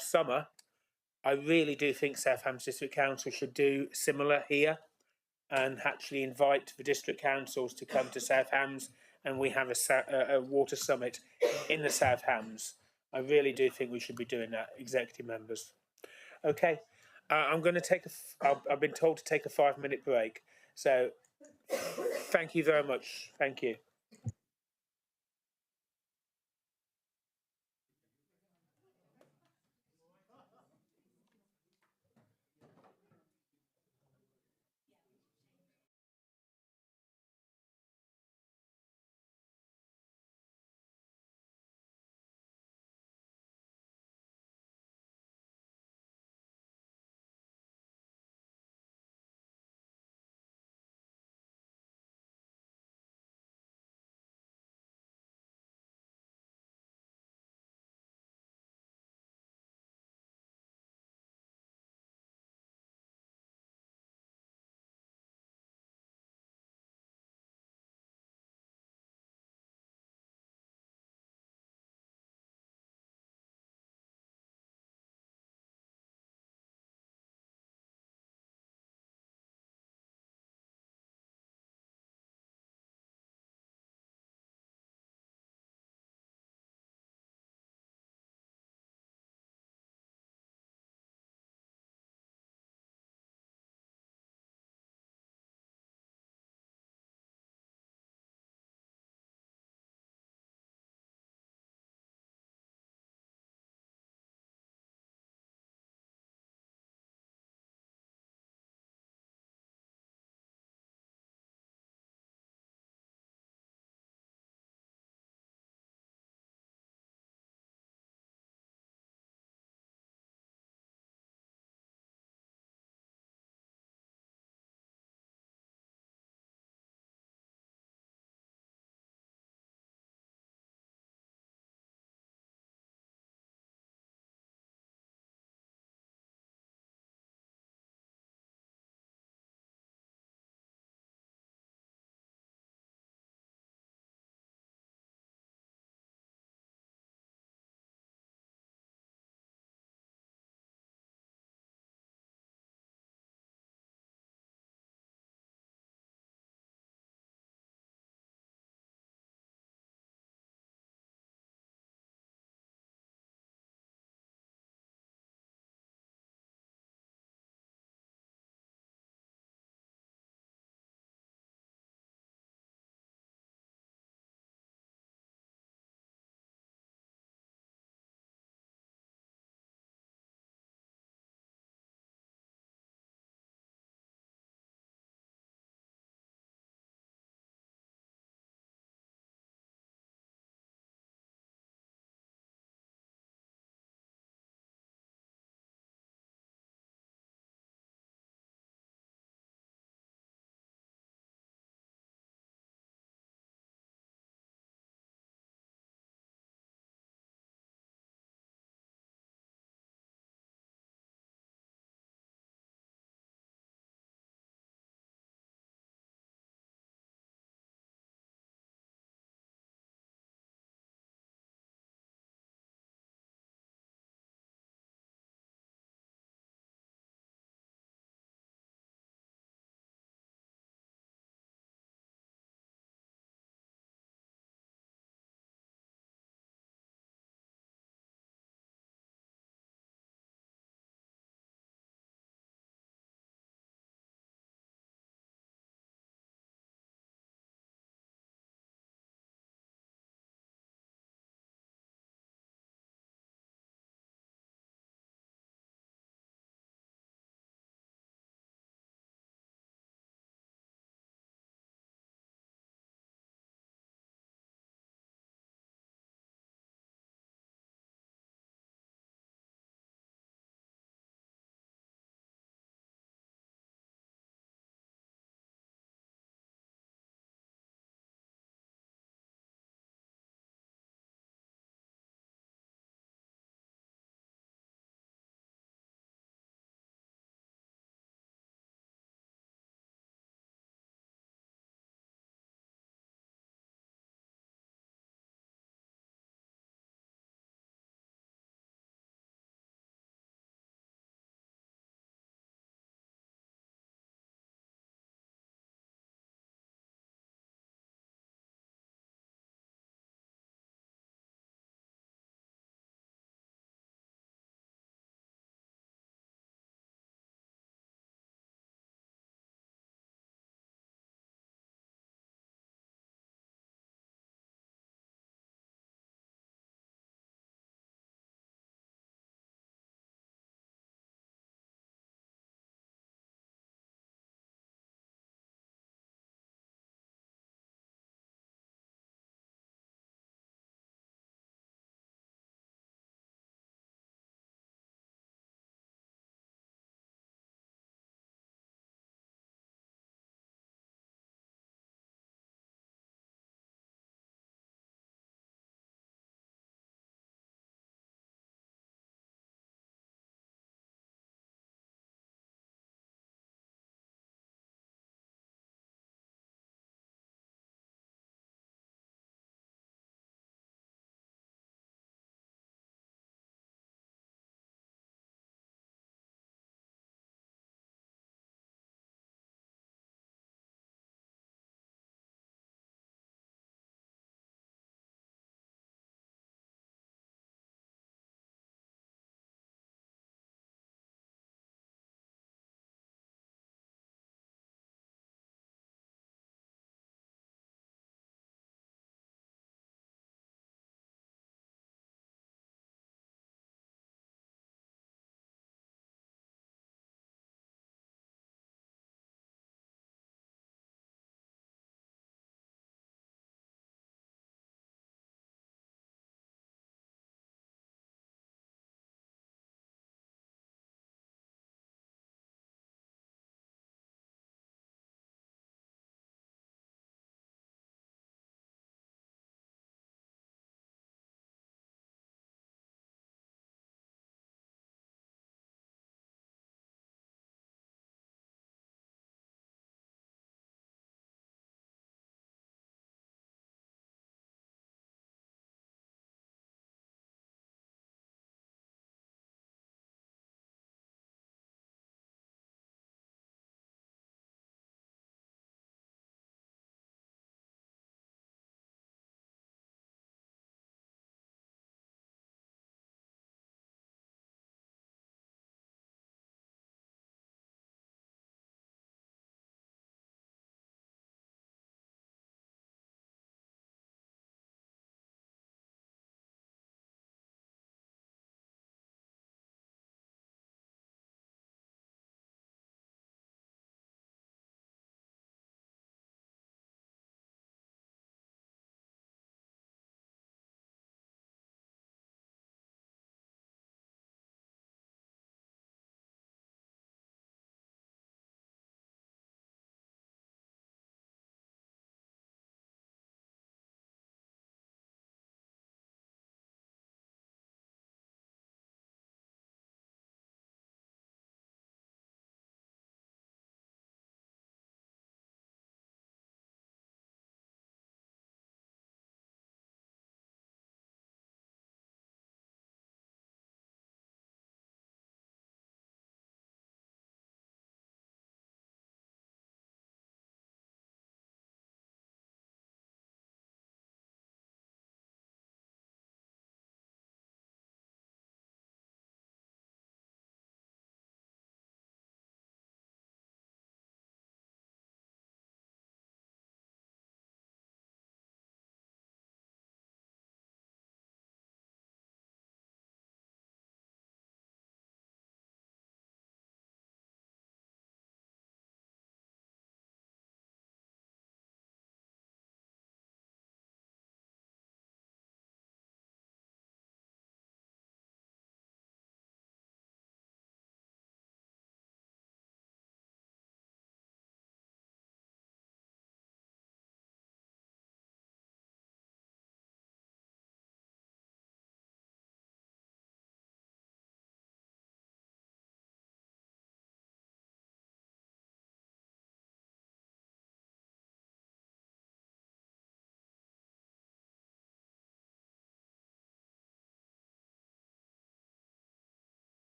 summer, I really do think South Hams District Council should do similar here and actually invite the district councils to come to South Hams, and we have a water summit in the South Hams. I really do think we should be doing that, executive members. Okay, I'm going to take I've been told to take a 5-minute break. So thank you very much. Thank you.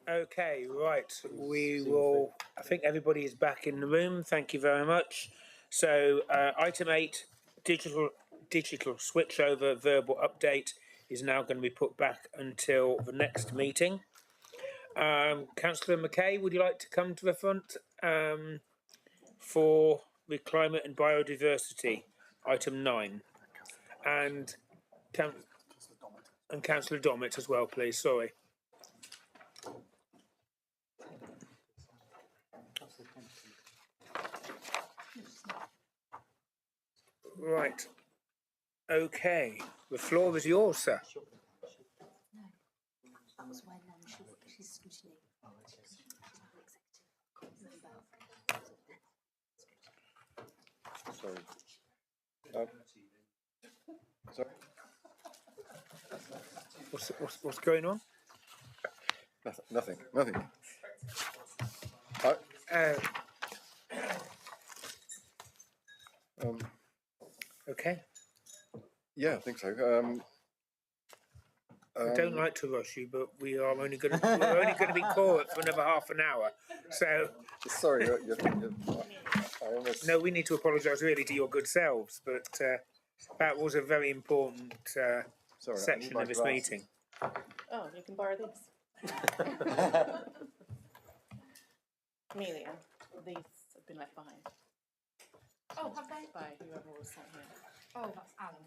Okay, right. We will. I think everybody is back in the room. Thank you very much. So, item 8, digital switchover verbal update is now going to be put back until the next meeting. Councillor McKay, would you like to come to the front for the climate and biodiversity, item 9, and Councillor Dommett as well, please. Sorry. Right. Okay. The floor is yours, sir. That was when she's scrutiny. Sorry. Sorry. What's going on? Nothing. Okay. Yeah, I think so. I don't like to rush you, but we're only going to be quiet for another half an hour. So sorry, I almost... No, we need to apologise really to your good selves, but that was a very important section of this meeting. Oh, you can borrow these. Amelia, these have been left behind. Oh, have they? By whoever was sat here. Oh, that's Alan.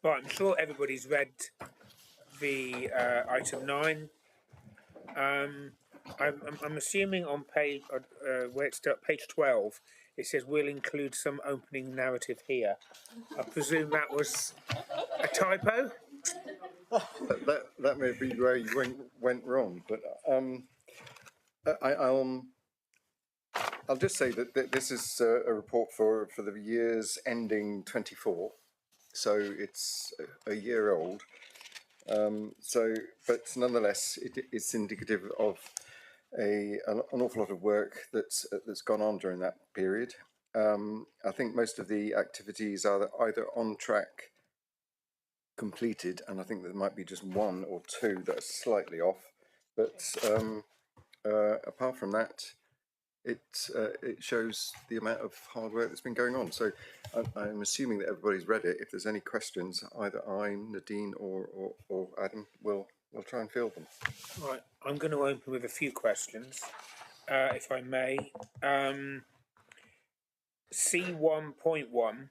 Right, I'm sure everybody's read the item 9. I'm assuming on page where it's page 12, it says we'll include some opening narrative here. I presume that was a typo. that may be where you went wrong, but I'll just say that this is a report for the years ending 24, so it's a year old. But nonetheless, it's indicative of an awful lot of work that's gone on during that period. I think most of the activities are either on track, completed, and I think there might be just 1 or 2 that are slightly off. But apart from that, it shows the amount of hard work that's been going on. So I'm assuming that everybody's read it. If there's any questions, either I, Nadine, or Adam will try and field them. Right, I'm going to open with a few questions, if I may. C1.1,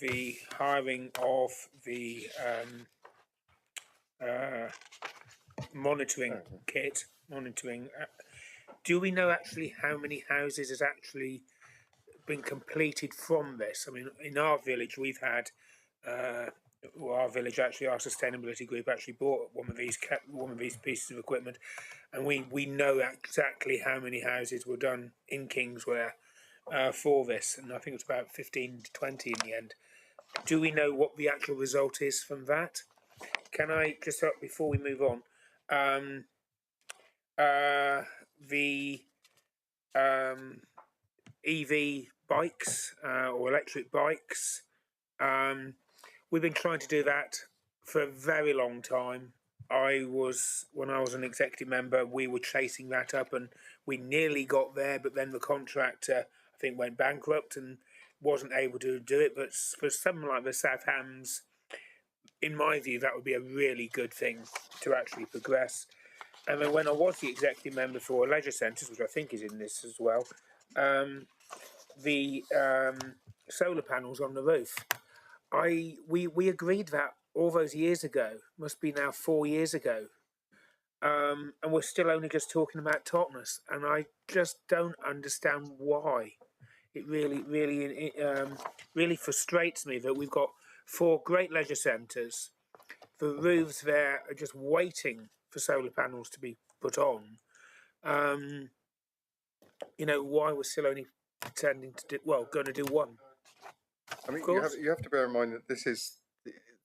the hiring of the monitoring kit, do we know actually how many houses has actually been completed from this? I mean, in our village, we've had, our sustainability group actually bought one of these pieces of equipment, and we know exactly how many houses were done in Kingsware for this, and I think it's about 15 to 20 in the end. Do we know what the actual result is from that? Can I just, before we move on, the EV bikes or electric bikes, we've been trying to do that for a very long time. When I was an executive member, we were chasing that up and we nearly got there, but then the contractor, I think, went bankrupt and wasn't able to do it. But for something like the South Hams, in my view, that would be a really good thing to actually progress. And then when I was the executive member for leisure centres, which I think is in this as well, the solar panels on the roof, we agreed that all those years ago, must be now 4 years ago, and we're still only just talking about Totnes, and I just don't understand why. It really frustrates me that we've got 4 great leisure centres. The roofs there are just waiting for solar panels to be put on. Why we're still only pretending to going to do one. I mean, you have to bear in mind that this is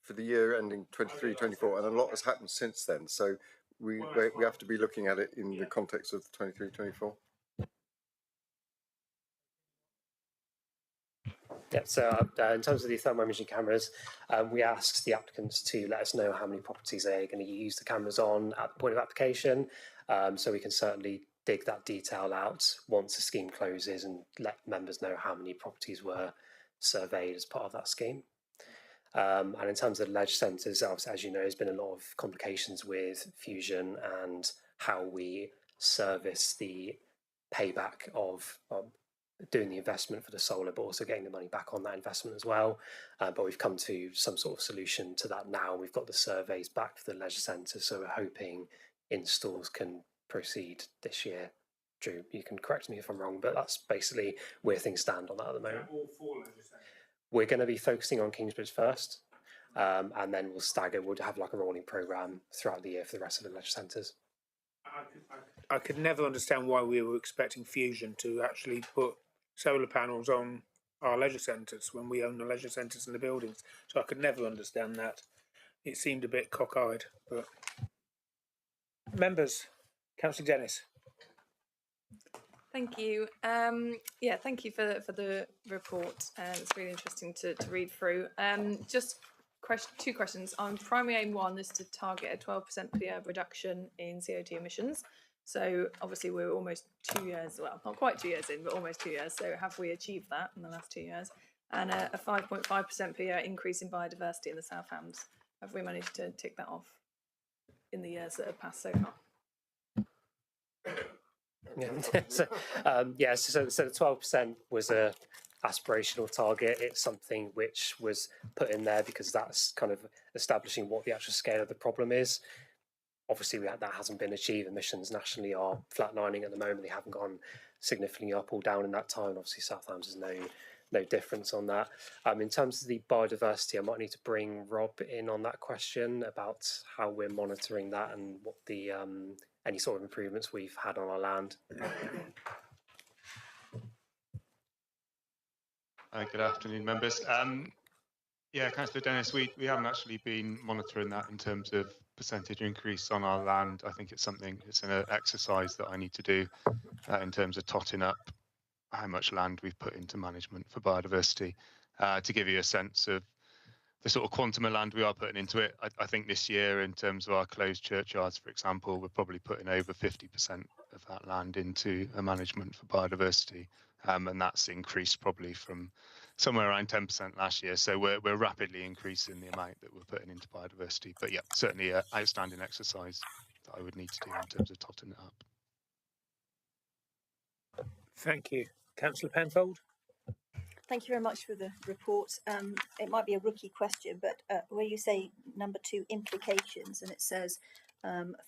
for the year ending 23-24, and a lot has happened since then. So we have to be looking at it in the context of 23-24. Yeah, so in terms of the thermal imaging cameras, we asked the applicants to let us know how many properties they're going to use the cameras on at the point of application, so we can certainly dig that detail out once the scheme closes and let members know how many properties were surveyed as part of that scheme. And in terms of the ledge centres, as you know, there's been a lot of complications with Fusion and how we service the payback of doing the investment for the solar, but also getting the money back on that investment as well. But we've come to some sort of solution to that now. We've got the surveys back for the leisure centres, so we're hoping installs can proceed this year. Drew, you can correct me if I'm wrong, but that's basically where things stand on that at the moment. All 4 leisure centres? We're going to be focusing on Kingsbridge first, and then we'll stagger. We'll have like a rolling programme throughout the year for the rest of the leisure centres. I could never understand why we were expecting Fusion to actually put solar panels on our leisure centres when we own the leisure centres and the buildings. So I could never understand that. It seemed a bit cockeyed. But members, Councillor Dennis. Thank you. Yeah, thank you for the report. It's really interesting to read through. Just two questions. On primary aim 1 is to target a 12% per year reduction in CO2 emissions. So obviously we're almost 2 years, well, not quite 2 years in, but almost 2 years. So have we achieved that in the last 2 years? And a 5.5% per year increase in biodiversity in the South Hams. Have we managed to tick that off in the years that have passed so far? Yeah, so the 12% was a aspirational target. It's something which was put in there because that's kind of establishing what the actual scale of the problem is. Obviously, that hasn't been achieved. Emissions nationally are flatlining at the moment. They haven't gone significantly up or down in that time. Obviously, South Hams is no difference on that. In terms of the biodiversity, I might need to bring Rob in on that question about how we're monitoring that and what the any sort of improvements we've had on our land. Good afternoon, members. Yeah, Councillor Dennis, we haven't actually been monitoring that in terms of percentage increase on our land. I think it's an exercise that I need to do in terms of totting up how much land we've put into management for biodiversity. To give you a sense of the sort of quantum of land we are putting into it, I think this year, in terms of our closed churchyards, for example, we're probably putting over 50% of that land into a management for biodiversity. And that's increased probably from somewhere around 10% last year. So we're rapidly increasing the amount that we're putting into biodiversity. But yeah, certainly an outstanding exercise that I would need to do in terms of totting it up. Thank you. Councillor Penfold. Thank you very much for the report. It might be a rookie question, but where you say number 2, implications, and it says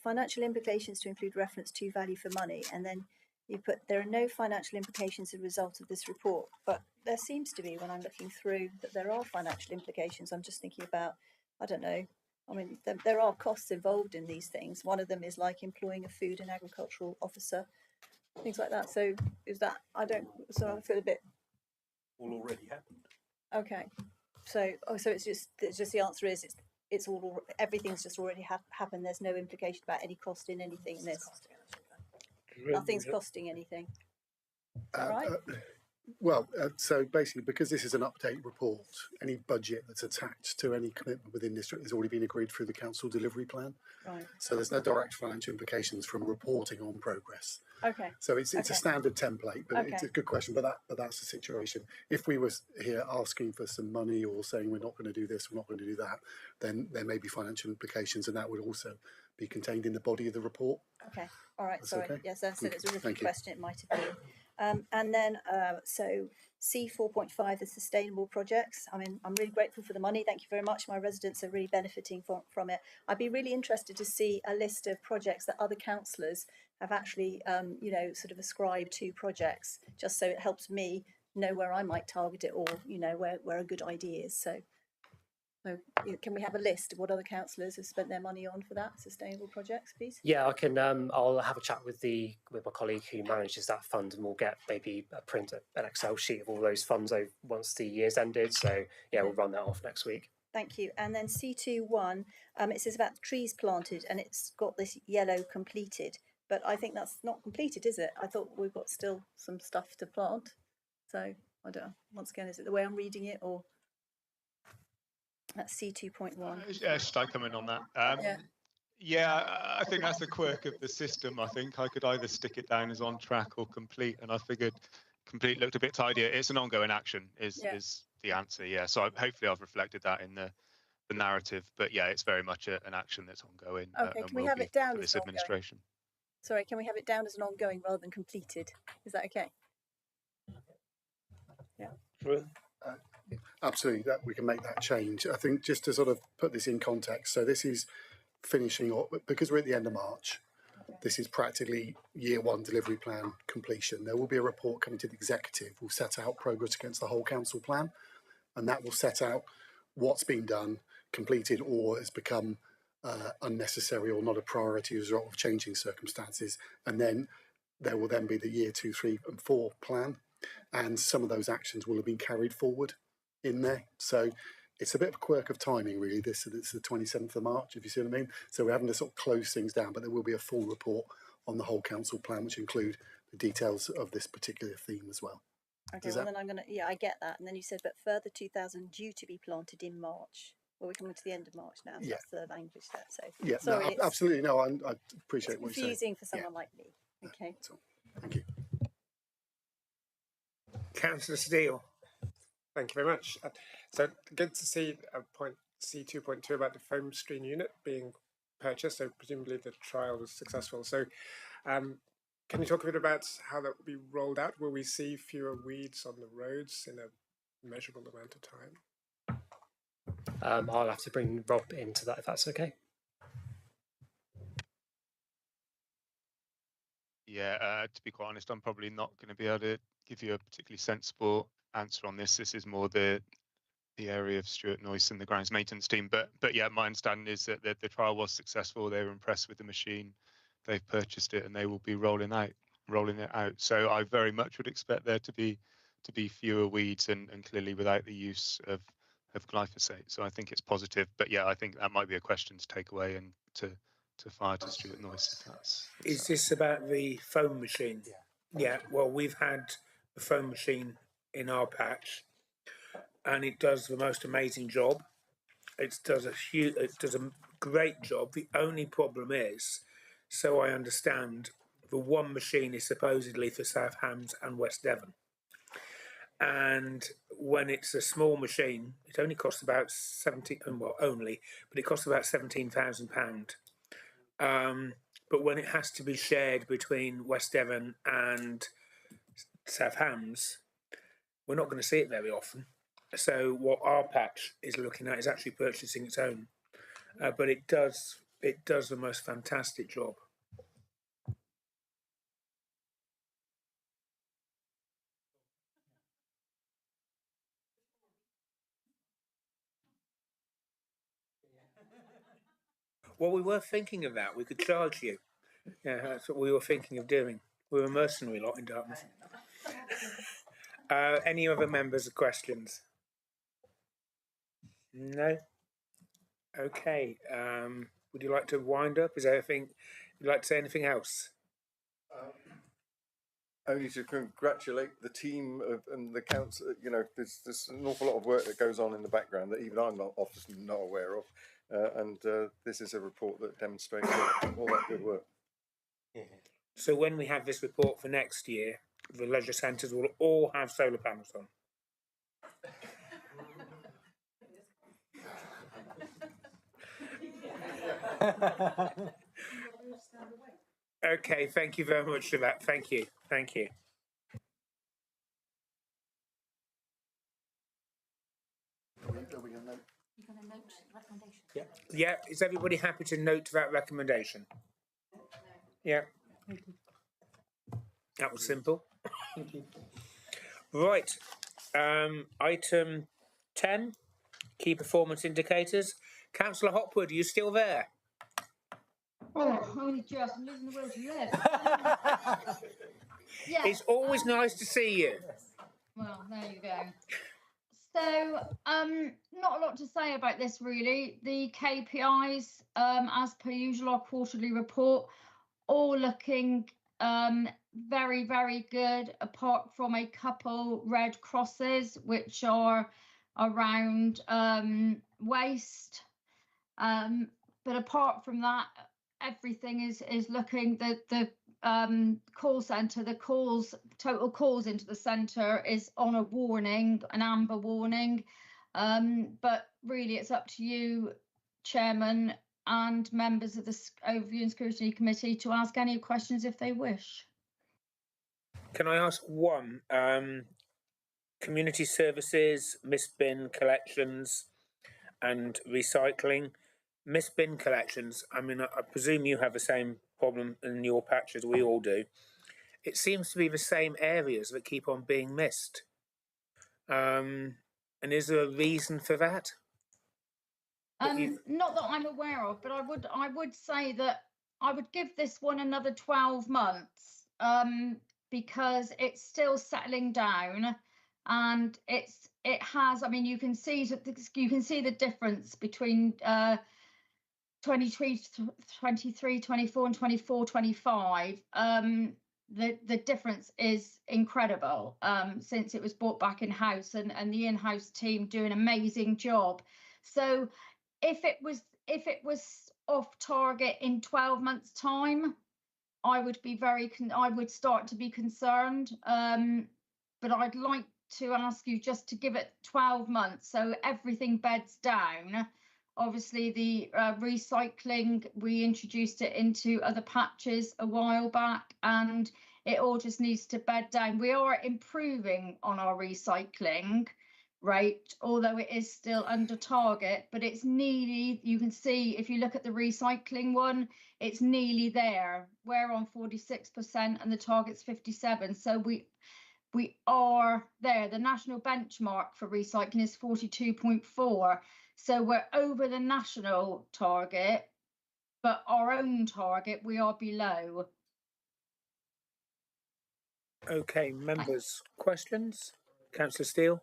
financial implications to include reference to value for money, and then you put there are no financial implications as a result of this report, but there seems to be, when I'm looking through, that there are financial implications. I'm just thinking about, I don't know, I mean, there are costs involved in these things. One of them is like employing a food and agricultural officer, things like that. So is that, I feel a bit... All already happened. Okay. So it's just the answer is it's all, everything's just already happened. There's no implication about any cost in anything in this. Nothing's costing anything. Is that right? So basically, because this is an update report, any budget that's attached to any commitment within this has already been agreed through the council delivery plan. Right. So there's no direct financial implications from reporting on progress. Okay. So it's a standard template, but Okay. it's a good question. But that's the situation. If we were here asking for some money or saying we're not going to do this, we're not going to do that, then there may be financial implications, and that would also be contained in the body of the report. Okay. All right. That's Sorry. okay? Yes, I said it's a rookie Thank you. question. It might have been. And then, so C4.5, the sustainable projects. I mean, I'm really grateful for the money. Thank you very much. My residents are really benefiting from it. I'd be really interested to see a list of projects that other councillors have actually, sort of ascribed to projects, just so it helps me know where I might target it or, where a good idea is. So can we have a list of what other councillors have spent their money on for that sustainable projects, please? Yeah, I can. I'll have a chat with my colleague who manages that fund, and we'll get maybe an Excel sheet of all those funds once the year's ended. So yeah, we'll run that off next week. Thank you. And then C21, it says about trees planted, and it's got this yellow completed, but I think that's not completed, is it? I thought we've got still some stuff to plant. So I don't know. Once again, is it the way I'm reading it, or that's C2.1? Yeah, should I come in on that? Yeah. Yeah, I think that's the quirk of the system. I think I could either stick it down as on track or complete, and I figured complete looked a bit tidier. It's an ongoing action is the answer. Yeah, so hopefully I've reflected that in the narrative. But yeah, it's very much an action that's ongoing. Okay, And can we will have be it down for as this an ongoing? administration? Sorry, can we have it down as an ongoing rather than completed? Is that okay? Yeah. Absolutely, that we can make that change. I think just to sort of put this in context, so this is finishing up because we're at the end of March. This is practically year one delivery plan completion. There will be a report coming to the executive. We'll set out progress against the whole council plan, and that will set out what's been done, completed, or has become unnecessary or not a priority as a result of changing circumstances. And then there will then be the year 2, 3, and 4 plan, and some of those actions will have been carried forward in there. So it's a bit of a quirk of timing, really. It's the 27th of March, if you see what I mean. So we're having to sort of close things down, but there will be a full report on the whole council plan, which include the details of this particular theme as well. Okay, well then I'm gonna, I get that. And then you said, but further 2,000 due to be planted in March. Well, we're coming to the end of March now, so that's the language there. So Yeah, sorry, no, absolutely. No, I appreciate it's what you're saying. confusing for someone like me. Okay. Thank you. Councillor Steele. Thank you very much. So good to see point C2.2 about the foam screen unit being purchased. So presumably the trial was successful. So can you talk a bit about how that will be rolled out? Will we see fewer weeds on the roads in a measurable amount of time? I'll have to bring Rob into that if that's okay. Yeah, to be quite honest, I'm probably not going to be able to give you a particularly sensible answer on this. This is more the area of Stuart Noyce and the grounds maintenance team. But yeah, my understanding is that the trial was successful. They were impressed with the machine. They've purchased it and they will be rolling it out. So I very much would expect there to be fewer weeds and clearly without the use of glyphosate. So I think it's positive. But yeah, I think that might be a question to take away and to fire to Stuart Noyce if that's. Is this about the foam machine? Yeah. Well, we've had the foam machine in our patch, and it does the most amazing job. It does a great job. The only problem is, so I understand, the one machine is supposedly for South Hams and West Devon. And when it's a small machine, it only costs about it costs about £17,000. But when it has to be shared between West Devon and South Hams, we're not going to see it very often. So what our patch is looking at is actually purchasing its own, but it does the most fantastic job. Well, we were thinking of that. We could charge you. Yeah, that's what we were thinking of doing. We're a mercenary lot in Dartmouth. Any other members of questions? No? Okay. Would you like to wind up? Is there anything you'd like to say? Anything else? Only to congratulate the team and the council. You know, there's an awful lot of work that goes on in the background that even I'm not often not aware of, and this is a report that demonstrates all that good work. So when we have this report for next year, the leisure centres will all have solar panels on. Okay, thank you very much for that. Thank you. Thank you. Yeah, is everybody happy to note that recommendation? Yeah. That was simple. Right. Item 10, key performance indicators. Councillor Hopwood, are you still there? Oh, only just. I'm losing the will to live. Yeah. It's always nice to see you. Well, there you go. So, not a lot to say about this really. The KPIs, as per usual, our quarterly report, all looking very, very good, apart from a couple red crosses, which are around waste. But apart from that, everything is looking, the call centre, the total calls into the centre is on a warning, an amber warning. But really it's up to you, Chairman, and members of the Overview and Scrutiny Committee to ask any questions if they wish. Can I ask one? Community services, missed bin collections and recycling. Missed bin collections, I mean, I presume you have the same problem in your patch as we all do. It seems to be the same areas that keep on being missed. And is there a reason for that? Not that I'm aware of, but I would say that I would give this one another 12 months, because it's still settling down, and it has. I mean, you can see the difference between 23, 24, and 24, 25. The difference is incredible since it was brought back in house, and the in-house team do an amazing job. So if it was off target in 12 months' time, I would be I would start to be concerned. But I'd like to ask you just to give it 12 months so everything beds down. Obviously, the recycling, we introduced it into other patches a while back, and it all just needs to bed down. We are improving on our recycling rate, although it is still under target, but it's nearly, you can see if you look at the recycling one, it's nearly there. We're on 46% and the target's 57%. So we are there. The national benchmark for recycling is 42.4. So we're over the national target, but our own target, we are below. Okay, members, questions? Councillor Steele?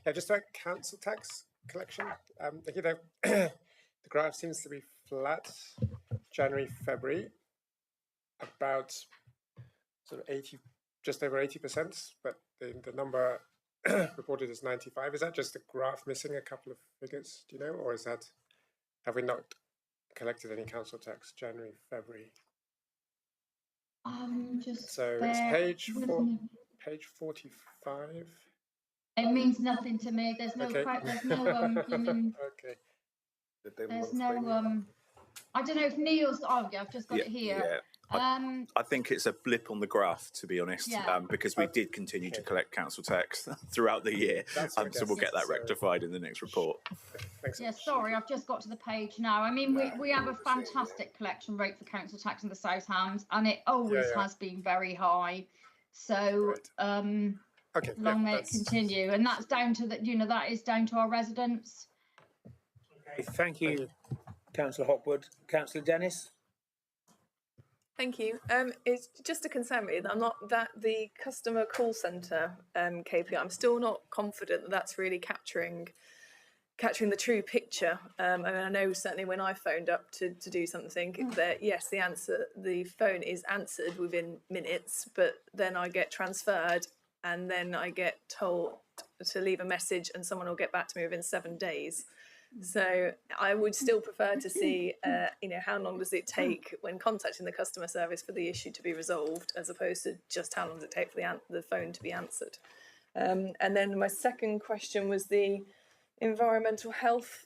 Yeah, just about council tax collection. You know, the graph seems to be flat, January, February, about sort of 80, just over 80%, but the number reported is 95. Is that just the graph missing a couple of figures, do you know, or is that, have we not collected any council tax January, February? So it's page 45. It means nothing to me. There's no, Okay. there's no, okay. There's no, I don't know if Neil's, oh yeah, I've just got it here. I think it's a blip on the graph, to be honest, because we did continue to collect council tax throughout the year, so we'll get that rectified in the next report. Yeah, sorry, I've just got to the page now. I mean, we have a fantastic collection rate for council tax in the South Hams, and it always has been very high. So, long may it continue, and that's down to that. You know, that is down to our residents. Okay, thank you, Councillor Hopwood. Councillor Dennis. Thank you. It's just a concern really that I'm not that the customer call centre KPI. I'm still not confident that that's really capturing the true picture. I mean, I know certainly when I phoned up to do something, that yes, the phone is answered within minutes, but then I get transferred and then I get told to leave a message and someone will get back to me within 7 days. So I would still prefer to see, you know, how long does it take when contacting the customer service for the issue to be resolved, as opposed to just how long does it take for the phone to be answered. And then my second question was the environmental health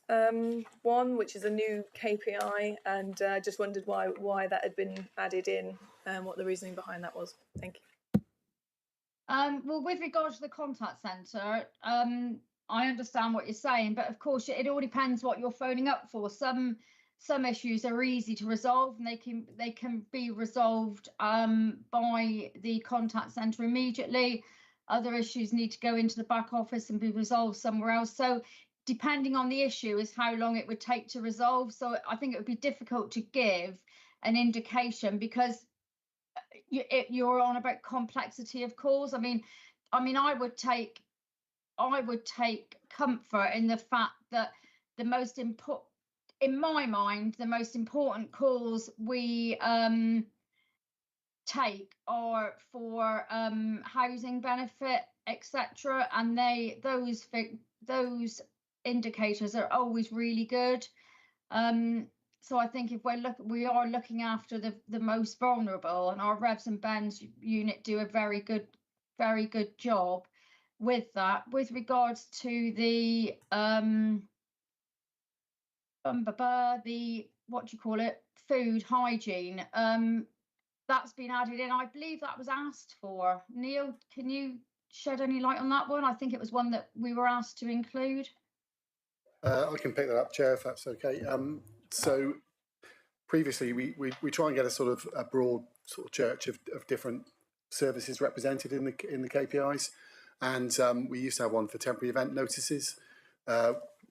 one, which is a new KPI, and I just wondered why that had been added in and what the reasoning behind that was. Thank you. Well, with regards to the contact centre, I understand what you're saying, but of course it all depends what you're phoning up for. Some issues are easy to resolve, and they can be resolved by the contact centre immediately. Other issues need to go into the back office and be resolved somewhere else. So depending on the issue is how long it would take to resolve. So I think it would be difficult to give an indication, because you're on about complexity of calls. I mean, I would take comfort in the fact that in my mind, the most important calls we take are for housing benefit, etc., and those indicators are always really good. So I think if we are looking after the most vulnerable, and our Revs and Bens unit do a very good job with that. With regards to the what do you call it, food hygiene, that's been added in. I believe that was asked for. Neil, can you shed any light on that one? I think it was one that we were asked to include. I can pick that up, Chair, if that's okay. So previously, we try and get a sort of a broad sort of church of different services represented in the KPIs, and we used to have one for temporary event notices,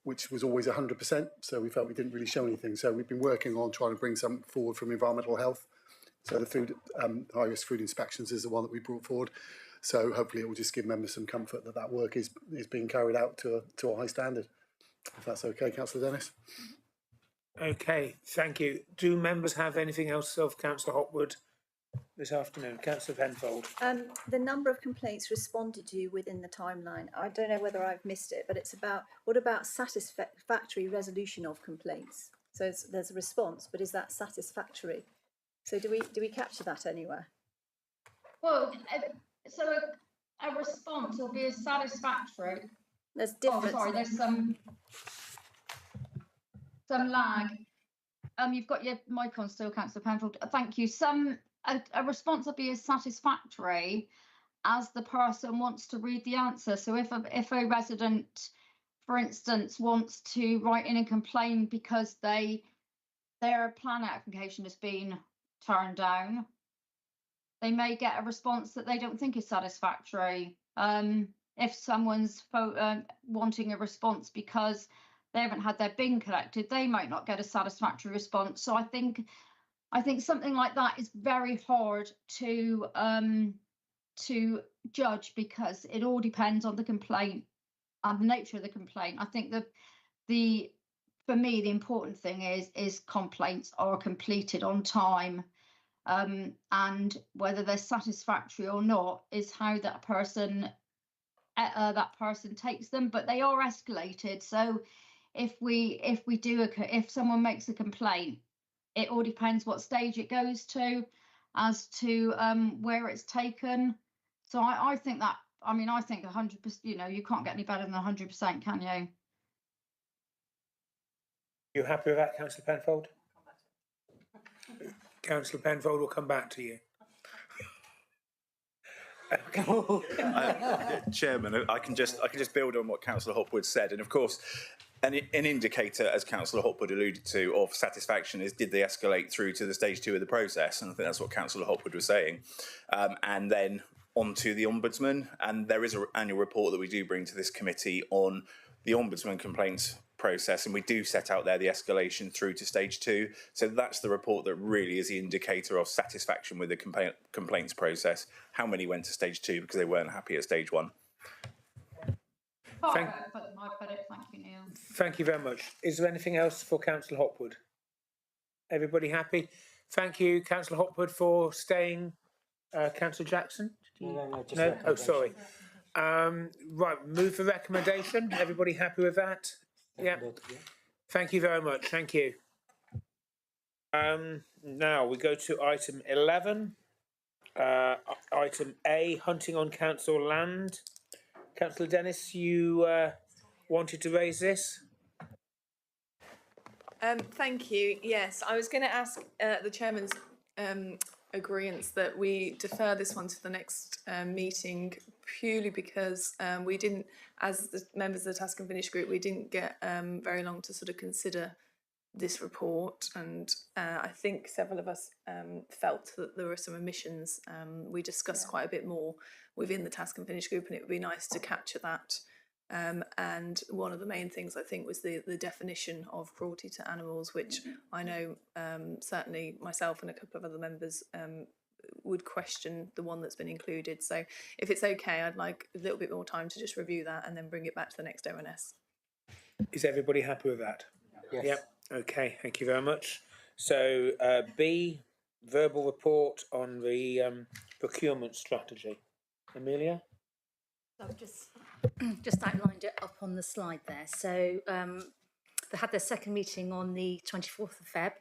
which was always 100%. So we felt we didn't really show anything. So we've been working on trying to bring something forward from environmental health. So the food high-risk food inspections is the one that we brought forward. So hopefully it will just give members some comfort that that work is being carried out to a high standard. If that's okay, Councillor Dennis. Okay, thank you. Do members have anything else of Councillor Hopwood this afternoon? Councillor Penfold. The number of complaints responded to within the timeline. I don't know whether I've missed it, but it's about, what about satisfactory resolution of complaints? So there's a response, but is that satisfactory? So do we capture that anywhere? Well, so a response will be a satisfactory. There's different. Oh, sorry, there's some lag. You've got your mic on still, Councillor Penfold. Thank you. A response will be as satisfactory as the person wants to read the answer. So if a resident, for instance, wants to write in and complain because their plan application has been turned down, they may get a response that they don't think is satisfactory. If someone's wanting a response because they haven't had their bin collected, they might not get a satisfactory response. So I think something like that is very hard to judge, because it all depends on the complaint and the nature of the complaint. I think that for me, the important thing is complaints are completed on time, and whether they're satisfactory or not is how that person takes them. But they are escalated. So if someone makes a complaint, it all depends what stage it goes to as to where it's taken. So I think 100%, you can't get any better than 100%, can you? You happy with that, Councillor Penfold? Councillor Penfold will come back to you. Chairman, I can just build on what Councillor Hopwood said, and of course, an indicator, as Councillor Hopwood alluded to, of satisfaction is, did they escalate through to the stage 2 of the process? And I think that's what Councillor Hopwood was saying. And then on to the Ombudsman, and there is an annual report that we do bring to this committee on the Ombudsman complaints process, and we do set out there the escalation through to stage 2. So that's the report that really is the indicator of satisfaction with the complaints process. How many went to stage 2 because they weren't happy at stage 1? Thank you, Neil. Thank you very much. Is there anything else for Councillor Hopwood? Everybody happy? Thank you, Councillor Hopwood, for staying. Councillor Jackson? No? Oh, sorry. Right, move for recommendation. Everybody happy with that? Yeah. Thank you very much. Thank you. Now we go to item 11. Item A, hunting on council land. Councillor Dennis, you wanted to raise this? Thank you. Yes, I was going to ask the Chairman's agreeance that we defer this one to the next meeting, purely because we didn't, as the members of the Task and Finish group, we didn't get very long to sort of consider this report, and I think several of us felt that there were some omissions. We discussed quite a bit more within the Task and Finish group, and it would be nice to capture that. And one of the main things I think was the definition of cruelty to animals, which I know certainly myself and a couple of other members would question the one that's been included. So if it's okay, I'd like a little bit more time to just review that and then bring it back to the next ONS. Is everybody happy with that? Yes. Yep. Okay, thank you very much. So B, verbal report on the procurement strategy. Amelia? I've just outlined it up on the slide there. So they had their second meeting on the 24th of Feb,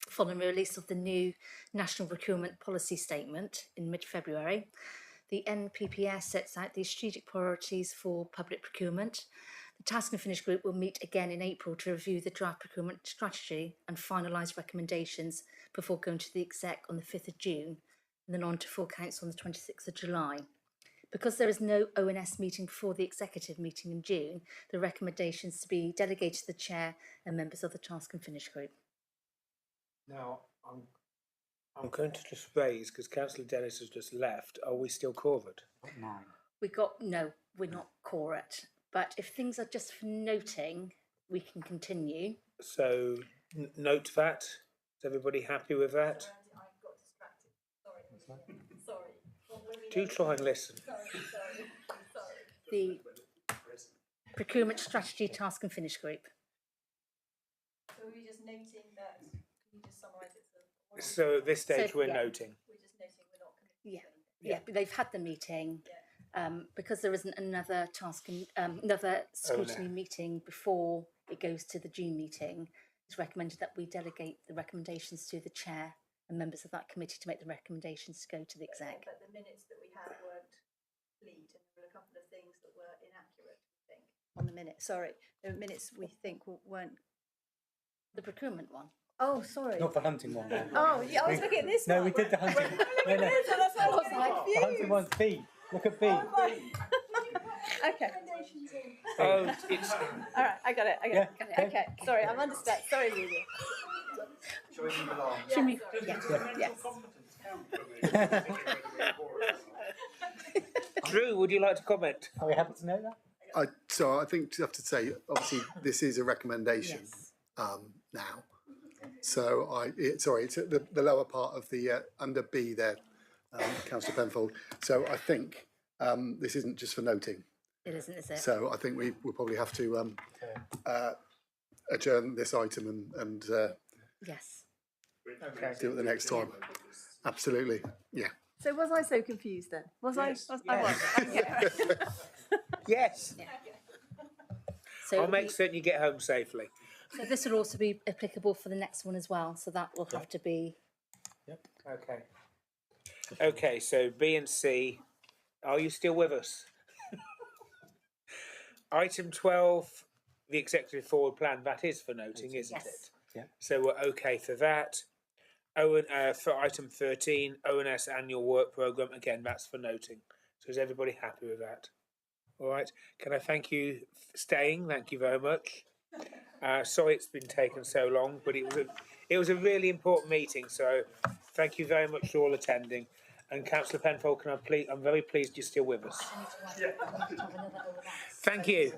following the release of the new National Procurement Policy Statement in mid-February. The NPPS sets out the strategic priorities for public procurement. The Task and Finish Group will meet again in April to review the draft procurement strategy and finalise recommendations before going to the exec on the 5th of June and then on to full council on the 26th of July. Because there is no ONS meeting before the executive meeting in June, the recommendations to be delegated to the chair and members of the Task and Finish Group. Now, I'm going to just raise, because Councillor Dennis has just left, are we still covered? No, we're not correct. But if things are just for noting, we can continue. So, note that. Is everybody happy with that? Do try and listen. The Procurement Strategy Task and Finish Group. So are we just noting that? Can you just summarise it? So at this stage, we're noting. We're just noting we're not committing. Yeah, but they've had the meeting. Because there isn't another another scrutiny meeting before it goes to the June meeting, it's recommended that we delegate the recommendations to the chair and members of that committee to make the recommendations to go to the exec. But the minutes that we had weren't complete, and there were a couple of things that were inaccurate, I think, on the minute. Sorry, the minutes we think weren't. The procurement one. Oh, sorry. Not the hunting one. No. Oh, yeah, I was looking at this one. No, we did the hunting. No, no. The hunting one's B. Look at B. Okay. Oh, it's. All right, I got it. Okay, sorry, I'm understand. Sorry, Amelia. Should we? Yes. Drew, would you like to comment? Are we happy to know that? So I think you have to say, obviously, this is a recommendation now. So it's at the lower part of the under B there, Councillor Penfold. So I think this isn't just for noting. It isn't, is it? So I think we'll probably have to adjourn this item and yes. do it the next time. Absolutely, yeah. So was I so confused then? Was Yes. I was. Okay. Yes. Yeah. So I'll make certain you get home safely. So this will also be applicable for the next one as well. So that will have to be. Okay. Okay, so B and C, are you still with us? Item 12, the executive forward plan, that is for noting, isn't it? Yeah. So we're okay for that. For item 13, ONS annual work programme, again, that's for noting. So is everybody happy with that? All right. Can I thank you for staying? Thank you very much. Sorry it's been taken so long, but it was a really important meeting. So thank you very much for all attending. And Councillor Penfold, I'm very pleased you're still with us. Thank you.